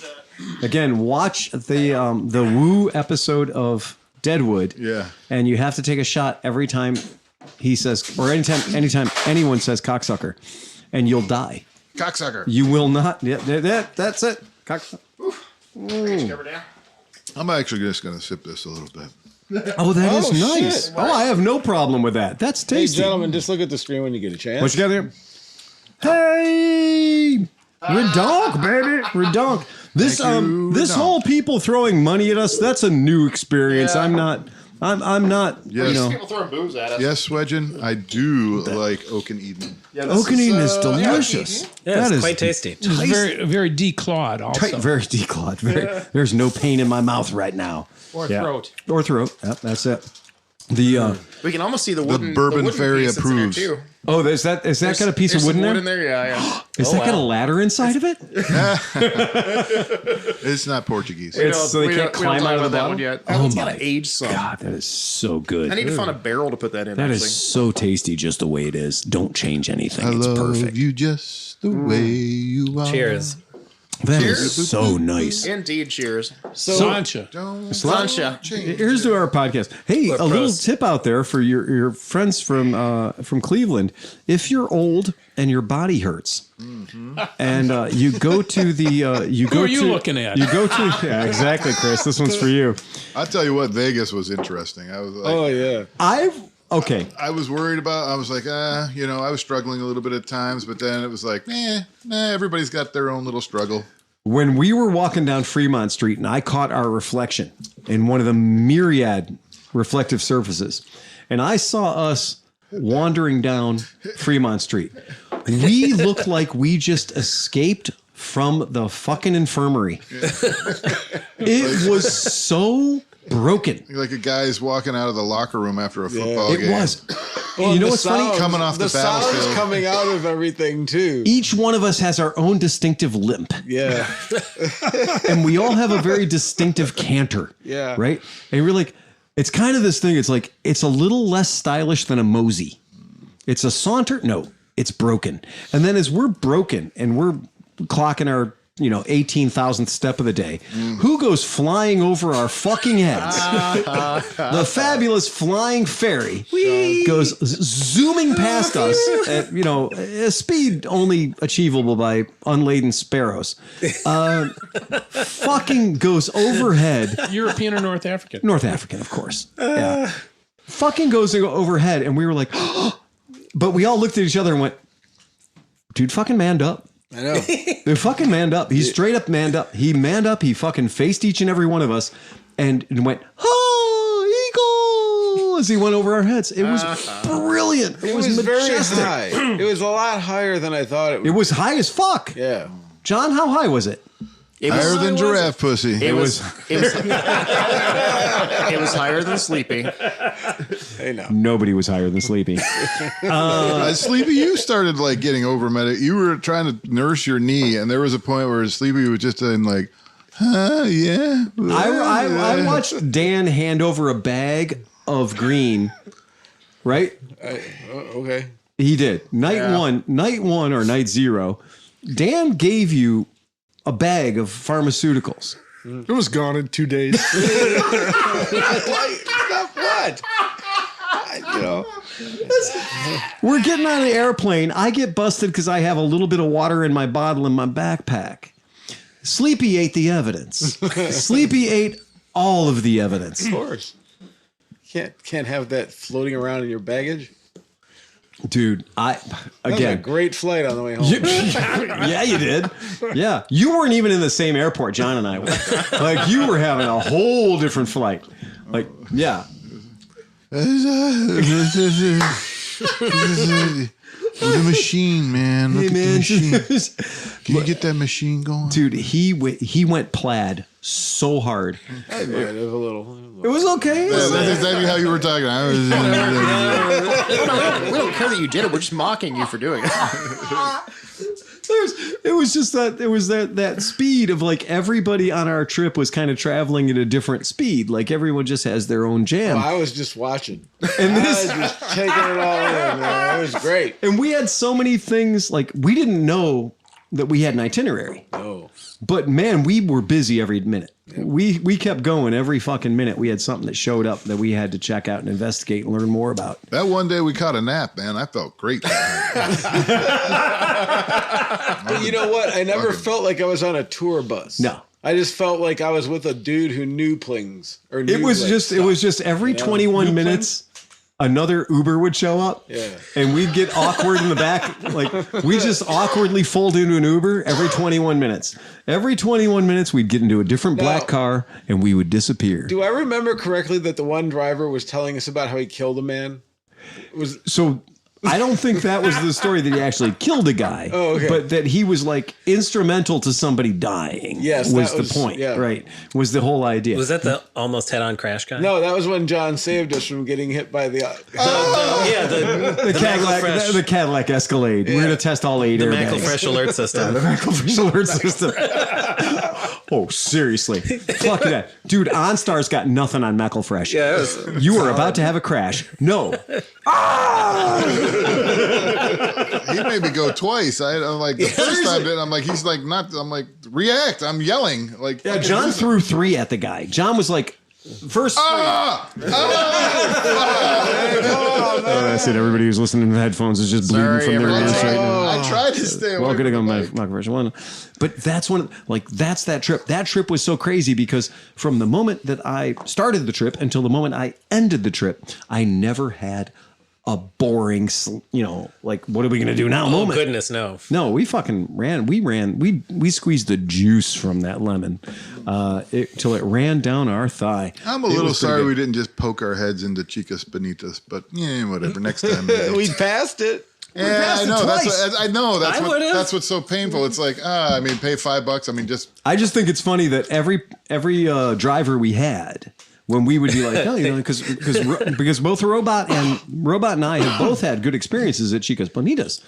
Again, watch the Woo episode of Deadwood. Yeah. And you have to take a shot every time he says, or anytime anyone says cocksucker, and you'll die. Cocksucker. You will not. Yeah, that's it. Cocksucker. I'm actually just going to sip this a little bit. Oh, that is nice. Shit. Oh, I have no problem with that. That's Hey, tasty. gentlemen, just look at the screen when you get a chance. What you got there? Hey, redonk, baby, redonk. This Redonk. whole people throwing money at us, that's a new experience. Yeah. I'm not. Yes. You know, People throwing booze at us. Yes, Swedgen, I do like Oak and Eden. Yeah, Oak and Eden is delicious. Yeah, That it's is quite tasty. It's very, very declawed also. very declawed. There's no pain in my mouth right now. Or throat. Or throat. Yep, that's it. The we can almost see the wooden Bourbon wooden Fairy piece that's in there, approves. too. oh, is that got a piece of wood in Wood there? in there, yeah. Is that got a ladder inside of it? It's not Portuguese. So they can't climb out of the that bottom one yet. Oh That one's my got to age some. God, that is so good. I need to find a barrel to put that in. That actually. is so tasty, just the way it is. Don't change anything. I It's love perfect. you just the way you are. Cheers. That is so nice. Indeed, cheers. Sancha. Sancha. Here's to our podcast. Hey, a little tip out there for your friends from Cleveland. If you're old and your body hurts, and you go to the Who are you looking at? You go to exactly, Chris. This one's for you. I'll tell you what, Vegas was interesting. I was like, Oh yeah. Okay. I was worried about. I was like, I was struggling a little bit at times, but then it was like, everybody's got their own little struggle. When we were walking down Fremont Street and I caught our reflection in one of the myriad reflective surfaces, and I saw us wandering down Fremont Street, we looked like we just escaped from the fucking infirmary. It was so broken. Like a guy's walking out of the locker room after a football game. It was. Well, You know what's funny? Coming off the sound's battlefield. coming out of everything too. Each one of us has our own distinctive limp, Yeah. and we all have a very distinctive canter. Yeah. Right? And we're like, it's kind of this thing. It's like, it's a little less stylish than a mosey. It's a saunter. No, it's broken. And then as we're broken and we're clocking our 18,000th step of the day, who goes flying over our fucking heads? The fabulous flying fairy goes zooming past us at a speed only achievable by unladen sparrows. Fucking goes overhead. European or North African? North African, of course. Yeah. Fucking goes overhead, and we were like, but we all looked at each other and went, dude, fucking manned up. I know. They fucking manned up. He straight up manned up. He manned up. He fucking faced each and every one of us and went, oh, eagle, as he went over our heads. It was brilliant. It was majestic. Very high. It was a lot higher than I thought it would. It was high as fuck. Yeah. John, how high was it? Higher than giraffe pussy. It was higher than Sleepy. Hey, no. Nobody was higher than Sleepy. Sleepy, you started like getting over medic. You were trying to nurse your knee, and there was a point where Sleepy was just in like, yeah. I watched Dan hand over a bag of green, right? Okay. He did. Night one or night zero, Dan gave you a bag of pharmaceuticals. It was gone in 2 days. What? We're getting on the airplane. I get busted because I have a little bit of water in my bottle in my backpack. Sleepy ate the evidence. Sleepy ate all of the evidence. Of course. Can't have that floating around in your baggage. Dude, That was a great flight on the way home. Yeah, you did. Yeah. You weren't even in the same airport John and I were. Like, you were having a whole different flight. Like, yeah. The machine, man. Look at the machine. Can you get that machine going? Dude, he went plaid so hard. I might have a little. It was okay. That's exactly how you were talking. We don't care that you did it. We're just mocking you for doing it. It was just that speed of like everybody on our trip was kind of traveling at a different speed. Like everyone just has their own jam. Well, I was just watching. And I was just taking it all in, man. It was great. And we had so many things, like we didn't know that we had an itinerary. Oh. But man, we were busy every minute. We kept going every fucking minute. We had something that showed up that we had to check out and investigate and learn more about. That one day we caught a nap, man. I felt great. But you know what? I never felt like I was on a tour bus. No. I just felt like I was with a dude who knew plings. Or It was just every 21 minutes another Uber would show up. Yeah. And we'd get awkward in the back. Like we just awkwardly fold into an Uber every 21 minutes. Every 21 minutes we'd get into a different black car and we would disappear. Do I remember correctly that the one driver was telling us about how he killed a man? So I don't think that was the story that he actually killed a guy. Oh, okay. But that he was like instrumental to somebody dying. Yes, was that the was- point. yeah. Right. Was the whole idea. Was that the almost head-on crash guy? No, that was when John saved us from getting hit by the. The the Cadillac Escalade. We're gonna test all 8 airbags. Mackle Fresh alert system. The Mackle Fresh alert system. Oh, seriously. Fuck that. Dude, OnStar's got nothing on Mackle Fresh. Yeah, it was you are about to have a crash. No. He made me go twice. I'm like, the first time, I'm like, he's like, not, I'm like, react. I'm yelling. Like, Yeah, John threw 3 at the guy. John was like, first. That's it. Everybody who's listening to the headphones is just bleeding from their ears right now. I tried to stay away. Welcome to my version 1. But that's that's that trip. That trip was so crazy because from the moment that I started the trip until the moment I ended the trip, I never had a boring, like, what are we going to do now moment. Goodness, no. No, we fucking ran. We squeezed the juice from that lemon till it ran down our thigh. I'm a little sorry we didn't just poke our heads into Chicas Bonitas, but yeah, whatever. Next time. We passed it. Yeah, I know. That's would've. That's what's so painful. It's like, I mean, pay $5. I mean, I just think it's funny that every driver we had, when we would be like, oh, because both Robot and I have both had good experiences at Chicas Bonitas.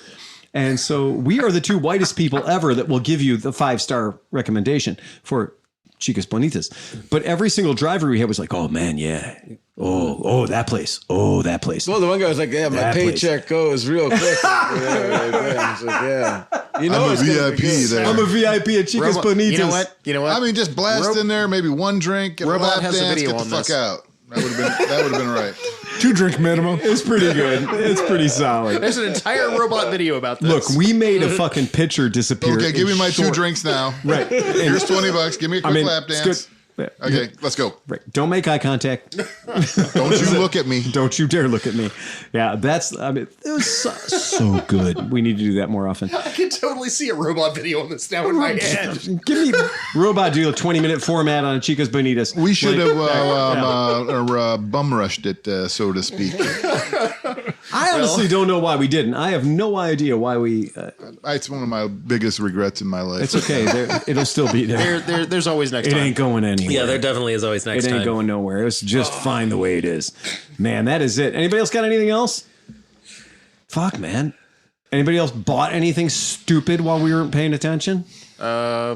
And so we are the 2 whitest people ever that will give you the 5-star recommendation for Chicas Bonitas. But every single driver we had was like, oh man, yeah. Oh, that place. Oh, that place. Well, the one guy was like, yeah, my paycheck goes real quick. Yeah. You know, I'm a VIP there. I'm a VIP at Chicas Bonitas. You know what? I mean, just blast in there, maybe 1 drink, get a Robot lap has a dance, video get the on fuck this. out. That would have been right. 2 drink minimum. It's pretty good. It's pretty solid. There's an entire robot video about this. Look, we made a fucking picture disappear. Okay, give me my 2 short. drinks now. Right. Here's $20. Give me a quick lap it's dance. good. Okay, let's go. Right. Don't make eye contact. Don't you look at me. Don't you dare look at me. Yeah, it was so good. We need to do that more often. I can totally see a robot video on this now in my head. Give me Robot do a 20-minute format on Chicas Bonitas. We should have bum rushed it, so to speak. I honestly don't know why we didn't. I have no idea why we. It's one of my biggest regrets in my life. It's okay. It'll still be there. There's always next It time. ain't going anywhere. Yeah, there definitely is always next It time. ain't going nowhere. It's just fine the way it is. Man, that is it. Anybody else got anything else? Fuck, man. Anybody else bought anything stupid while we weren't paying attention? I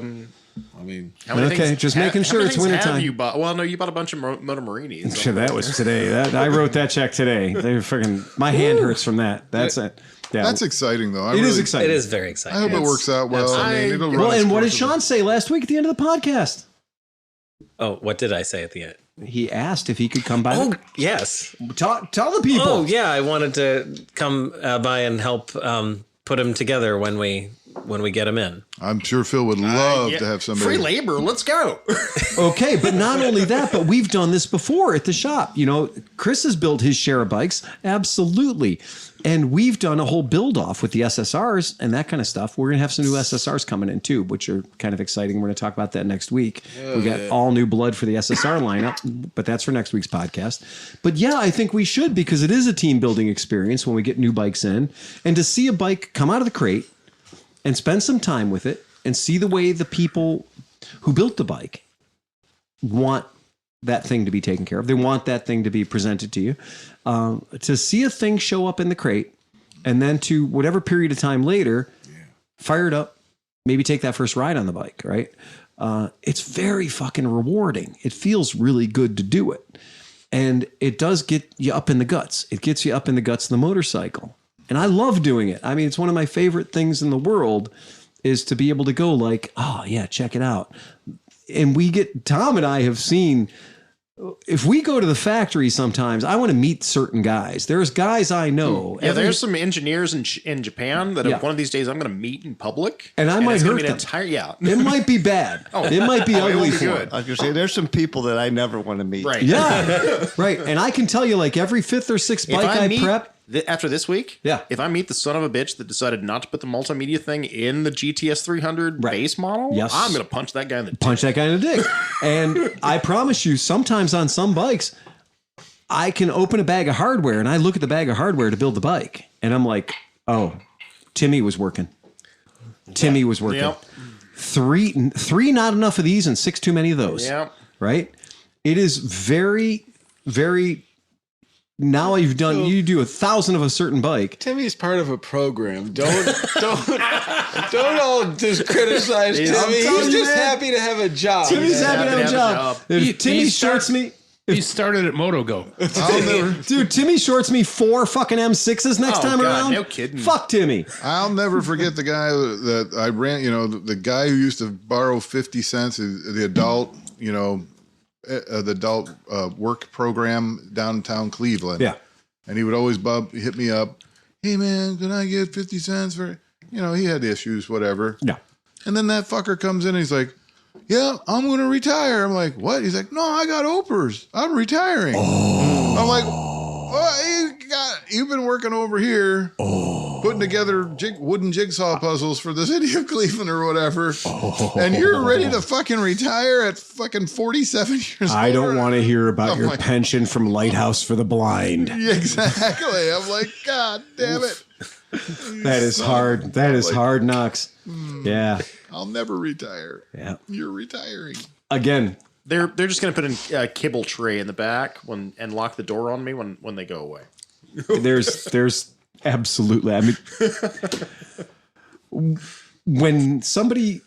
mean, Just making sure it's wintertime. You bought? Well, no, you bought a bunch of Moto Morinis. Sure, that was today. I wrote that check today. They freaking my hand hurts from that. That's it. Yeah. That's exciting, though. It is exciting. It is very exciting. I hope it works out well. I mean, it'll run Well, its and what did course. Sean say last week at the end of the podcast? Oh, what did I say at the end? He asked if he could come by. Oh, yes. Tell the people. Oh, yeah. I wanted to come by and help put him together when we get him in. I'm sure Phil would love to have somebody. Free labor. Let's go. Okay, but not only that, but we've done this before at the shop. You know, Chris has built his share of bikes. Absolutely. And we've done a whole build off with the SSRs and that kind of stuff. We're going to have some new SSRs coming in too, which are kind of exciting. We're going to talk about that next week. We got all new blood for the SSR lineup, but that's for next week's podcast. But yeah, I think we should, because it is a team building experience when we get new bikes in, and to see a bike come out of the crate and spend some time with it and see the way the people who built the bike want that thing to be taken care of. They want that thing to be presented to you. To see a thing show up in the crate and then to whatever period of time later, fire it up, maybe take that first ride on the bike, right? It's very fucking rewarding. It feels really good to do it. And it does get you up in the guts. It gets you up in the guts of the motorcycle. And I love doing it. I mean, it's one of my favorite things in the world is to be able to go like, oh yeah, check it out. And Tom and I have seen, if we go to the factory sometimes, I want to meet certain guys. There's guys I know. Yeah, there's some engineers in Japan that one of these days I'm going to meet in public. And I might hurt them. It might be bad. It might be ugly for good. I was going to say, there's some people that I never want to meet. Right. Yeah. Right. And I can tell you, like, every 5th or 6th bike I prep. After this week, if I meet the son of a bitch that decided not to put the multimedia thing in the GTS 300 base model, I'm going to punch that guy in the dick. Punch that guy in the dick. And I promise you, sometimes on some bikes, I can open a bag of hardware and I look at the bag of hardware to build the bike. And I'm like, oh, Timmy was working. Timmy was working. Yep. Three, not enough of these and 6 too many of those. Yep. Right? It is very, very... Now you do 1,000 of a certain bike. Timmy's part of a program. Don't all just criticize Timmy. He's just happy to have a job. Timmy's happy to have a job. If Timmy shorts me, He started at Moto Go. I'll never, Dude, Timmy shorts me 4 fucking M6s next time around. No kidding. Fuck Timmy. I'll never forget the guy that I ran. You know, the guy who used to borrow 50 cents, the adult, the adult work program downtown Cleveland. Yeah. And he would always hit me up. Hey man, can I get 50 cents for? He had issues, whatever. Yeah. And then that fucker comes in and he's like, yeah, I'm going to retire. I'm like, what? He's like, no, I got Opers. I'm retiring. Oh. I'm like, you've been working over here putting together wooden jigsaw puzzles for the city of Cleveland or whatever. And you're ready to fucking retire at fucking 47 years old. I don't want to hear about your pension from Lighthouse for the Blind. Yeah, exactly. I'm like, God damn it. That is hard. That is hard knocks. Yeah. I'll never retire. Yeah. You're retiring. Again. They're just gonna put a kibble tray in the back and lock the door on me when they go away. There's absolutely. I mean, when somebody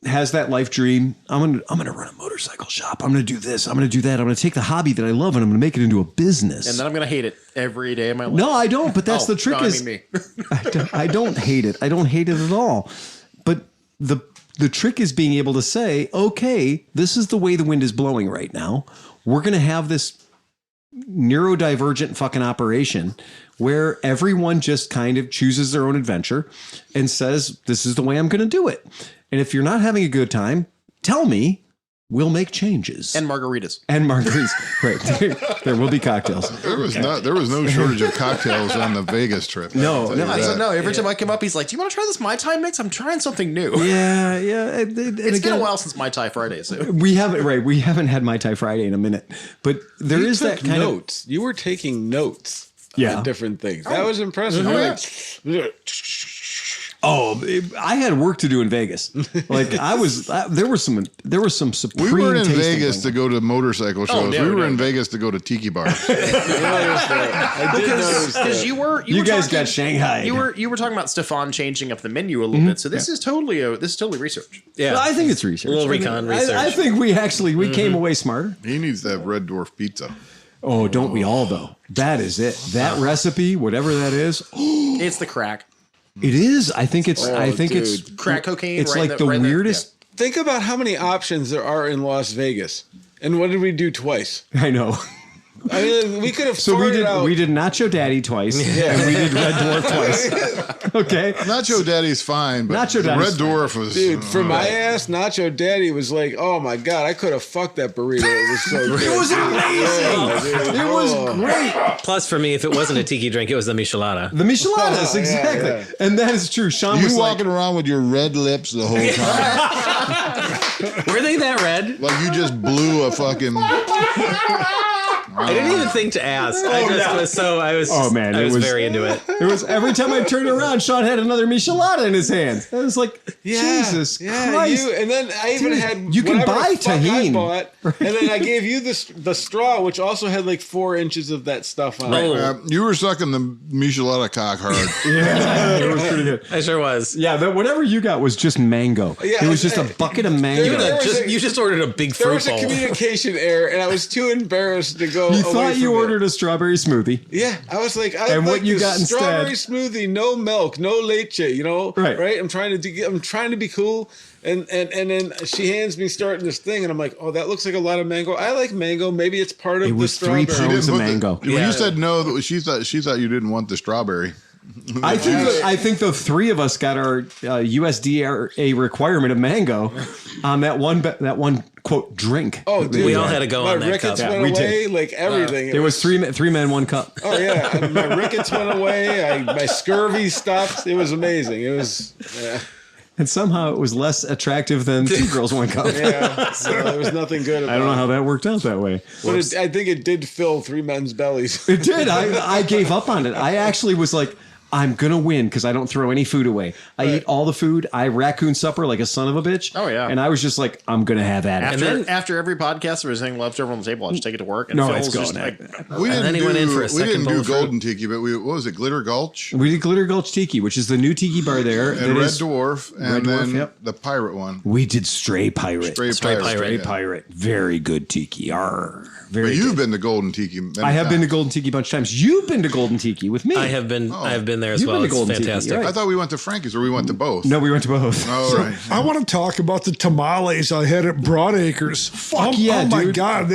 has that life dream, I'm gonna run a motorcycle shop. I'm gonna do this. I'm gonna do that. I'm gonna take the hobby that I love and I'm gonna make it into a business. And then I'm gonna hate it every day of my life. No, I don't. But that's the trick. No, is I mean me. I don't hate it. I don't hate it at all. But the trick is being able to say, okay, this is the way the wind is blowing right now. We're going to have this neurodivergent fucking operation where everyone just kind of chooses their own adventure and says, this is the way I'm going to do it. And if you're not having a good time, tell me. We'll make changes. And margaritas. Right. There will be cocktails. There was no shortage of cocktails on the Vegas trip. No. I said no. Every time I come up, he's like, "Do you want to try this Mai Tai mix? I'm trying something new." Yeah. It's been a while since Mai Tai Friday. So. We haven't had Mai Tai Friday in a minute, but there is that kind of notes. You were taking notes. Yeah. On different things. That was impressive. Oh, I had work to do in Vegas. Like there were some supreme. We weren't in tasting Vegas things. to go to motorcycle shows. We were in Vegas to go to tiki bars. I did notice that. Because you guys got Shanghai. You were talking about Stefan changing up the menu a little bit. So this is totally research. Yeah, Well, I think it's research. A little recon research. I think we came away smarter. He needs to have Red Dwarf pizza. Oh, don't we all though? That is it. That recipe, whatever that is, It's the crack. it is. I think it's. It's Crack cocaine. It's right like the weirdest. Think about how many options there are in Las Vegas. And what did we do twice? I know. I mean, we could have So we out. did Nacho Daddy twice, and we did Red Dwarf twice. Okay, Nacho Daddy's fine, but Nacho Daddy's Red Dwarf was... Dude, for my ass, Nacho Daddy was like, oh my God, I could have fucked that burrito. It was so good. it was amazing. It was great. Plus, for me, if it wasn't a tiki drink, it was the michelada. The micheladas, exactly, yeah. and that is true. Sean You was walking around with your red lips the whole time. Were they that red? Like you just blew a fucking... I didn't even think to ask. I was very into it. It was every time I turned around, Sean had another michelada in his hands. I was like, Jesus Christ! And then I even had you can whatever buy the fuck tahini. I bought, and then I gave you the straw, which also had like 4 inches of that stuff on it. you were sucking the michelada cock hard. Yeah, it was pretty good. I sure was. Yeah, whatever you got was just mango. Yeah, it was just a bucket of mango. You just ordered a big There fruit was a bowl. communication error, and I was too embarrassed to go. You away thought you from it. ordered a strawberry smoothie. Yeah, I was like, And what you got instead? strawberry smoothie, no milk, no leche, right? I'm trying to be cool, and then she hands me starting this thing, and I'm like, oh, that looks like a lot of mango. I like mango. Maybe it's part of It the was 3 strawberry. pounds of mango. When you said no, she thought you didn't want the strawberry. I think the 3 of us got our USDA requirement of mango on that one quote drink. Oh, dude, We all had to go my on that rickets cup. went we away, did. like everything. It was 3 men 1 cup. Oh yeah, my rickets went away. My scurvy stopped. It was amazing. It was. Yeah. And somehow it was less attractive than 2 girls 1 cup. Yeah, so there was nothing good about it. I don't know how that worked out that way. But I think it did fill 3 men's bellies. It did. I gave up on it. I actually was like, I'm going to win because I don't throw any food away. I eat all the food. I raccoon supper like a son of a bitch. Oh, yeah. And I was just like, I'm going to have at it. After every podcast, there was anything left over on the table. I just take it to work. And No, Phil's it's just going. We And then he went in for a we second didn't bowl do of fruit. Golden Tiki, but what was it? Glitter Gulch We did Glitter Gulch Tiki, which is the new tiki bar there. and that Red is- Dwarf, and Red Dwarf, then yep. the pirate one. We did Stray Pirate. Stray Pirate. Pirate. Very good tiki. Arr. Very But you've good. been to Golden Tiki. Many I have been to times. Golden Tiki a bunch of times. You've been to Golden Tiki with me. I have been there as You've well. been to It's Golden Tiki, fantastic. right? I thought we went to Frankie's, or we went to both. No, we went to both. Oh, right. I want to talk about the tamales I had at Broadacres. yeah, oh my dude. God.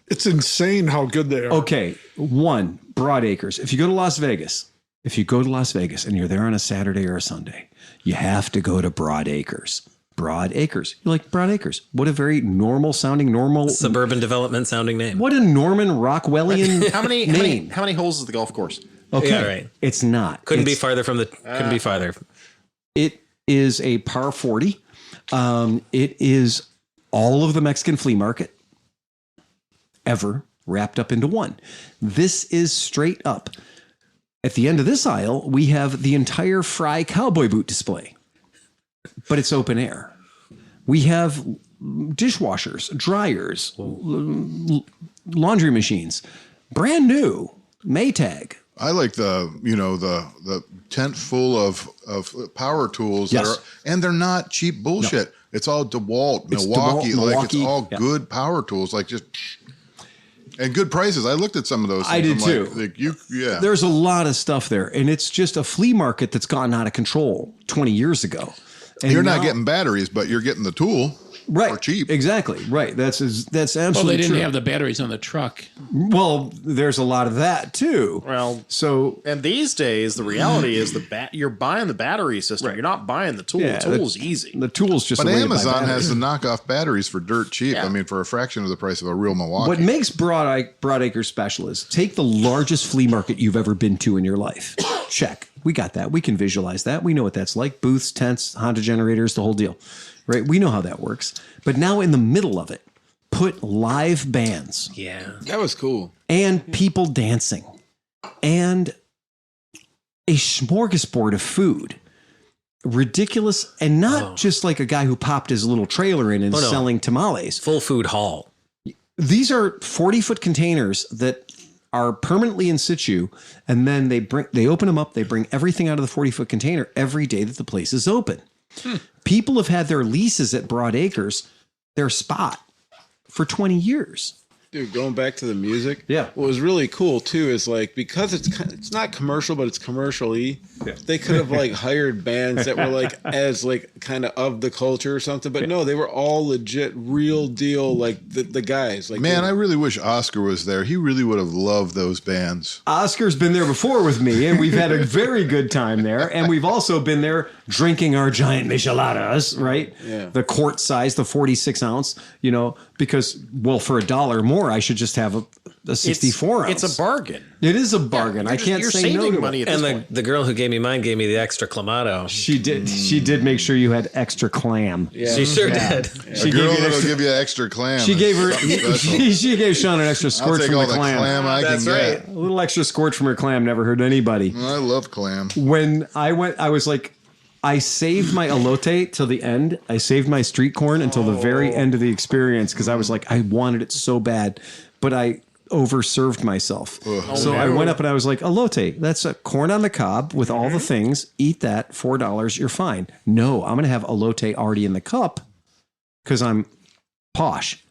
It's insane how good they are. Okay, one, Broadacres. If you go to Las Vegas and you're there on a Saturday or a Sunday, you have to go to Broadacres. Broadacres. You like Broadacres? What a very normal sounding, Suburban development sounding name. what a Norman Rockwellian how many name. how many holes is the golf course? Okay, Yeah, right. It's not. Couldn't be It's- farther from the. Couldn't be farther. It is a par 40. It is all of the Mexican flea market ever wrapped up into one. This is straight up. At the end of this aisle, we have the entire Fry cowboy boot display, but it's open air. We have dishwashers, dryers, laundry machines, brand new, Maytag. I like the tent full of power tools Yes. that are, and they're not cheap bullshit. It's all DeWalt, It's Milwaukee, DeWalt, like Milwaukee. it's all Yeah. good power tools, like just and good prices. I looked at some of those. I things. did I'm too. Like you, yeah. There's a lot of stuff there, and it's just a flea market that's gotten out of control 20 years ago. And You're not now- getting batteries, but you're getting the tool. right for cheap. Exactly. Right. That's absolutely Well, they didn't true. have the batteries on the truck. Well, there's a lot of that too. Well, So and these days, the reality is you're buying the battery system. Right. You're not buying the tool. Yeah, the tool's easy. the tool's just But a way to buy Amazon has batteries. the knockoff batteries for dirt cheap. Yeah. I mean, for a fraction of the price of a real Milwaukee. What makes Broadacre special is take the largest flea market you've ever been to in your life. Check. We got that. We can visualize that. We know what that's like. Booths, tents, Honda generators, the whole deal. Right? We know how that works. But now in the middle of it, put live bands Yeah. That was cool. and people dancing and a smorgasbord of food. Ridiculous. And not just like a guy who popped his little trailer in and Oh, no. selling tamales. Full food hall. These are 40-foot containers that are permanently in situ, and then they open them up, they bring everything out of the 40-foot container every day that the place is open. People have had their leases at Broadacres, their spot, for 20 years. Dude, going back to the music, Yeah. What was really cool too is like because it's not commercial, but it's commercial-y. They could have like hired bands that were like as like kind of the culture or something, but no, they were all legit, real deal. Like the guys, like Man, I really wish Oscar was there. He really would have loved those bands. Oscar's been there before with me, and we've had a very good time there. And we've also been there drinking our giant micheladas, right? Yeah. The quart size, the 46 ounce, because, well, for $1 more, I should just have a 64 ounce. It's a bargain. It is a bargain. I can't You're say no saving to money it. at this And point. the girl who gave me mine gave me the extra clamato. She did. She did make sure you had extra clam. Yeah. She sure did. She A girl gave you an that'll extra. give you extra clam. She is gave her. something special. She gave Sean an extra I'll squirt take from all the the clam. clam I That's can right. get. A little extra squirt from her clam never hurt anybody. I love clam. When I went, I was like, I saved my elote till the end. I saved my street corn until the very end of the experience because I was like, I wanted it so bad, but I overserved myself. So I went up and I was like, elote, that's a corn on the cob with all the things. Eat that, $4, you're fine. No, I'm going to have elote already in the cup because I'm posh.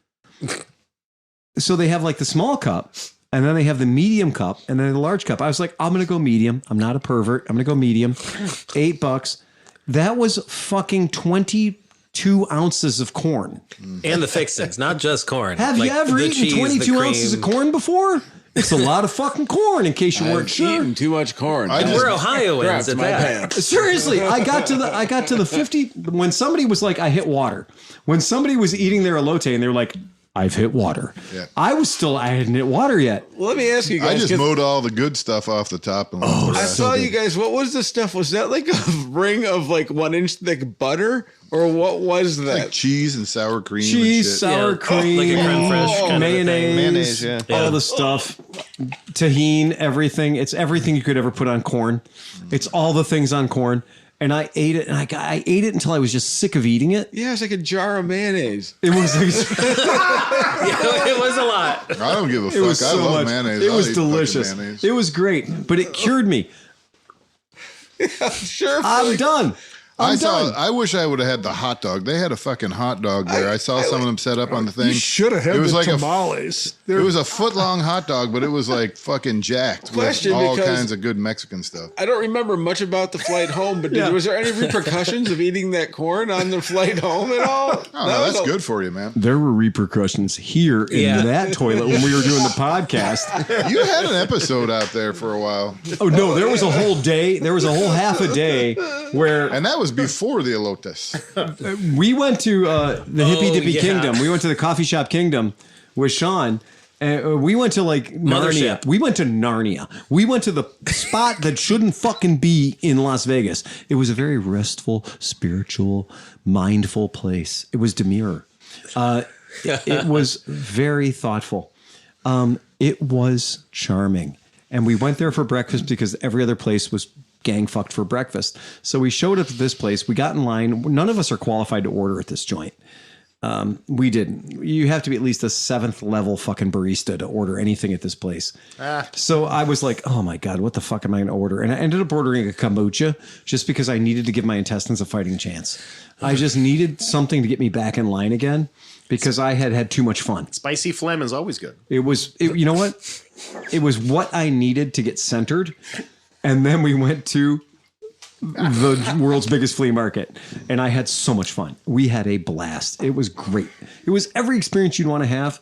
So they have like the small cup. And then they have the medium cup and then the large cup. I was like, I'm going to go medium. I'm not a pervert. I'm going to go medium. $8. That was fucking 22 ounces of corn. And the fixings, not just corn. Have Like you ever the eaten cheese, 22 the ounces of cream. corn before? It's a lot of fucking corn, in case you weren't I've sure. eaten too much corn. I just- We're Ohioans Crapped at my that. pants. Seriously, I got to the 50 when somebody was like, I hit water. When somebody was eating their elote and they were like, I've hit water. Yeah. I hadn't hit water yet. Well, let me ask you guys. I just 'cause mowed all the good stuff off the top and left the I rest. saw you guys. What was the stuff? Was that like a ring of like 1 inch thick butter? Or what was that? Like cheese and sour cream. Cheese, and shit. sour cream, like a creme fraiche kind of a thing. mayonnaise, Mayonnaise, all the stuff, tahini, everything. It's everything you could ever put on corn. It's all the things on corn. And I ate it, and I ate it until I was just sick of eating it. Yeah, it's like a jar of mayonnaise. It was It was a lot. I don't give a fuck. it was I so love much. mayonnaise. It I'll was eat fucking delicious. mayonnaise. It was great, but it cured me. Sure. I'm done. I'm done. I wish I would have had the hot dog. They had a fucking hot dog there. I saw some of them set up on the thing. You should have had It was the like tamales. It was a foot long hot dog, but it was like fucking jacked with Question, all because- kinds of good Mexican stuff. I don't remember much about the flight home, but was there any repercussions of eating that corn on the flight home at all? Oh, no, that's good for you, man. There were repercussions here in that toilet when we were doing the podcast. You had an episode out there for a while, Oh no, there was a whole day. There was a whole half a day where and that was before the elotes. we went to the Hippy Dippy yeah. Kingdom. We went to the coffee shop Kingdom with Sean. We went to like Narnia. Mothership. We went to Narnia. We went to the spot that shouldn't fucking be in Las Vegas. It was a very restful, spiritual, mindful place. It was demure. It was very thoughtful. It was charming. And we went there for breakfast because every other place was gang fucked for breakfast. So we showed up at this place. We got in line. None of us are qualified to order at this joint. We didn't. You have to be at least a 7th level fucking barista to order anything at this place. So I was like, oh my God, what the fuck am I going to order? And I ended up ordering a kombucha just because I needed to give my intestines a fighting chance. I just needed something to get me back in line again because I had had too much fun. Spicy phlegm is always good. You know what? It was what I needed to get centered. And then we went to the world's biggest flea market, and I had so much fun. We had a blast. It was great. It was every experience you'd want to have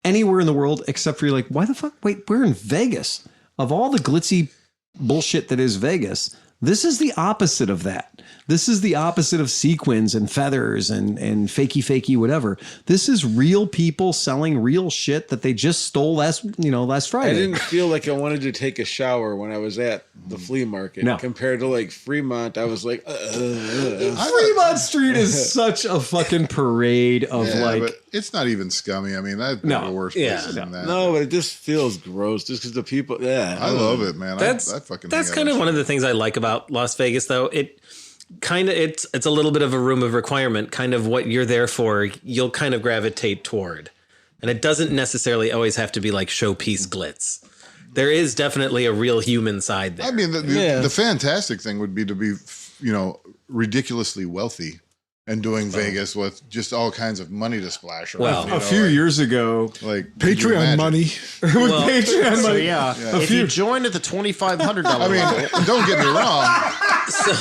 anywhere in the world, except for you're like, why the fuck? Wait, we're in Vegas. Of all the glitzy bullshit that is Vegas, this is the opposite of that. This is the opposite of sequins and feathers and fakey whatever. This is real people selling real shit that they just stole last Friday. I didn't feel like I wanted to take a shower when I was at the flea market. No. Compared to like Fremont, I was like, Fremont Street is such a fucking parade of but it's not even scummy. I mean, that's the worst places than that. no, but it just feels gross just because the people. Yeah, I love it, man. That's I fucking that's hang out kind of on one of the things I like about Las Vegas, though. It's a little bit of a room of requirement. Kind of what you're there for, you'll kind of gravitate toward, and it doesn't necessarily always have to be like showpiece glitz. There is definitely a real human side there. I mean, the fantastic thing would be to be, ridiculously wealthy and doing Vegas with just all kinds of money to splash around. Well, a few years ago, like Patreon money. with Patreon So money. yeah, if you joined at the $2,500 I mean, don't get me wrong. So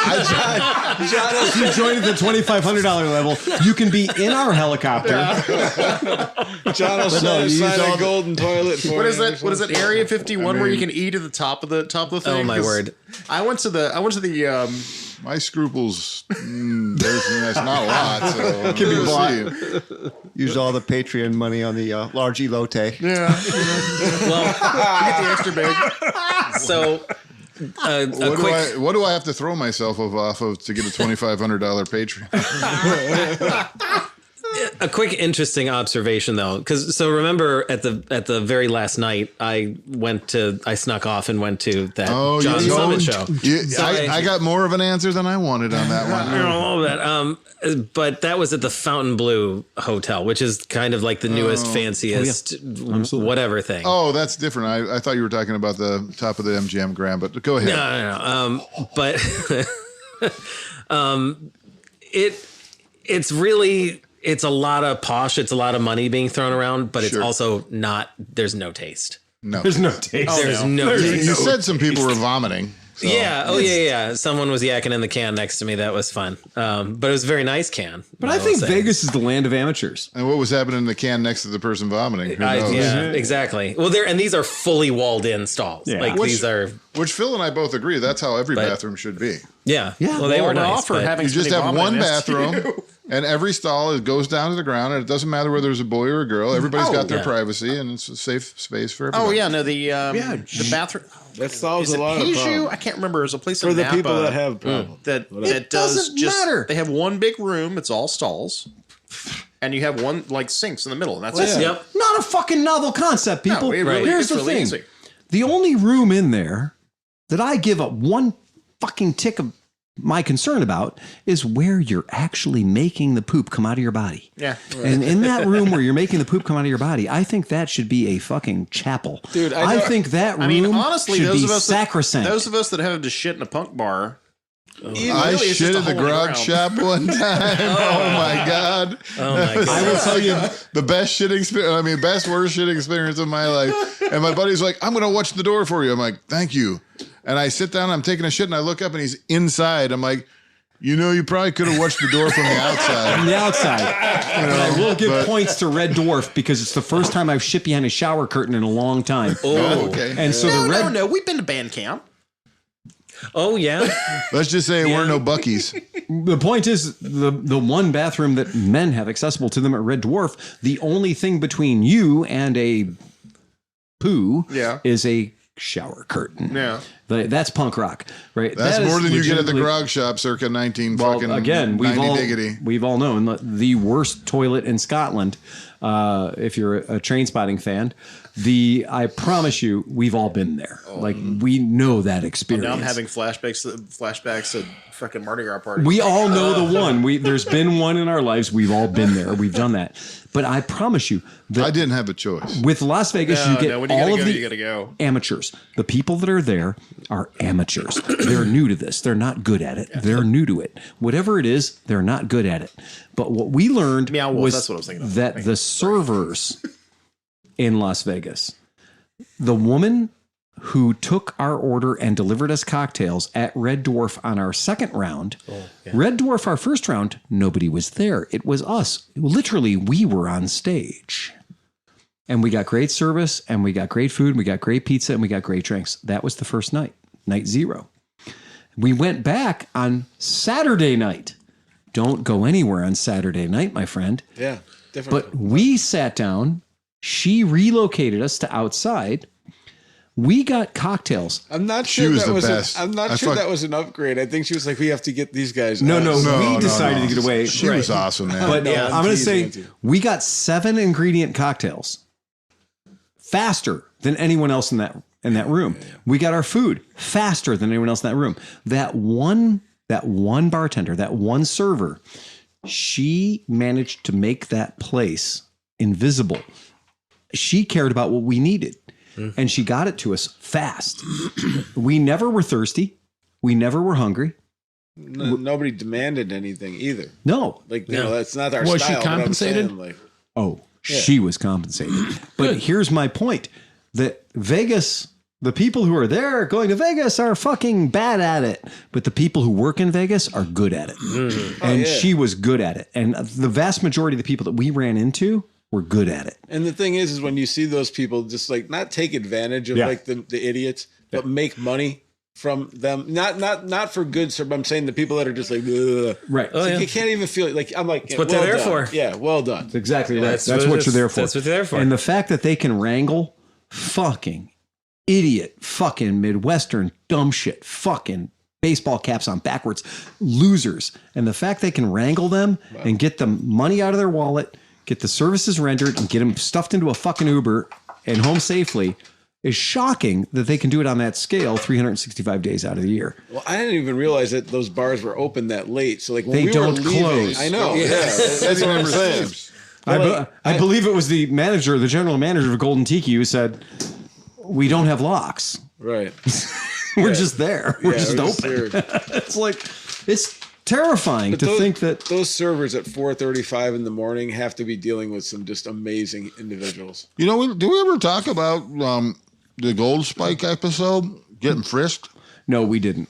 If you join at the $2,500 level, you can be in our helicopter. John will sign a golden toilet for What is you. it? What is it? Area 51 where you can eat at the top of the thing. oh my 'Cause word. I went to the My scruples, that's not a lot. So Can be we'll bought. see. Used all the Patreon money on the large elote. well, get the extra big. So What do I have to throw myself off of to get a $2,500 Patreon? a quick interesting observation though, because remember at the very last night I snuck off and went to that John Summit show. I got more of an answer than I wanted on that one. I don't know that. But that was at the Fontainebleau Hotel, which is kind of like the newest, fanciest, whatever thing. Oh, that's different. I thought you were talking about the top of the MGM Grand, but go ahead. No. But it's really. It's a lot of posh. It's a lot of money being thrown around, but it's also not. There's no taste. No, There's no taste. There's no taste. You said some people were vomiting. So. Yeah. Oh, yeah. Someone was yakking in the can next to me. That was fun. But it was a very nice can. But I think Vegas is the land of amateurs. And what was happening in the can next to the person vomiting? Who knows? Yeah, exactly. Well, and these are fully walled in stalls. Yeah. Like these are. Which Phil and I both agree. That's how every bathroom should be. Yeah. Yeah. Well, they were Well, nice. offer But having You just spinning have vomit one in this, bathroom, too. and every stall goes down to the ground, and it doesn't matter whether there's a boy or a girl. Everybody's got their yeah. privacy, and it's a safe space for Oh everybody. yeah, no, the bathroom. That solves Is a it lot of Piju? problems. I can't remember. There's a place For in the Napa people that have problems. that It does doesn't just matter. They have one big room. It's all stalls, and you have one like sinks in the middle, and that's it. Yep. Not a fucking novel concept, people. No, it really- Here's it's the really thing. easy. The only room in there that I give up one fucking tick of my concern about is where you're actually making the poop come out of your body. Yeah. And in that room where you're making the poop come out of your body, I think that should be a fucking chapel. Dude, I think that room I mean, honestly, should those be of us sacrosanct. those of us that have to shit in a punk bar. I really, it's shit just at a the hole in the grog ground. shop one time. Oh my god! Oh my God. I will tell you the best shitting experience. I mean, best worst shitting experience of my life. And my buddy's like, "I'm going to watch the door for you." I'm like, "Thank you." And I sit down. I'm taking a shit, and I look up, and he's inside. I'm like, you probably could have watched the door from the outside. on the outside. But I will give points to Red Dwarf because it's the first time I've shit behind a shower curtain in a long time. Oh, Okay. And so the red No, we've been to band camp. Oh, yeah. Let's just say it weren't no Buckies. The point is the one bathroom that men have accessible to them at Red Dwarf, the only thing between you and a poo is a shower curtain. Yeah. That's punk rock, right? That's That is more than you get at the legitimately- grog shop circa 19 Well, fucking again, 90 diggity. we've all known the worst toilet in Scotland. If you're a train spotting fan, I promise you, we've all been there. Like we know that experience. Now I'm having flashbacks to fucking Mardi Gras party. We all know the one. There's been one in our lives. We've all been there. We've done that. But I promise you that I didn't have a choice. with Las Vegas, you get when you all gotta of go, the you gotta go. amateurs. The people that are there are amateurs. They're new to this. They're not good at it. They're new to it. Whatever it is, they're not good at it. But what we learned Meow Wolf, was that's what I was thinking of. that the servers in Las Vegas, the woman who took our order and delivered us cocktails at Red Dwarf on our second round. Red Dwarf, our first round, nobody was there. It was us. Literally, we were on stage. And we got great service, and we got great food, and we got great pizza, and we got great drinks. That was the first night, night 0. We went back on Saturday night. Don't go anywhere on Saturday night, my friend. Yeah, different. But we sat down. She relocated us to outside. We got cocktails. I'm not She sure was that the was. best. I'm not I sure fuck- that was an upgrade. I think she was like, we have to get these guys. No, out. no, we decided no. to get away. She was awesome, man. But Yeah, I'm going to teasing say with you. we got 7 ingredient cocktails faster than anyone else in that room. We got our food faster than anyone else in that room. That one bartender, that one server, she managed to make that place invisible. She cared about what we needed, and she got it to us fast. We never were thirsty. We never were hungry. Nobody demanded anything either. No. Like, you know, that's not our Was she style. but I'm compensated? saying, like, Oh, she was compensated. But here's my point, that Vegas, the people who are there going to Vegas are fucking bad at it. But the people who work in Vegas are good at it. And yeah. she was good at it. And the vast majority of the people that we ran into were good at it. and the thing is when you see those people just like not take advantage of Yeah. like the idiots, but make money from them. Not for good, sir. But I'm saying the people that are just like, ugh. Right. Oh, Like, yeah. you can't even feel it. Like I'm like, what they're there done. for. Yeah, well done. Exactly right. That's That's what what it you're is. there for. That's what they're there for. And the fact that they can wrangle fucking idiot, fucking Midwestern dumb shit, fucking baseball caps on backwards, losers. And the fact they can wrangle them and get the money out of their wallet, get the services rendered, and get them stuffed into a fucking Uber and home safely is shocking that they can do it on that scale 365 days out of the year. Well, I didn't even realize that those bars were open that late. So like when They we don't were leaving, close. I know. Yeah, that's what I'm saying. I believe it was the general manager of Golden Tiki who said, "We don't have locks. Right. We're just there. We're Yeah, just we're open." there. It's like, it's terrifying to those, think that. those servers at 4:35 in the morning have to be dealing with some just amazing individuals. You know, do we ever talk about the Gold Spike episode, getting frisked? No, we didn't.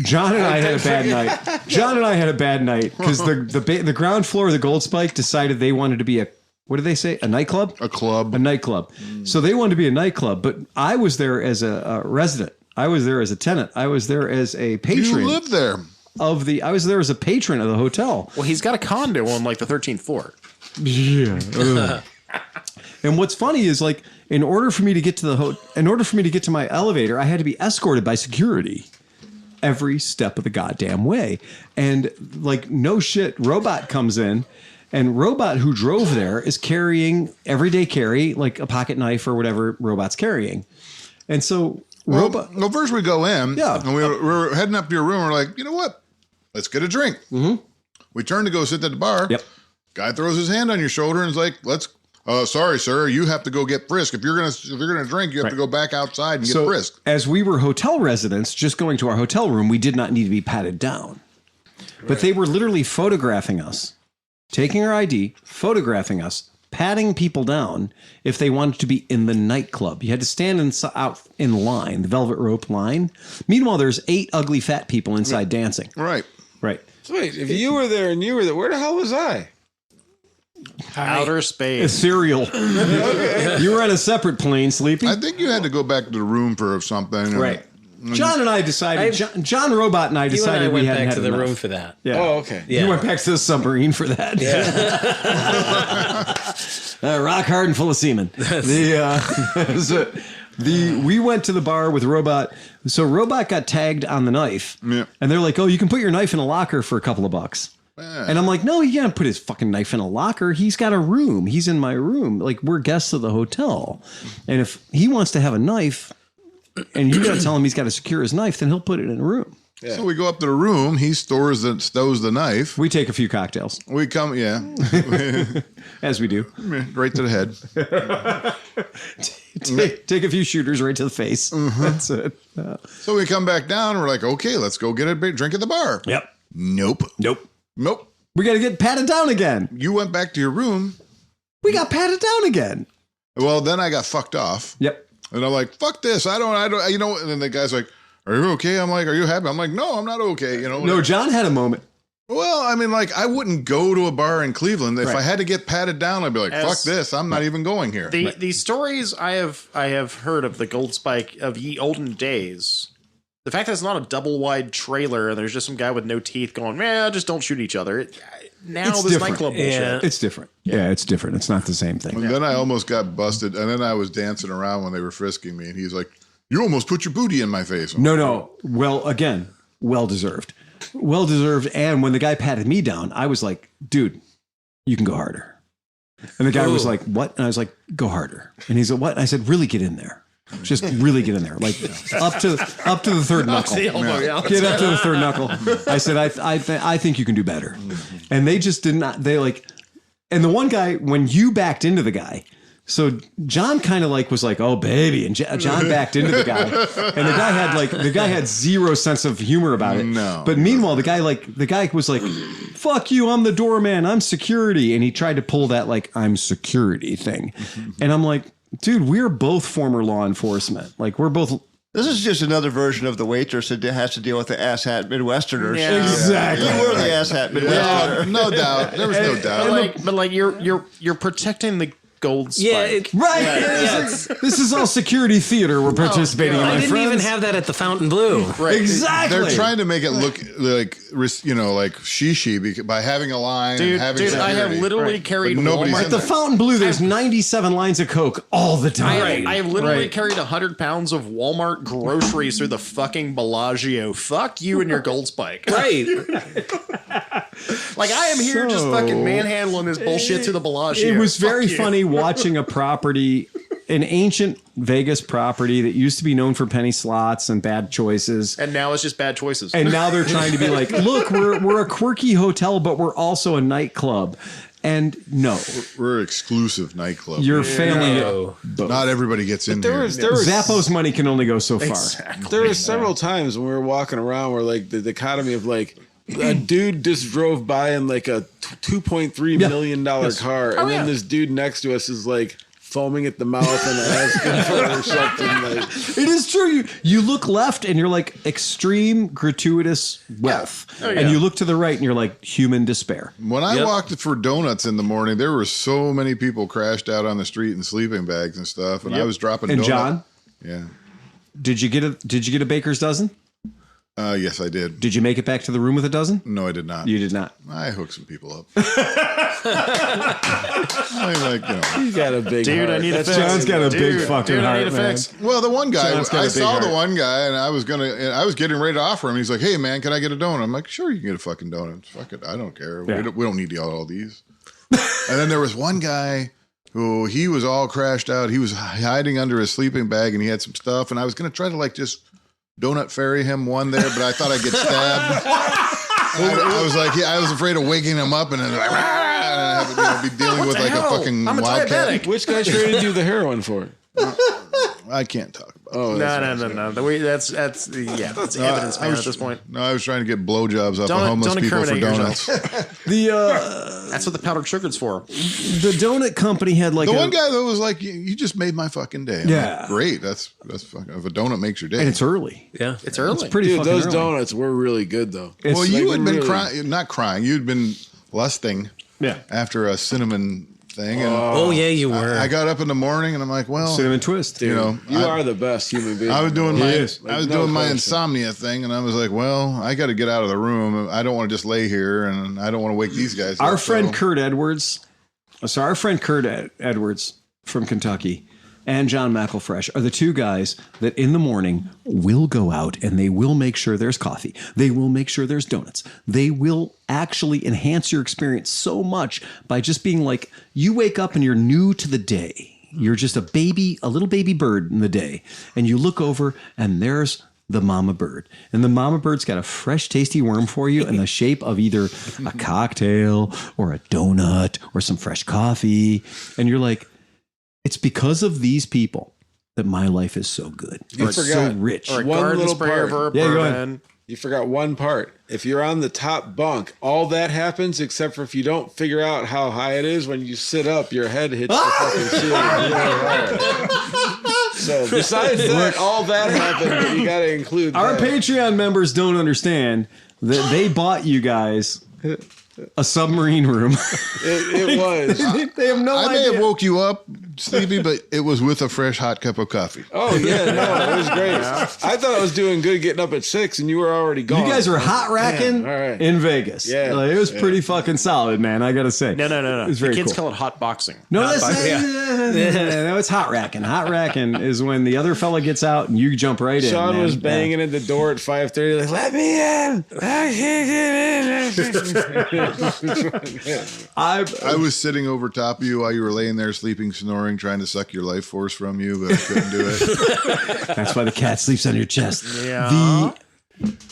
John and I had a bad night. John and I had a bad night because the ground floor of the Gold Spike decided they wanted to be what did they say? A nightclub? A club. A nightclub. So they wanted to be a nightclub, but I was there as a resident. I was there as a tenant. I was there as a patron. You lived there. I was there as a patron of the hotel. Well, he's got a condo on like the 13th floor. Yeah. And what's funny is like, in order for me to get to my elevator, I had to be escorted by security every step of the goddamn way. And like, no shit, Robot comes in, and Robot, who drove there, is carrying everyday carry, like a pocket knife or whatever Robot's carrying. And so Robot. Well, first we go in. Yeah. And we're heading up to your room. We're like, you know what? Let's get a drink. Mm-hmm. We turn to go sit at the bar. Yep. Guy throws his hand on your shoulder and is like, sorry, sir, you have to go get frisked. If you're gonna drink, you have to go back outside and get frisked. As we were hotel residents, just going to our hotel room, we did not need to be patted down. Right. But they were literally photographing us, taking our ID, photographing us, patting people down if they wanted to be in the nightclub. You had to stand out in line, the velvet rope line. Meanwhile, there's 8 ugly fat people inside dancing. Right. So wait, if you were there and you were there, where the hell was I? Outer space. Ethereal. Okay. You were on a separate plane, sleeping. I think you had to go back to the room for something. Right. John and I decided. John Robot and I decided we hadn't went back had to the enough. room for that. Yeah. Oh, okay. Yeah. You went back to the submarine for that. Yeah. Rock hard and full of semen. We went to the bar with Robot. So Robot got tagged on the knife. Yeah. And they're like, oh, you can put your knife in a locker for a couple of bucks. And I'm like, no, he can't put his fucking knife in a locker. He's got a room. He's in my room. Like, we're guests of the hotel. And if he wants to have a knife and you got to tell him he's got to secure his knife, then he'll put it in a room. Yeah. So we go up to the room. He stows the knife. We take a few cocktails. We come, As we do. Right to the head. Take a few shooters right to the face. Mm-hmm. That's it. So we come back down. We're like, okay, let's go get a big drink at the bar. Yep. Nope. We got to get patted down again. You went back to your room. We got patted down again. Well, then I got fucked off. Yep. And I'm like, fuck this. I don't, and then the guy's like, are you okay? I'm like, are you happy? I'm like, no, I'm not okay. No, John had a moment. Well, I mean, like, I wouldn't go to a bar in Cleveland. If I had to get patted down, I'd be like, fuck this. I'm not even going here. The stories I have heard of the Gold Spike of ye olden days, the fact that it's not a double wide trailer and there's just some guy with no teeth going, just don't shoot each other. It's this nightclub bullshit. Yeah. It's different. Yeah, it's different. It's not the same thing. And then I almost got busted. And then I was dancing around when they were frisking me. And he's like, you almost put your booty in my face. No. Well, again, well-deserved. Well-deserved. And when the guy patted me down, I was like, dude, you can go harder. And the guy was like, what? And I was like, go harder. And he's like, what? And I said, really get in there. Just really get in there. Like up to the third knuckle. Get up to the third knuckle. I said, I think you can do better. And they just did not, and the one guy, when you backed into the guy, so John kind of was like, oh baby. And John backed into the guy. And the guy had zero sense of humor about it. No. But meanwhile, the guy was like, fuck you, I'm the doorman, I'm security. And he tried to pull that I'm security thing. And I'm like, dude, we're both former law enforcement. We're both. This is just another version of the waitress that has to deal with the asshat Midwesterners. Yeah. Exactly. You were the asshat Midwesterner. Yeah, no doubt. There was no doubt. But you're protecting the Gold Spike. Yeah, right. Yeah, this is all security theater we're participating in. I didn't even have that at the Fountain Blue. Right. Exactly. They're trying to make it look like shishi by having a line and having security. I have literally carried Walmart. At the Fountain Blue, there's 97 lines of Coke all the time. I have literally carried 100 pounds of Walmart groceries through the fucking Bellagio. Fuck you and your Gold Spike. Right. I am here just fucking manhandling this bullshit to the Bellagio. It was very funny watching a property, an ancient Vegas property that used to be known for penny slots and bad choices. And now it's just bad choices. And now they're trying to be like, look, we're a quirky hotel, but we're also a nightclub. And no. We're exclusive nightclub. You're failing it. Not everybody gets in there. Zappos money can only go so far. Exactly. There were several times when we were walking around where the dichotomy of a dude just drove by in a $2.3 million car, and then this dude next to us is foaming at the mouth and asking for something. It is true. You look left and you're extreme gratuitous wealth, and you look to the right and you're human despair. When I walked for donuts in the morning, there were so many people crashed out on the street in sleeping bags and stuff, and I was dropping. And donuts. John, yeah. Did you get a baker's dozen? Yes, I did. Did you make it back to the room with a dozen? No, I did not. You did not. I hooked some people up. I He's got a big Dude, heart. I need a fix. John's got a big fucking heart, I need a man. fix. Well, the one guy, John's got a I big saw heart. the one guy, and I was getting ready to offer him. He's like, "Hey, man, can I get a donut?" I'm like, "Sure, you can get a fucking donut. Fuck it, I don't care. Yeah. We don't need all these." And then there was one guy who he was all crashed out. He was hiding under his sleeping bag, and he had some stuff. And I was going to try to just donut ferry him one there, but I thought I'd get stabbed. I was like, I was afraid of waking him up and then be dealing with a fucking I'm a wildcat. diabetic. Which guy traded you the heroin for? I can't talk about it. Oh, No. That's evidence, man. At this point, No, I was trying to get blowjobs off of homeless don't people for incriminate donuts. that's what the powdered sugar's for. The donut company had The one guy that was like, "You just made my fucking day." I'm Yeah. like, great. That's fucking. If a donut makes your day, and it's early. Yeah. It's early. It's pretty Dude, fucking those early. donuts were really good, though. well, you had been really- crying, not crying. You'd been lusting Yeah. after a cinnamon thing. And Oh, yeah, you were. I got up in the morning and I'm like, well, Cinnamon twist. you know, You are the best human being. I was doing my is. I was no doing my question. insomnia thing, and I was like, well, I got to get out of the room. I don't want to just lay here, and I don't want to wake these guys. Our up, friend so- Kurt Edwards, Edwards from Kentucky, and John McElfresh are the two guys that in the morning will go out and they will make sure there's coffee. They will make sure there's donuts. They will actually enhance your experience so much by just being like, you wake up and you're new to the day. You're just a little baby bird in the day. And you look over and there's the mama bird. And the mama bird's got a fresh, tasty worm for you in the shape of either a cocktail or a donut or some fresh coffee. And you're like, it's because of these people that my life is so good. It's so forgot. rich. Or a One garden little sprayer part. for a Yeah, go ahead. bourbon. You forgot one part. If you're on the top bunk, all that happens except for if you don't figure out how high it is. When you sit up, your head hits the fucking ceiling really hard. So besides that, all that happened, but you got to include Our that. Patreon members don't understand that they bought you guys a submarine room. It was. They have no I may idea. have woke you up, sleepy, but it was with a fresh hot cup of coffee. Oh yeah, no, it was great. I thought I was doing good getting up at 6, and you were already gone. You guys were hot racking Yeah, all right. in Vegas. Yeah. Like, it was pretty fucking solid, man. I gotta say. No. It was The very kids cool. call it hot boxing. No, that's no, it's hot racking. Hot racking is when the other fella gets out and you jump right in. Sean man. was banging at the door at 5:30, like, "Let me in! I can't get in." I was sitting over top of you while you were laying there sleeping, snoring, trying to suck your life force from you, but I couldn't do it. That's why the cat sleeps on your chest. Yeah.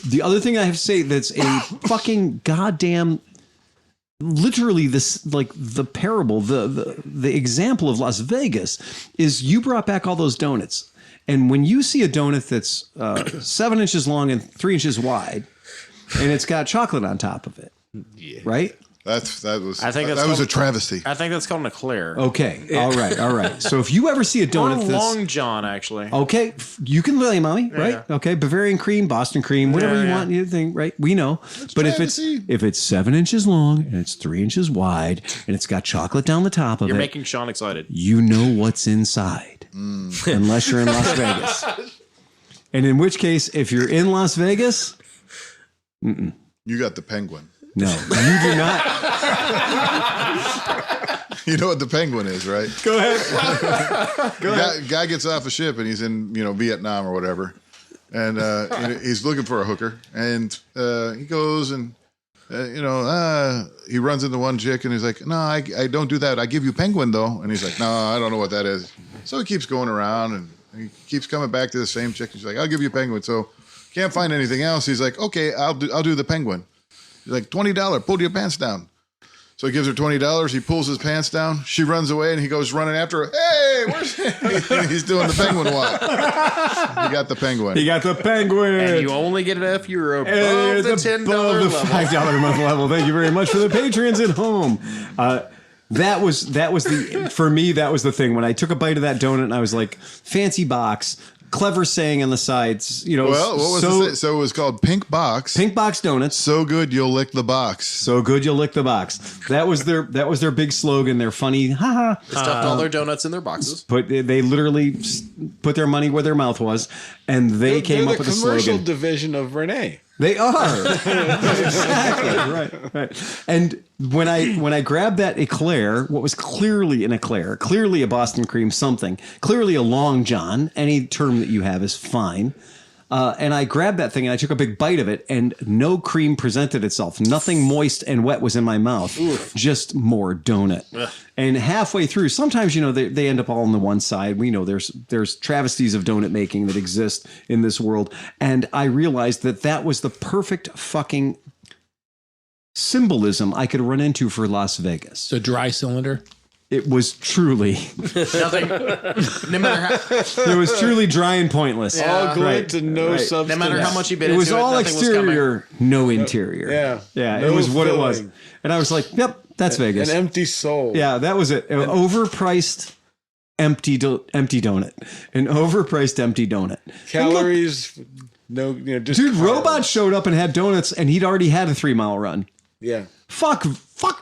The other thing I have to say that's a fucking goddamn, literally this, like the parable, the example of Las Vegas is you brought back all those donuts. And when you see a donut that's 7 inches long and 3 inches wide, and it's got chocolate on top of it, right? That was I think that's that was a called- travesty. I think that's called an eclair. Okay, all right. So if you ever see a Or donut a that's Long John, actually. okay, you can lay mommy, right? Yeah. Okay, Bavarian cream, Boston cream, whatever you Yeah. want, you think, right? We know. But travesty. if it's 7 inches long and it's 3 inches wide and it's got chocolate down the top of You're it, making Sean excited. you know what's inside, unless you're in Las Vegas. And in which case, if you're in Las Vegas, You got the penguin. no, you do not. You know what the penguin is, right? Go ahead. Guy gets off a ship and he's in Vietnam or whatever, and he's looking for a hooker, and he goes and he runs into one chick and he's like, no, I don't do that. I give you penguin though, and he's like, no, I don't know what that is. So he keeps going around and he keeps coming back to the same chick. He's like, I'll give you penguin. So can't find anything else. He's like, okay, I'll do the penguin. He's like, $20. Pull your pants down. So he gives her $20. He pulls his pants down. She runs away, and he goes running after her. Hey, where's he's doing the penguin walk. He got the penguin. You got the penguin. And you only get it if you're above And the it's $10 above level. the $5 a month level. Thank you very much for the patrons at home. That was the for me. That was the thing when I took a bite of that donut and I was like, fancy box, clever saying on the sides. Well, what was it? So it was called Pink Box. Pink Box Donuts. So good you'll lick the box. So good you'll lick the box. That was their big slogan. Their funny, haha. They stuffed all their donuts in their boxes. They literally put their money where their mouth was, and they came up with a slogan. The commercial division of Renee. They are. Exactly. Right. And when I grabbed that eclair, what was clearly an eclair, clearly a Boston cream something, clearly a Long John, any term that you have is fine. And I grabbed that thing and I took a big bite of it, and no cream presented itself. Nothing moist and wet was in my mouth. Oof. Just more donut. Ugh. And halfway through, sometimes, they end up all on the one side. We know there's travesties of donut making that exist in this world. And I realized that was the perfect fucking symbolism I could run into for Las Vegas. So dry cylinder? It was truly nothing. No matter how, it was truly dry and pointless. All glint and no substance. No matter how much you bit it was into all exterior, no interior. Yeah, it was what it was. And I was like, "Yep, that's Vegas." An empty soul. Yeah, that was it. An overpriced, empty donut. An overpriced empty donut. Calories, just dude. carbs. Robot showed up and had donuts, and he'd already had a 3-mile run. Yeah. Fuck,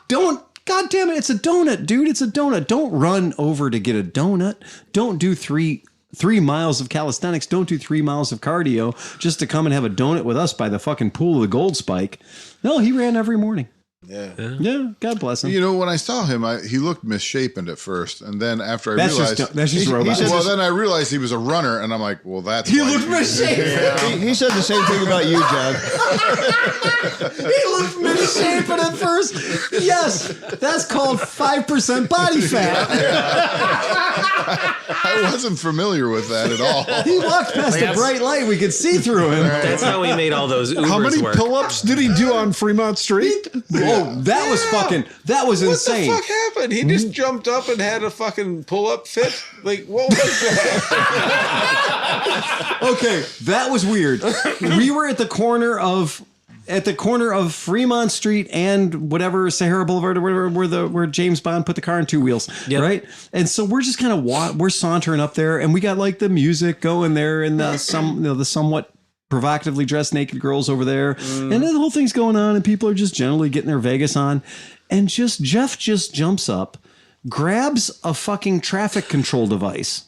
don't. God damn it, it's a donut, dude. It's a donut. Don't run over to get a donut. Don't do 3 miles of calisthenics. Don't do 3 miles of cardio just to come and have a donut with us by the fucking pool of the Gold Spike. No, he ran every morning. Yeah. God bless him. When I saw him, he looked misshapen at first, and then after I realized that's just robot. Then I realized he was a runner, and I'm like, well, that's he looked misshapen. Yeah. He said the same thing about you, John. He looked misshapen at first. Yes, that's called 5% body fat. I wasn't familiar with that at all. He walked past a bright light. We could see through him. That's how we made all those Ubers How many work. pull-ups did he do on Fremont Street? That was insane. What the fuck happened? He just jumped up and had a fucking pull-up fit? Like, what was that? Okay, that was weird. We were at the corner of Fremont Street and whatever, Sahara Boulevard or whatever, where James Bond put the car on 2 wheels, right? And so we're just kind of we're sauntering up there, and we got like the music going there, and the somewhat provocatively dressed naked girls over there, and then the whole thing's going on, and people are just generally getting their Vegas on, and Jeff just jumps up, grabs a fucking traffic control device,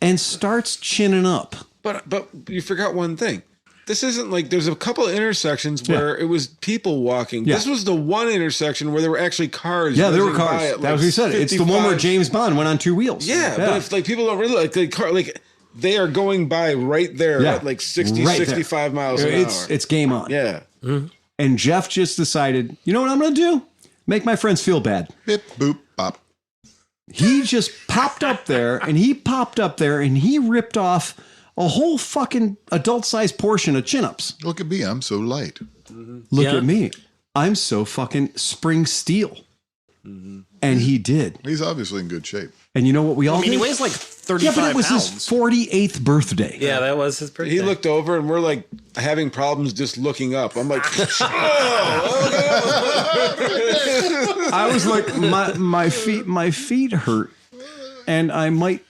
and starts chinning up. But you forgot one thing. This isn't like there's a couple of intersections where it was people walking. Yeah. This was the one intersection where there were actually cars. Yeah, there were cars. That's what he said. 55. It's the one where James Bond went on 2 wheels. Yeah, but if like people don't really they are going by right there at like 60, 65 miles an hour. It's game on. Yeah. Mm-hmm. And Jeff just decided, you know what I'm going to do? Make my friends feel bad. Bip, boop, bop. He just popped up there, and he ripped off a whole fucking adult-sized portion of chin-ups. Look at me, I'm so light. Look at me. I'm so fucking spring steel. And he did. He's obviously in good shape. And you know what we all did? he weighs like 35 but it was pounds. his 48th birthday. Yeah, that was his birthday. He looked over and we're like having problems just looking up. I'm like, I was like, my feet hurt, and I might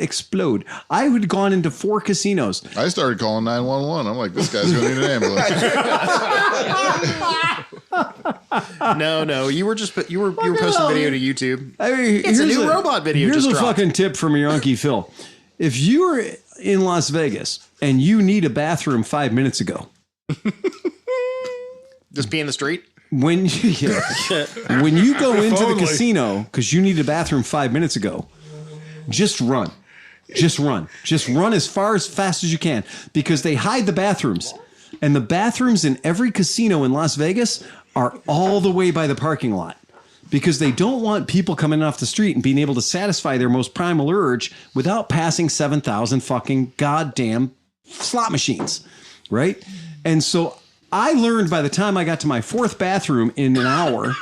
explode. I had gone into 4 casinos. I started calling 911. I'm like, this guy's going to need an ambulance. No, you were posting video to YouTube. I mean, It's a new robot video. Here's just a dropped. fucking tip from your Uncle Phil. If you are in Las Vegas and you need a bathroom 5 minutes ago, Just be in the street. when you go into the casino because you need a bathroom 5 minutes ago, just run. Just run as fast as you can, because they hide the bathrooms, and the bathrooms in every casino in Las Vegas are all the way by the parking lot, because they don't want people coming off the street and being able to satisfy their most primal urge without passing 7,000 fucking goddamn slot machines, right? And so I learned by the time I got to my 4th bathroom in an hour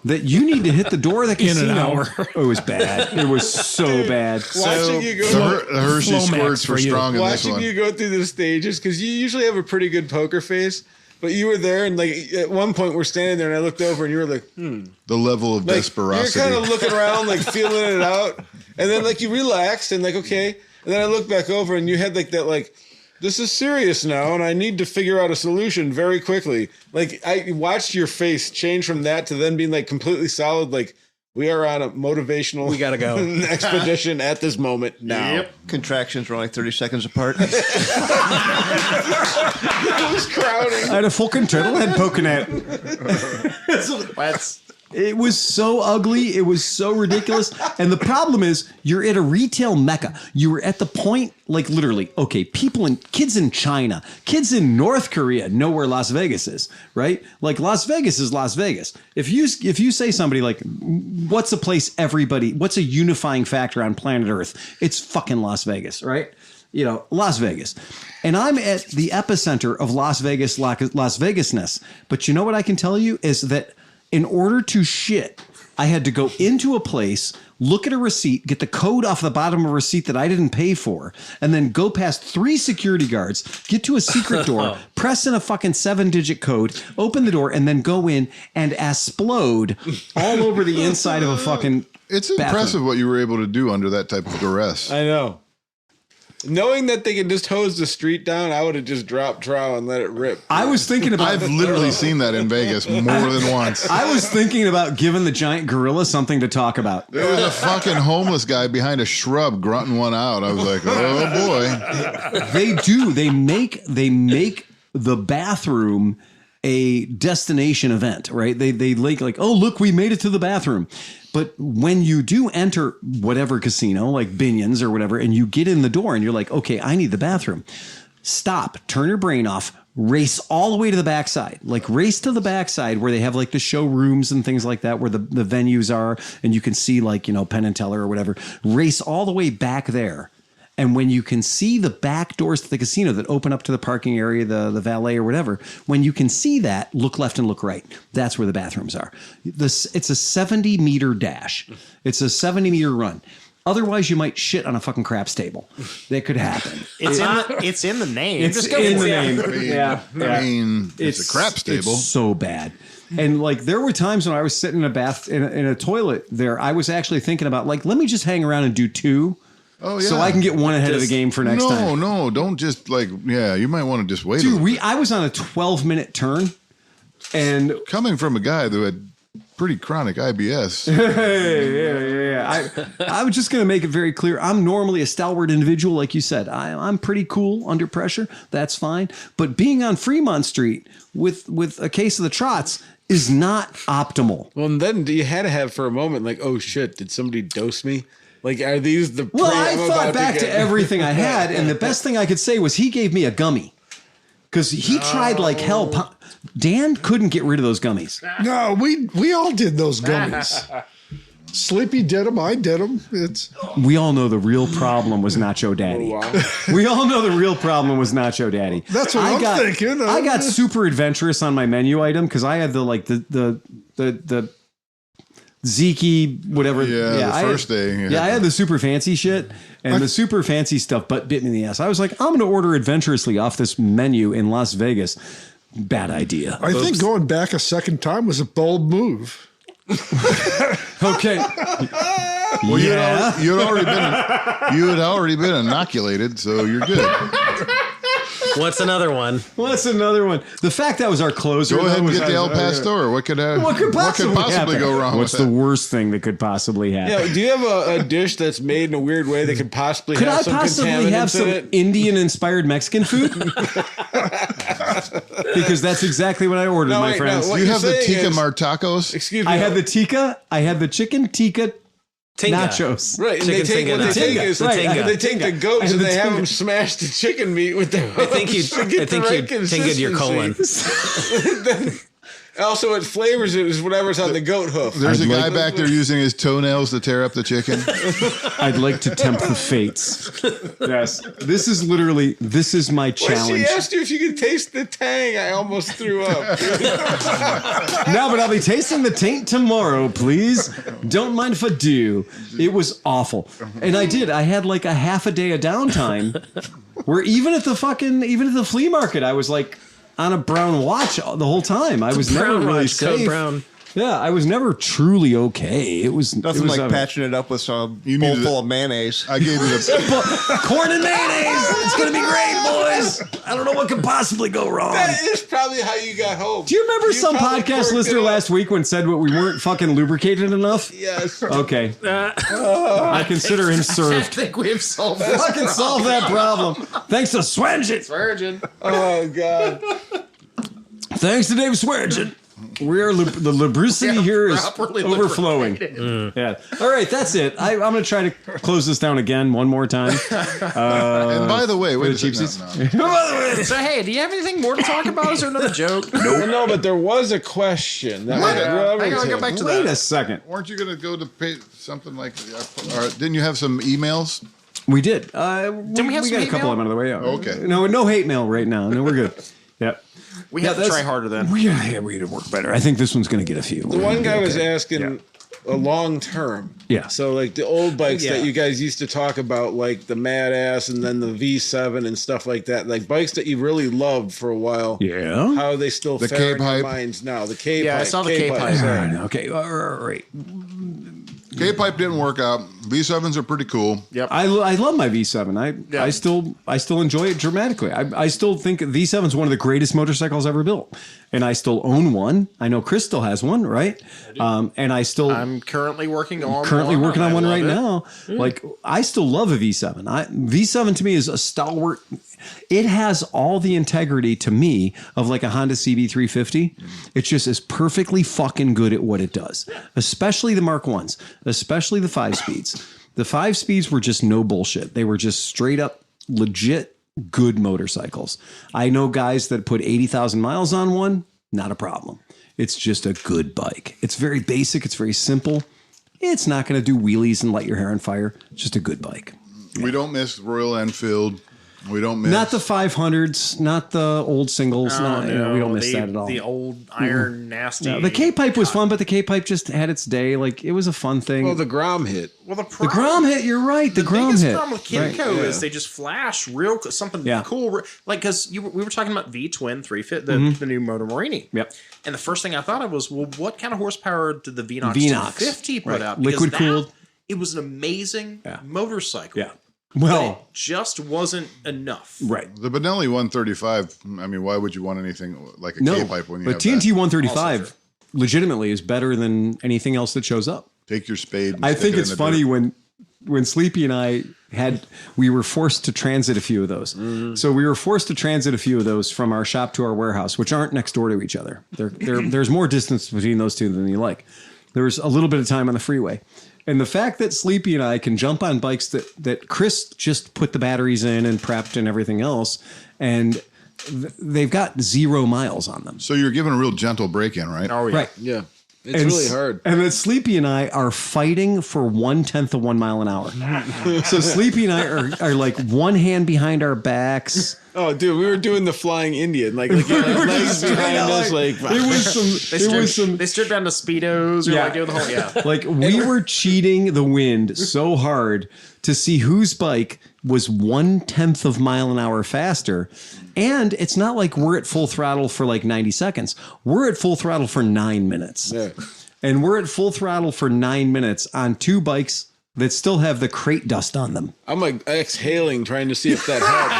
that you need to hit the door of the casino. In an hour. Oh, it was bad. It was so bad. watching you go. The Hershey Flomax squirts for were you. strong in this Watching one. you go through the stages, because you usually have a pretty good poker face, but you were there, and like at one point we're standing there, and I looked over, and you were like, The level of like desperosity. you're kind of looking around, like feeling it out, and then like you relaxed, and like, okay, And then I look back over and you had like that, like, this is serious now, and I need to figure out a solution very quickly. Like, I watched your face change from that to then being like completely solid. Like, we are on a motivational We gotta go. expedition at this moment now. Yep. Contractions were only 30 seconds apart. It was crowding. I had a fucking turtle head poking out. It was so ugly. It was so ridiculous. And the problem is, you're at a retail mecca. You were at the point, like literally, okay, kids in China, kids in North Korea know where Las Vegas is, right? Like Las Vegas is Las Vegas. If you say somebody like, what's a unifying factor on planet Earth? It's fucking Las Vegas, right? You know, Las Vegas. And I'm at the epicenter of Las Vegasness. But you know what I can tell you is that in order to shit, I had to go into a place, look at a receipt, get the code off the bottom of a receipt that I didn't pay for, and then go past 3 security guards, get to a secret door, press in a fucking 7-digit code, open the door, and then go in and explode all over the inside of a fucking It's impressive what you were able to do under that type of duress. I know. Knowing that they could just hose the street down, I would have just dropped trowel and let it rip. I was thinking about... I've literally seen that in Vegas more than once. I was thinking about giving the giant gorilla something to talk about. There was a fucking homeless guy behind a shrub grunting one out. I was like, oh boy. They do. They make the bathroom a destination event, right? They like, oh, look, we made it to the bathroom. But when you do enter whatever casino, like Binion's or whatever, and you get in the door and you're like, okay, I need the bathroom. Stop, turn your brain off, race all the way to the backside. Like race to the backside where they have like the showrooms and things like that, where the venues are, and you can see like, you know, Penn and Teller or whatever. Race all the way back there. And when you can see the back doors to the casino that open up to the parking area, the valet or whatever, when you can see that, look left and look right. That's where the bathrooms are. It's a 70-meter dash. It's a 70-meter run. Otherwise, you might shit on a fucking craps table. That could happen. It's in the name. It's in the name. I mean, it's a crap stable. It's so bad. And like there were times when I was sitting in a bath in a toilet there, I was actually thinking about like, let me just hang around and do 2. Oh, yeah. So I can get one ahead of the game for next time. No, don't just like, you might want to just wait. Dude, I was on a 12-minute turn, and coming from a guy that had pretty chronic IBS. Yeah. I was just going to make it very clear. I'm normally a stalwart individual, like you said. I'm pretty cool under pressure. That's fine. But being on Fremont Street with a case of the trots is not optimal. Well, and then you had to have for a moment like, oh shit, did somebody dose me? Like, are these the... Well, I thought back to everything I had, and the best thing I could say was he gave me a gummy. Because he tried like hell. Dan couldn't get rid of those gummies. No, we all did those gummies. Sleepy did them. I did them. We all know the real problem was Nacho Daddy. Oh, wow. We all know the real problem was Nacho Daddy. That's what I'm thinking. I got super adventurous on my menu item because I had the Zeke, whatever. Yeah, the first day. Yeah, I had the super fancy shit, and the super fancy stuff butt bit me in the ass. I was like, I'm going to order adventurously off this menu in Las Vegas. Bad idea. I think going back a second time was a bold move. Okay. Well, you had already been inoculated, so you're good. What's another one? The fact that was our closer. Go ahead and get the El Pastor. What could possibly go wrong? What's the worst thing that could possibly happen? Yeah, do you have a dish that's made in a weird way that could possibly have some contaminants in it? Indian-inspired Mexican food? Because that's exactly what I ordered, my friends. You have the tikka martacos? Excuse me. I had the tikka. I had the chicken tikka nachos. Right, and they take the goats and they have them smash the chicken meat with their hooves. I think you'd tingered your colon. Also, it flavors it as whatever's on the goat hoof. There's a guy back there using his toenails to tear up the chicken. I'd like to tempt the fates. Yes. This is my challenge. When she asked you if you could taste the tang, I almost threw up. No, but I'll be tasting the taint tomorrow, please. Don't mind if I do. It was awful. And I did. I had like a half a day of downtime where even at the flea market, I was like, on a brown watch the whole time. I was never really safe. Brown. Yeah, I was never truly okay. It was Nothing it was, like patching it up with some bowl needed full of mayonnaise. I gave you the corn and mayonnaise. It's gonna be great, boys. I don't know what could possibly go wrong. That is probably how you got home. Do you remember some probably podcast worked listener it out. last week when said what we weren't fucking lubricated enough? Yes. Okay, I consider him I served. think we've solved this. Fucking solve that problem. Thanks to Sweargin. Virgin. Oh God. Thanks to Dave Sweargin. We are the lubricity here is Properly overflowing. lubricated. Yeah. All right, that's it. I'm going to try to close this down again one more time. and by the way, wait a cheap second. So hey, do you have anything more to talk about? Is there another joke? Well, no, but there was a question. That I gotta go back to Wait that. a second. Weren't you going to go to pay something like? Or didn't you have some emails? We did. we have some got a hate couple mail? of them out of the way. Yeah. Okay. No hate mail right now. No, we're good. Yep. We have to try harder then. We got to work better. I think this one's going to get a few. The one guy was asking a long term. Yeah. So like the old bikes that you guys used to talk about, like the Mad Ass and then the V7 and stuff like that, like bikes that you really loved for a while. Yeah. How are they still The fare in your K-pipe. minds now? The K-pipe. Yeah, I saw the K-pipe. sorry. Okay. All right. K-pipe didn't work out. V7s are pretty cool. Yep. I love my V7. I still enjoy it dramatically. I still think V7 is one of the greatest motorcycles ever built, and I still own one. I know Chris still has one, right? And I'm currently working on one I right love now. Like I still love a V7. V7 to me is a stalwart. It has all the integrity to me of like a Honda CB350. It just is perfectly fucking good at what it does, especially the Mark 1s, especially the 5-speeds. The 5-speeds were just no bullshit. They were just straight up legit good motorcycles. I know guys that put 80,000 miles on one, not a problem. It's just a good bike. It's very basic. It's very simple. It's not going to do wheelies and light your hair on fire. It's just a good bike. We don't miss Royal Enfield. We don't miss Not the 500s, not the old singles. No, we don't miss that at all. The old iron nasty. No, the K-pipe was fun, but the K-pipe just had its day. Like it was a fun thing. Well, the Grom hit. Well, the Grom hit. You're right. The Grom biggest hit. problem with Kimco is they just flash real something cool. Like because we were talking about V-twin 350, the new Moto Morini. Yep. And the first thing I thought of was, well, what kind of horsepower did the Vinox 250 put out? Liquid cooled. It was an amazing motorcycle. Yeah. Well, but it just wasn't enough. Right. the Benelli 135. I mean, why would you want anything like a K-pipe when you but have TNT that? 135 legitimately is better than anything else that shows up. Take your spade. And I stick think it it's in the funny dirt. when Sleepy and I we were forced to transit a few of those. So we were forced to transit a few of those from our shop to our warehouse, which aren't next door to each other. There's more distance between those two than you like. There was a little bit of time on the freeway. And the fact that Sleepy and I can jump on bikes that Chris just put the batteries in and prepped and everything else, and they've got 0 miles on them. So you're giving a real gentle break in, right? Oh, yeah. Right. Yeah. It's really hard. And then Sleepy and I are fighting for 1/10 of 1 mile an hour. So Sleepy and I are like one hand behind our backs. Oh, dude, we were doing the flying Indian, like legs behind us, like They stripped down to Speedos or like doing the whole, Like we were cheating the wind so hard to see whose bike was 1/10 of a mile an hour faster. And it's not like we're at full throttle for like 90 seconds. We're at full throttle for 9 minutes. Yeah. And we're at full throttle for 9 minutes on two bikes that still have the crate dust on them. I'm like exhaling, trying to see if that helps.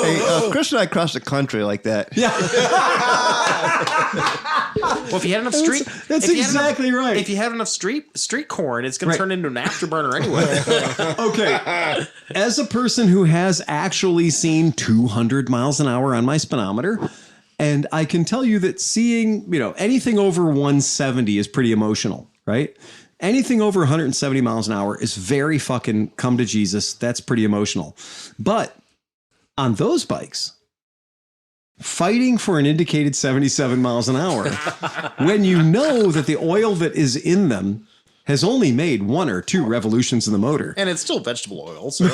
Hey, Chris and I crossed the country like that. Yeah. Well, if you had enough street, That's exactly right. If you have enough street corn, it's going to turn into an afterburner anyway. Okay. As a person who has actually seen 200 miles an hour on my speedometer, and I can tell you that seeing, anything over 170 is pretty emotional, right? Anything over 170 miles an hour is very fucking come to Jesus. That's pretty emotional. But on those bikes, fighting for an indicated 77 miles an hour, when you know that the oil that is in them has only made 1 or 2 revolutions in the motor. And it's still vegetable oil. So.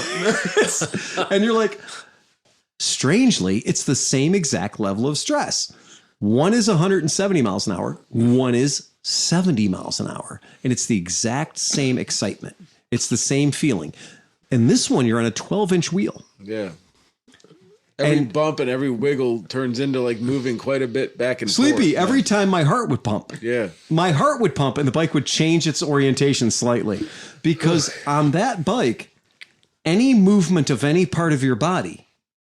And you're like, strangely, it's the same exact level of stress. One is 170 miles an hour. One is 70 miles an hour. And it's the exact same excitement. It's the same feeling. And this one, you're on a 12-inch wheel. Yeah. Every bump and every wiggle turns into like moving quite a bit back and Sleepy, forth. every time my heart would pump. Yeah. My heart would pump and the bike would change its orientation slightly. Because on that bike, any movement of any part of your body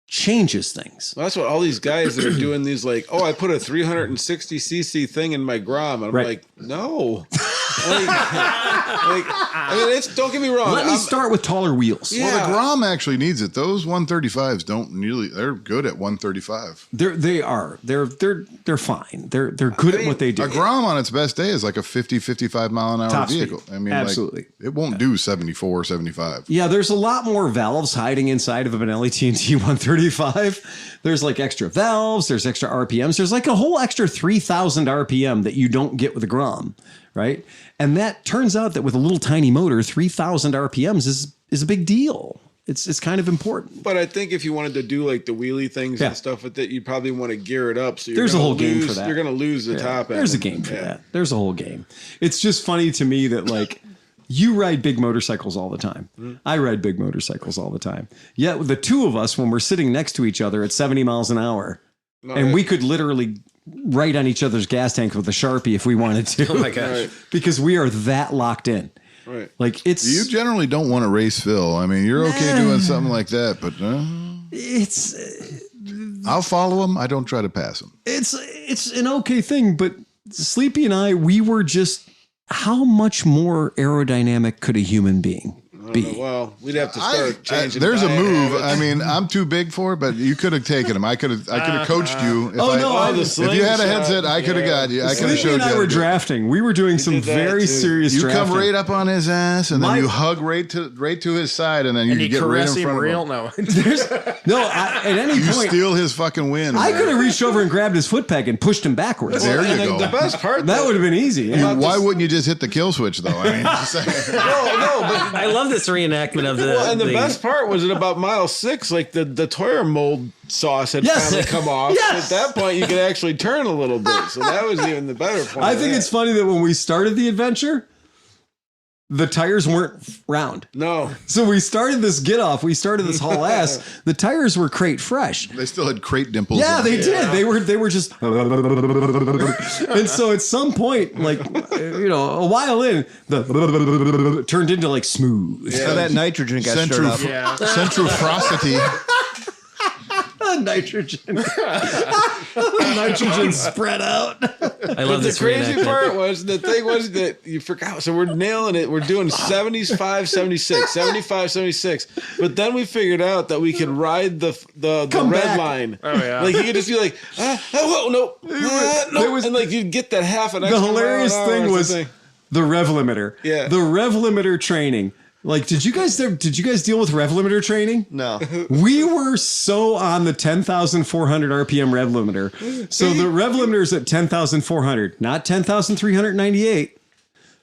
changes things. Well, that's what all these guys that are doing these like, oh, I put a 360cc thing in my Grom. I'm like, no. I mean, it's, don't get me wrong. Let me start with taller wheels. Yeah. Well, the Grom actually needs it. Those 135s don't nearly. They're good at 135. They are. They're fine. They're good at what they do. A Grom on its best day is like a 50, 55 mile an hour Top vehicle. speed. I mean, Absolutely. like, it won't do 74, 75. Yeah, there's a lot more valves hiding inside of an LAT&T 135. There's like extra valves. There's extra RPMs. There's like a whole extra 3,000 RPM that you don't get with a Grom, right? And that turns out that with a little tiny motor, 3,000 RPMs is a big deal. It's kind of important. But I think if you wanted to do like the wheelie things Yeah. and stuff with it, you'd probably want to gear it up. So There's a whole game for that. You're going to lose the top end. There's a game for that. There's a whole game. It's just funny to me that like you ride big motorcycles all the time. I ride big motorcycles all the time. Yet the two of us, when we're sitting next to each other at 70 miles an hour, and we could literally write on each other's gas tank with a Sharpie if we wanted to. Oh my gosh. Right. Because we are that locked in. Right. Like it's You generally don't want to race Phil. I mean, you're okay doing something like that, but it's I'll follow him. I don't try to pass him. it's an okay thing, but Sleepy and I, we were just how much more aerodynamic could a human being be? Well, we'd have to start changing. There's a diet move. habits. I mean, I'm too big for it, but you could have taken him. I could have coached you. If if you had a headset, I could have got you. I could have Sleepy showed and you. I how were to do it. drafting. We were doing some did that very too. serious You drafting. come right up on his ass, and then you hug right to his side, and then you And you get right in caress him front real? of him. No. At any You point, steal his fucking win. I man. could have reached over and grabbed his foot peg and pushed him backwards. There you And go. the best part, That would have been easy. Why wouldn't you just hit the kill switch though? I mean, just saying. no, but I love this reenactment of the. well, and the best part was at about mile 6, like the tire mold sauce had Yes. finally come off. Yes. At that point, you could actually turn a little bit. So that was even the better point. I of think that. it's funny that when we started the adventure, the tires weren't round. No. So we started this get off. We started this haul ass. The tires were crate fresh. They still had crate dimples. Yeah, in they them. did. They were just, and so at some point, like a while in, the turned into like smooth. So that nitrogen got stirred up. Centrofrosity. Nitrogen, nitrogen spread out. I love The this crazy reenactment. part was the thing was that you forgot. So we're nailing it. We're doing 75, 76, 75, 76. But then we figured out that we could ride the Come red back. line. Oh, yeah. Like you could just be like, no, There was- and like you'd get that half an The extra hilarious mile an hour thing or was something. the rev limiter. Yeah. The rev limiter training. Like, did you guys deal with rev limiter training? No. We were so on the 10,400 RPM rev limiter. So the rev limiter is at 10,400, not 10,398.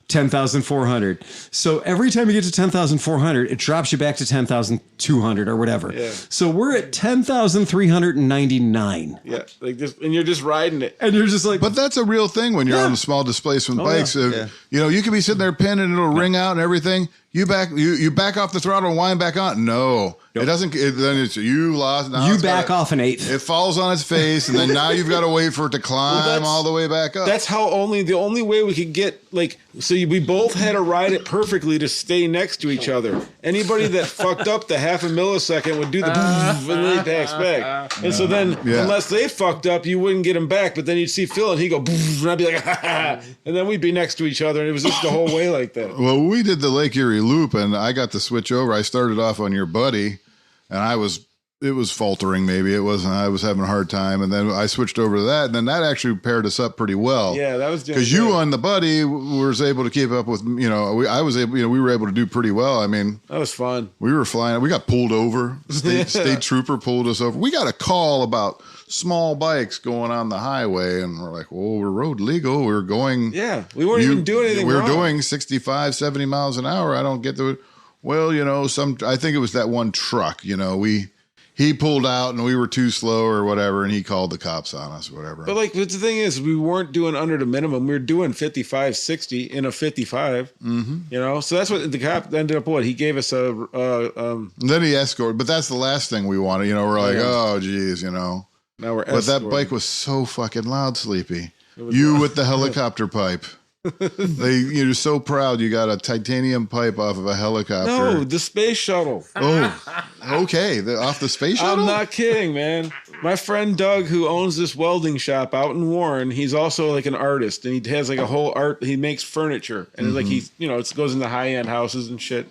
10,400. So every time you get to 10,400, it drops you back to 10,200 or whatever. Yeah. So we're at 10,399. Yeah, like this, and you're just riding it. And you're just like, But that's a real thing when you're on the small displacement bikes. Yeah. You can be sitting there pinned and it'll ring out and everything. You back off the throttle and wind back on. No, it doesn't. Then it's you lost. Now you it's back gotta- off an eighth. It falls on its face, and then now you've got to wait for it to climb that's- all the way back up. That's how the only way we could get we both had to ride it perfectly to stay next to each other. Anybody that fucked up the half a millisecond would do the and then he packs back. And so then unless they fucked up, you wouldn't get him back. But then you'd see Phil and he'd go and I'd be like, and then we'd be next to each other, and it was just the whole way like that. Well, we did the Lake Erie Loop, and I got to switch over. I started off on your buddy, and it was faltering. Maybe it wasn't. I was having a hard time, and then I switched over to that, and then that actually paired us up pretty well. Yeah, that was doing because you good. on the buddy was able to keep up with. We were able to do pretty well. I mean, That was fun. we were flying. We got pulled over. State trooper pulled us over. We got a call about small bikes going on the highway, and we're like, well, we're road legal. We're going. Yeah, we weren't even doing anything We're wrong. doing 65, 70 miles an hour. I don't get the. Well, I think it was that one truck. he pulled out and we were too slow or whatever, and he called the cops on us or whatever. But like, the thing is, we weren't doing under the minimum. We were doing 55, 60 in a 55. Mm-hmm. You know, so that's what the cop ended up. What he gave us And then he escorted, but that's the last thing we wanted. You know, we're like, oh, geez, you know. Now we're. But that bike was so fucking loud, Sleepy. You with the helicopter pipe. You're so proud you got a titanium pipe off of a helicopter. No, the space shuttle. Oh, okay. Off the space shuttle? I'm not kidding, man. My friend Doug, who owns this welding shop out in Warren, he's also like an artist, and he has like a whole art. He makes furniture, and like he's, you know, it goes into high end houses and shit.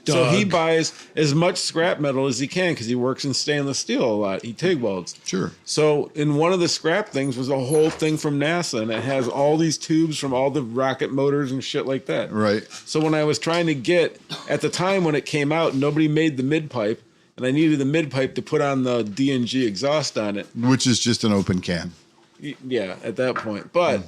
So he buys as much scrap metal as he can because he works in stainless steel a lot. He TIG welds. Sure. So in one of the scrap things was a whole thing from NASA, and it has all these tubes from all the rocket motors and shit like that. Right. So when I was trying to get, at the time when it came out, nobody made the mid pipe, and I needed the mid pipe to put on the DNG exhaust on it. Which is just an open can. Yeah, at that point. But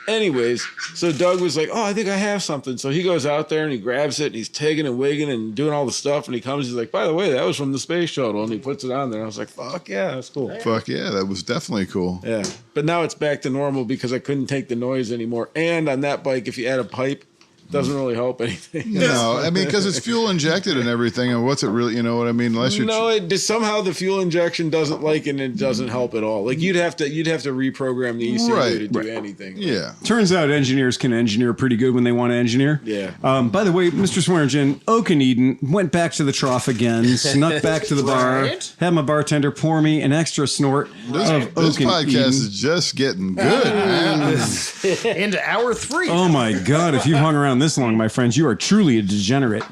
anyways, so Doug was like, oh, I think I have something. So he goes out there and he grabs it and he's tagging and wigging and doing all the stuff. And he comes, he's like, by the way, that was from the space shuttle. And he puts it on there. And I was like, fuck yeah, that's cool. Fuck yeah, that was definitely cool. Yeah. But now it's back to normal because I couldn't take the noise anymore. And on that bike, if you add a pipe, it doesn't really help anything. No, I mean, because it's fuel injected and everything. And what's it really, you know what I mean? Unless you're. No, somehow the fuel injection doesn't like it and it doesn't help at all. Like you'd have to reprogram the ECU to do anything. Yeah. Turns out engineers can engineer pretty good when they want to engineer. Yeah. By the way, Mr. Swearingen, Oak and Eden went back to the trough again, snuck back to the bar, had my bartender pour me an extra snort This of Oak and podcast Eden. is just getting good, man. Into hour 3. Oh my God! If you've hung around this long, my friends, you are truly a degenerate.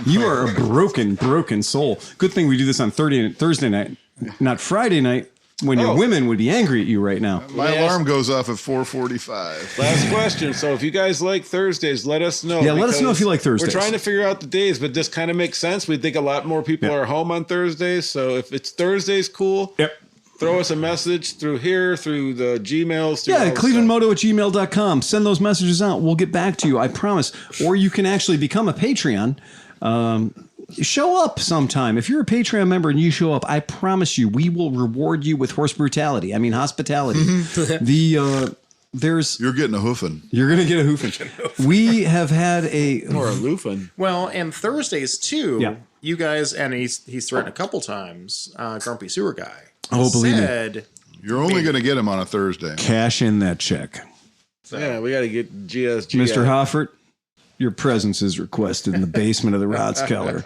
You are a broken soul. Good thing we do this on Thursday night, not Friday night, when your women would be angry at you right now. My alarm goes off at 4:45. Last question. So if you guys like Thursdays, let us know. Yeah, let us know if you like Thursdays. We're trying to figure out the days, but this kind of makes sense. We think a lot more people are home on Thursdays. So if it's Thursdays, cool. Yep. Throw us a message through here, through the Gmails. Yeah, ClevelandMoto@gmail.com. Send those messages out. We'll get back to you, I promise. Or you can actually become a Patreon. Show up sometime. If you're a Patreon member and you show up, I promise you, we will reward you with hospitality. You're getting a hoofing. You're going to get a hoofing. We have had or a loofing. Well, and Thursdays too. Yeah. You guys, and he's threatened a couple times. Grumpy Sewer Guy. Oh, believe me. You're only going to get him on a Thursday. Cash in that check. Yeah, we got to get GSG. Mr. Hoffert, your presence is requested in the basement of the Ratskeller.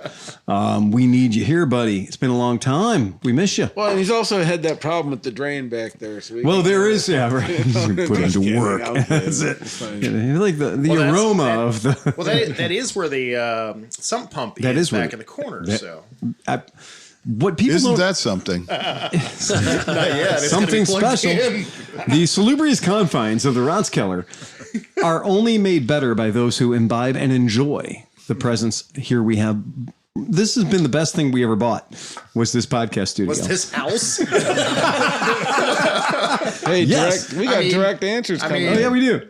We need you here, buddy. It's been a long time. We miss you. Well, and he's also had that problem with the drain back there. So there is, right. Put into work. That's it. Like the aroma of the. Well, that is where the sump pump is back in the corner. What people Isn't that something? Not yet. Something special. The salubrious confines of the Ratskeller are only made better by those who imbibe and enjoy the presence. Here we have. This has been the best thing we ever bought. Was this podcast studio? Was this house? Hey, yes. We got direct answers coming. Oh yeah, we do.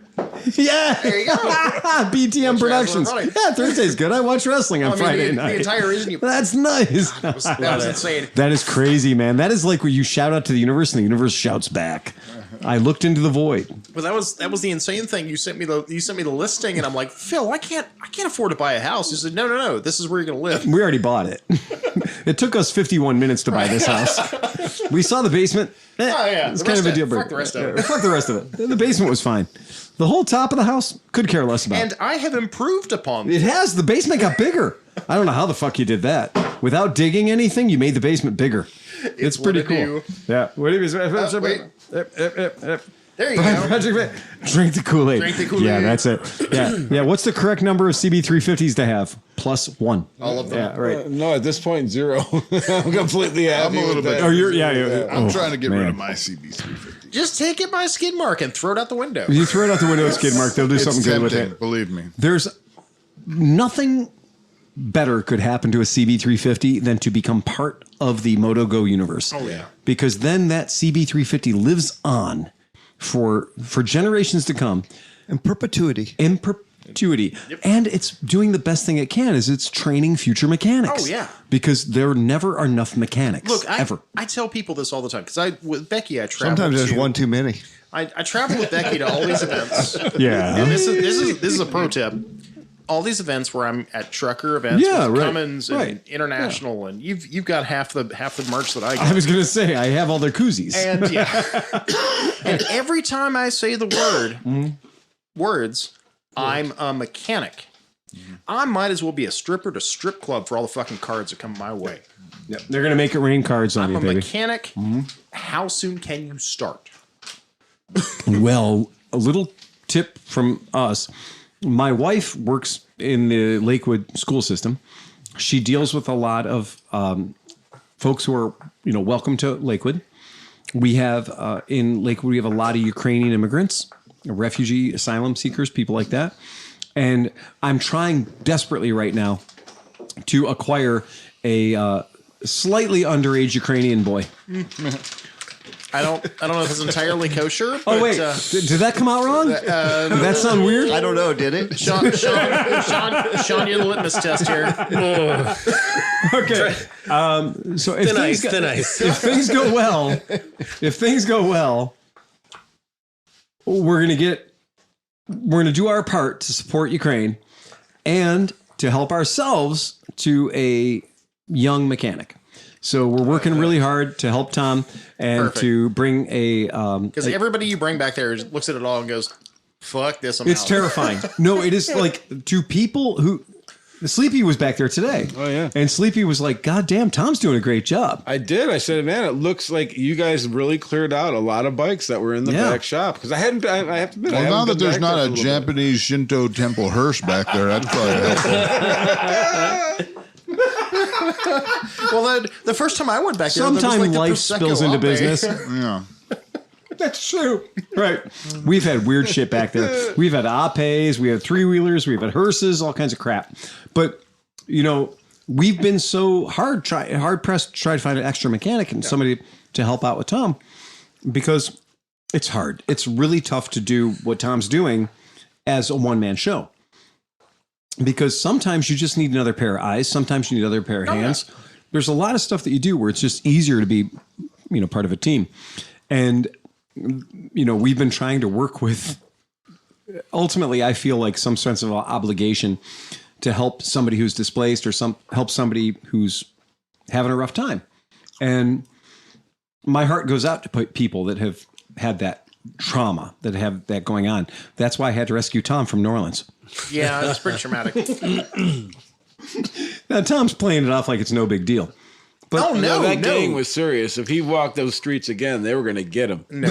Yeah, there you go. BTM Productions. Yeah, Thursday's good. I watch wrestling on Friday night. The entire reason. That's nice. God, that was insane. That is crazy, man. That is like where you shout out to the universe and the universe shouts back. I looked into the void. Well, that was the insane thing. You sent me the listing, and I'm like, Phil, I can't afford to buy a house. You said, no. This is where you're gonna live. We already bought it. It took us 51 minutes to buy this house. We saw the basement. It's kind of a deal breaker. Fuck the rest of it. Fuck the rest of it. The basement was fine. The whole top of the house could care less about. And I have improved upon it. It has. The basement got bigger. I don't know how the fuck you did that. Without digging anything, you made the basement bigger. It's pretty cool. Yeah. What do you wait. There you go. Drink the Kool-Aid. Drink the Kool-Aid. Yeah, that's it. Yeah. What's the correct number of CB350s to have? +1. All of them. Yeah, right. No, at this point, 0. I'm completely happy. I'm a little bit. Oh, you're. I'm trying to get rid of my CB350. Just take it by skid mark and throw it out the window. You throw it out the window at skid mark, they'll do something good with it. Believe me. There's nothing better could happen to a CB350 than to become part of the Moto Go universe. Oh yeah. Because then that CB350 lives on for generations to come. In perpetuity. perpetuity. And it's doing the best thing it can is it's training future mechanics. Oh, yeah. Because there never are enough mechanics. Look, ever. I tell people this all the time because with Becky, I travel. Sometimes there's one too many. I travel with Becky to all these events. Yeah. And this is a pro tip. All these events where I'm at trucker events with Cummins and International, and you've got half the merch that I got. I was gonna say I have all their koozies. And and every time I say the words, I'm a mechanic. I might as well be a stripper to strip club for all the fucking cards that come my way. Yep. They're gonna make it rain cards on I'm you, a baby. mechanic. How soon can you start? Well, a little tip from us. My wife works in the Lakewood school system. She deals with a lot of folks who are, welcome to Lakewood. We have in Lakewood, we have a lot of Ukrainian immigrants, refugee asylum seekers, people like that. And I'm trying desperately right now to acquire a slightly underage Ukrainian boy. I don't know if it's entirely kosher. But, Oh wait, did that come out wrong? Did that sound weird? I don't know. Did it? Sean, you had a litmus test here. Okay. So if Thin ice. if things go well, we're gonna do our part to support Ukraine and to help ourselves to a young mechanic. So we're working really hard to help Tom and to bring a because everybody you bring back there looks at it all and goes, "Fuck this!" It's terrifying. No, it is like to people who. Sleepy was back there today. Oh, yeah. And Sleepy was like, God damn, Tom's doing a great job. I did. I said, man, it looks like you guys really cleared out a lot of bikes that were in the back shop. Because I have to admit, Well, now that there's not a Japanese Shinto temple hearse back there, that's probably helpful. Well, the first time I went back there, Sometimes like life spills into business. Yeah. That's true. Right. We've had weird shit back there. We've had Apes, we had three-wheelers, we've had hearses, all kinds of crap. But, we've been so hard pressed to try to find an extra mechanic and somebody to help out with Tom because it's hard. It's really tough to do what Tom's doing as a one-man show. Because sometimes you just need another pair of eyes. Sometimes you need another pair of hands. Yeah. There's a lot of stuff that you do where it's just easier to be, part of a team. And, we've been trying to work with, ultimately, I feel like some sense of obligation to help somebody who's displaced or help somebody who's having a rough time. And my heart goes out to people that have had that trauma, that have that going on. That's why I had to rescue Tom from New Orleans. Yeah, it's pretty traumatic. Now, Tom's playing it off like it's no big deal. But that gang was serious. If he walked those streets again, they were going to get him. No.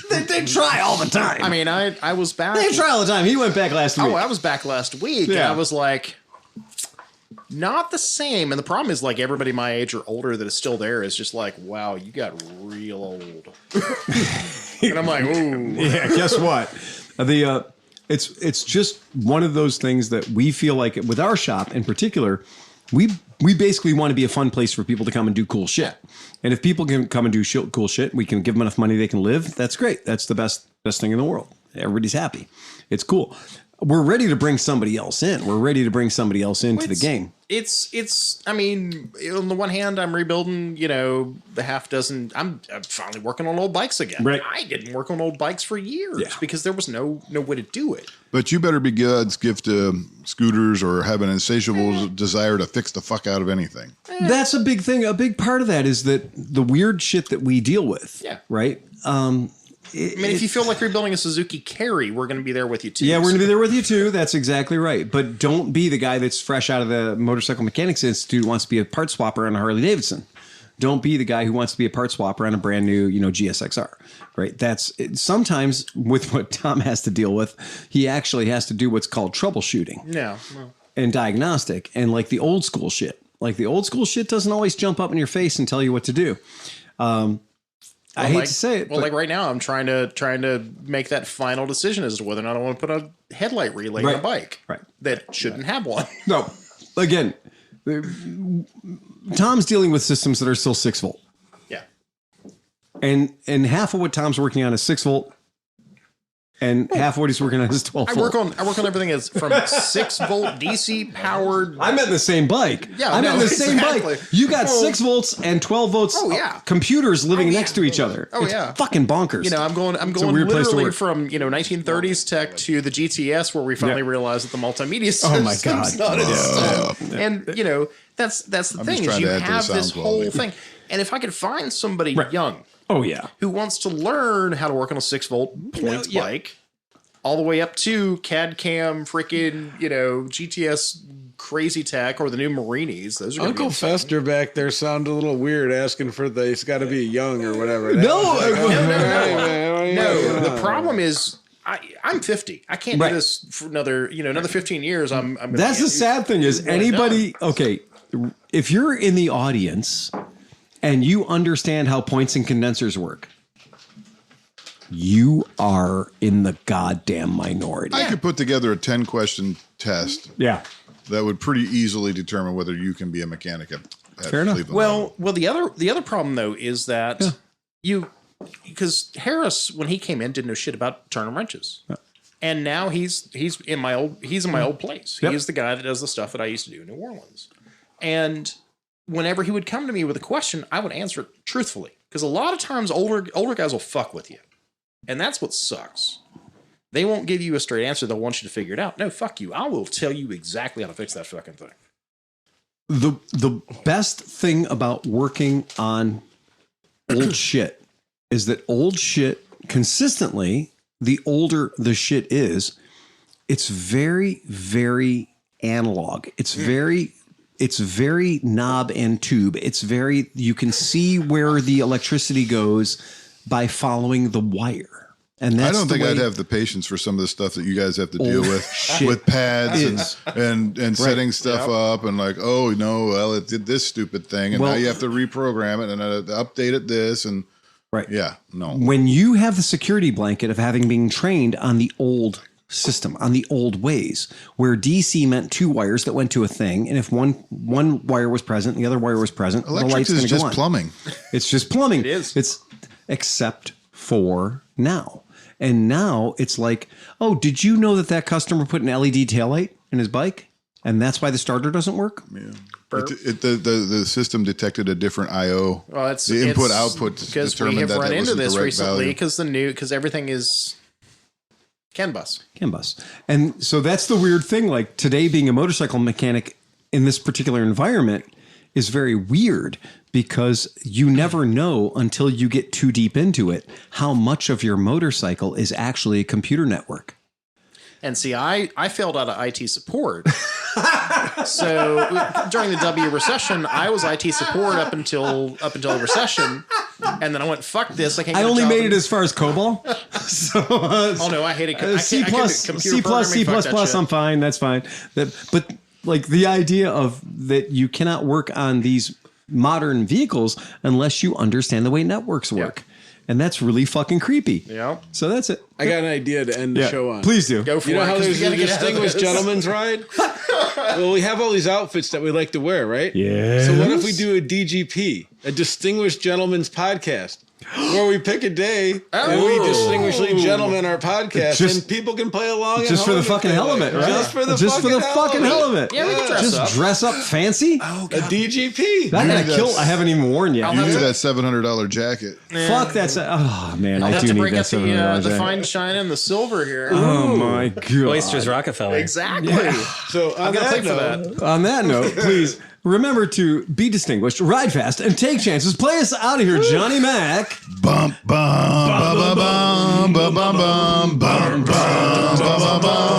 they try all the time. I mean, I was back. They try all the time. He went back last week. Oh, I was back last week. Yeah. And I was like, not the same. And the problem is, like, everybody my age or older that is still there is just like, wow, you got real old. And I'm like, ooh. Yeah, guess what? It's just one of those things that we feel like with our shop in particular, we basically want to be a fun place for people to come and do cool shit. And if people can come and do cool shit, we can give them enough money they can live. That's great. That's the best thing in the world. Everybody's happy. It's cool. We're ready to bring somebody else in. We're ready to bring somebody else into the game. It's. I mean, on the one hand, I'm rebuilding. The half dozen. I'm finally working on old bikes again. Right. I didn't work on old bikes for years because there was no way to do it. But you better be God's gift to scooters or have an insatiable desire to fix the fuck out of anything. That's a big thing. A big part of that is that the weird shit that we deal with. Yeah. Right. If you feel like rebuilding a Suzuki Carry, we're going to be there with you too. Yeah, we're going to be there with you too. That's exactly right. But don't be the guy that's fresh out of the Motorcycle Mechanics Institute who wants to be a part swapper on a Harley Davidson. Don't be the guy who wants to be a part swapper on a brand new, GSXR. Right? That's sometimes with what Tom has to deal with, he actually has to do what's called troubleshooting. Yeah. And diagnostic and like the old school shit. Like the old school shit doesn't always jump up in your face and tell you what to do. I hate to say it. Well, like right now, I'm trying to make that final decision as to whether or not I want to put a headlight relay on a bike that shouldn't have one. No, again, Tom's dealing with systems that are still 6 volt. Yeah, and half of what Tom's working on is 6 volt. and half what he's working on is 12 I volt. work on everything as from 6-volt DC powered. I'm at the same bike. Yeah, I'm no, at the same exactly. bike. You got 6 volts and 12 volts computers living next to each other. Oh, it's yeah. fucking bonkers. You know, I'm going weird place to literally work. from 1930s tech to the GTS, where we finally realized that the multimedia Oh, my system's God. not installed. And that's the thing, is trying you to add to the have sound this quality. whole thing. And if I could find somebody young Oh, yeah. who wants to learn how to work on a 6-volt points bike, all the way up to CAD CAM, freaking, GTS crazy tech, or the new Morinis. Those are gonna Uncle be Fester back there sounded a little weird, asking for it's got to be young or whatever. No, No, the problem is I'm 50. I can't do this for another 15 years. That's the sad thing is anybody, okay, if you're in the audience and you understand how points and condensers work, you are in the goddamn minority. I could put together a 10-question test. Yeah. That would pretty easily determine whether you can be a mechanic at Fair enough. Cleveland. Well, the other problem though is that because Harris, when he came in, didn't know shit about turning wrenches, and now he's in my old place. He is the guy that does the stuff that I used to do in New Orleans, and whenever he would come to me with a question, I would answer it truthfully, because a lot of times older guys will fuck with you, and that's what sucks. They won't give you a straight answer. They'll want you to figure it out. No, fuck you. I will tell you exactly how to fix that fucking thing. The best thing about working on old shit is that old shit consistently, the older the shit is, it's very, very analog. It's very knob and tube. You can see where the electricity goes by following the wire. And that's I don't think I'd have the patience for some of the stuff that you guys have to deal with pads and setting stuff up and it did this stupid thing and now you have to reprogram it and update it this and When you have the security blanket of having been trained on the old system, on the old ways, where DC meant 2 wires that went to a thing, and if one wire was present, the other wire was present, electric the light's is going to go just on. plumbing. It's just plumbing. It is. It's except for now. And now it's like, oh, did you know that customer put an LED taillight in his bike? And that's why the starter doesn't work? Yeah. The system detected a different I/O. Well, the input output because we have run into this recently because everything is CAN bus. And so that's the weird thing. Like today, being a motorcycle mechanic in this particular environment is very weird, because you never know until you get too deep into it how much of your motorcycle is actually a computer network. And see, I failed out of IT support. So during the W recession, I was IT support up until the recession, and then I went, "Fuck this! I can't." I only made it as far as COBOL. So, oh no, I hated C++, C++. I'm fine. That's fine. But like the idea of that you cannot work on these modern vehicles unless you understand the way networks work. And that's really fucking creepy. Yeah. So that's it. I got an idea to end the show on. Please do. Go for You know it. how 'cause there's we a gotta get out of distinguished this. gentleman's ride? Well, we have all these outfits that we like to wear, right? Yeah. So what if we do a DGP, a Distinguished Gentleman's Podcast, where we pick a day and we distinguishedly gentlemen our podcast, and people can play along just for the fucking hell of it, right? Just for the fucking hell of it. Yeah, we can dress up. Just dress up fancy. a DGP. I haven't even worn yet. You need that $700 jacket. Fuck that's oh man, I'll I have do to need bring that up the $700. fine shine and the silver here. Oh my god. Oysters Rockefeller. Exactly. So on Pay that for note, that. On that note, please remember to be distinguished, ride fast, and take chances. Play us out of here, Johnny Mac. Bum bum bum bum bum bum bum bum bum bum bum bum.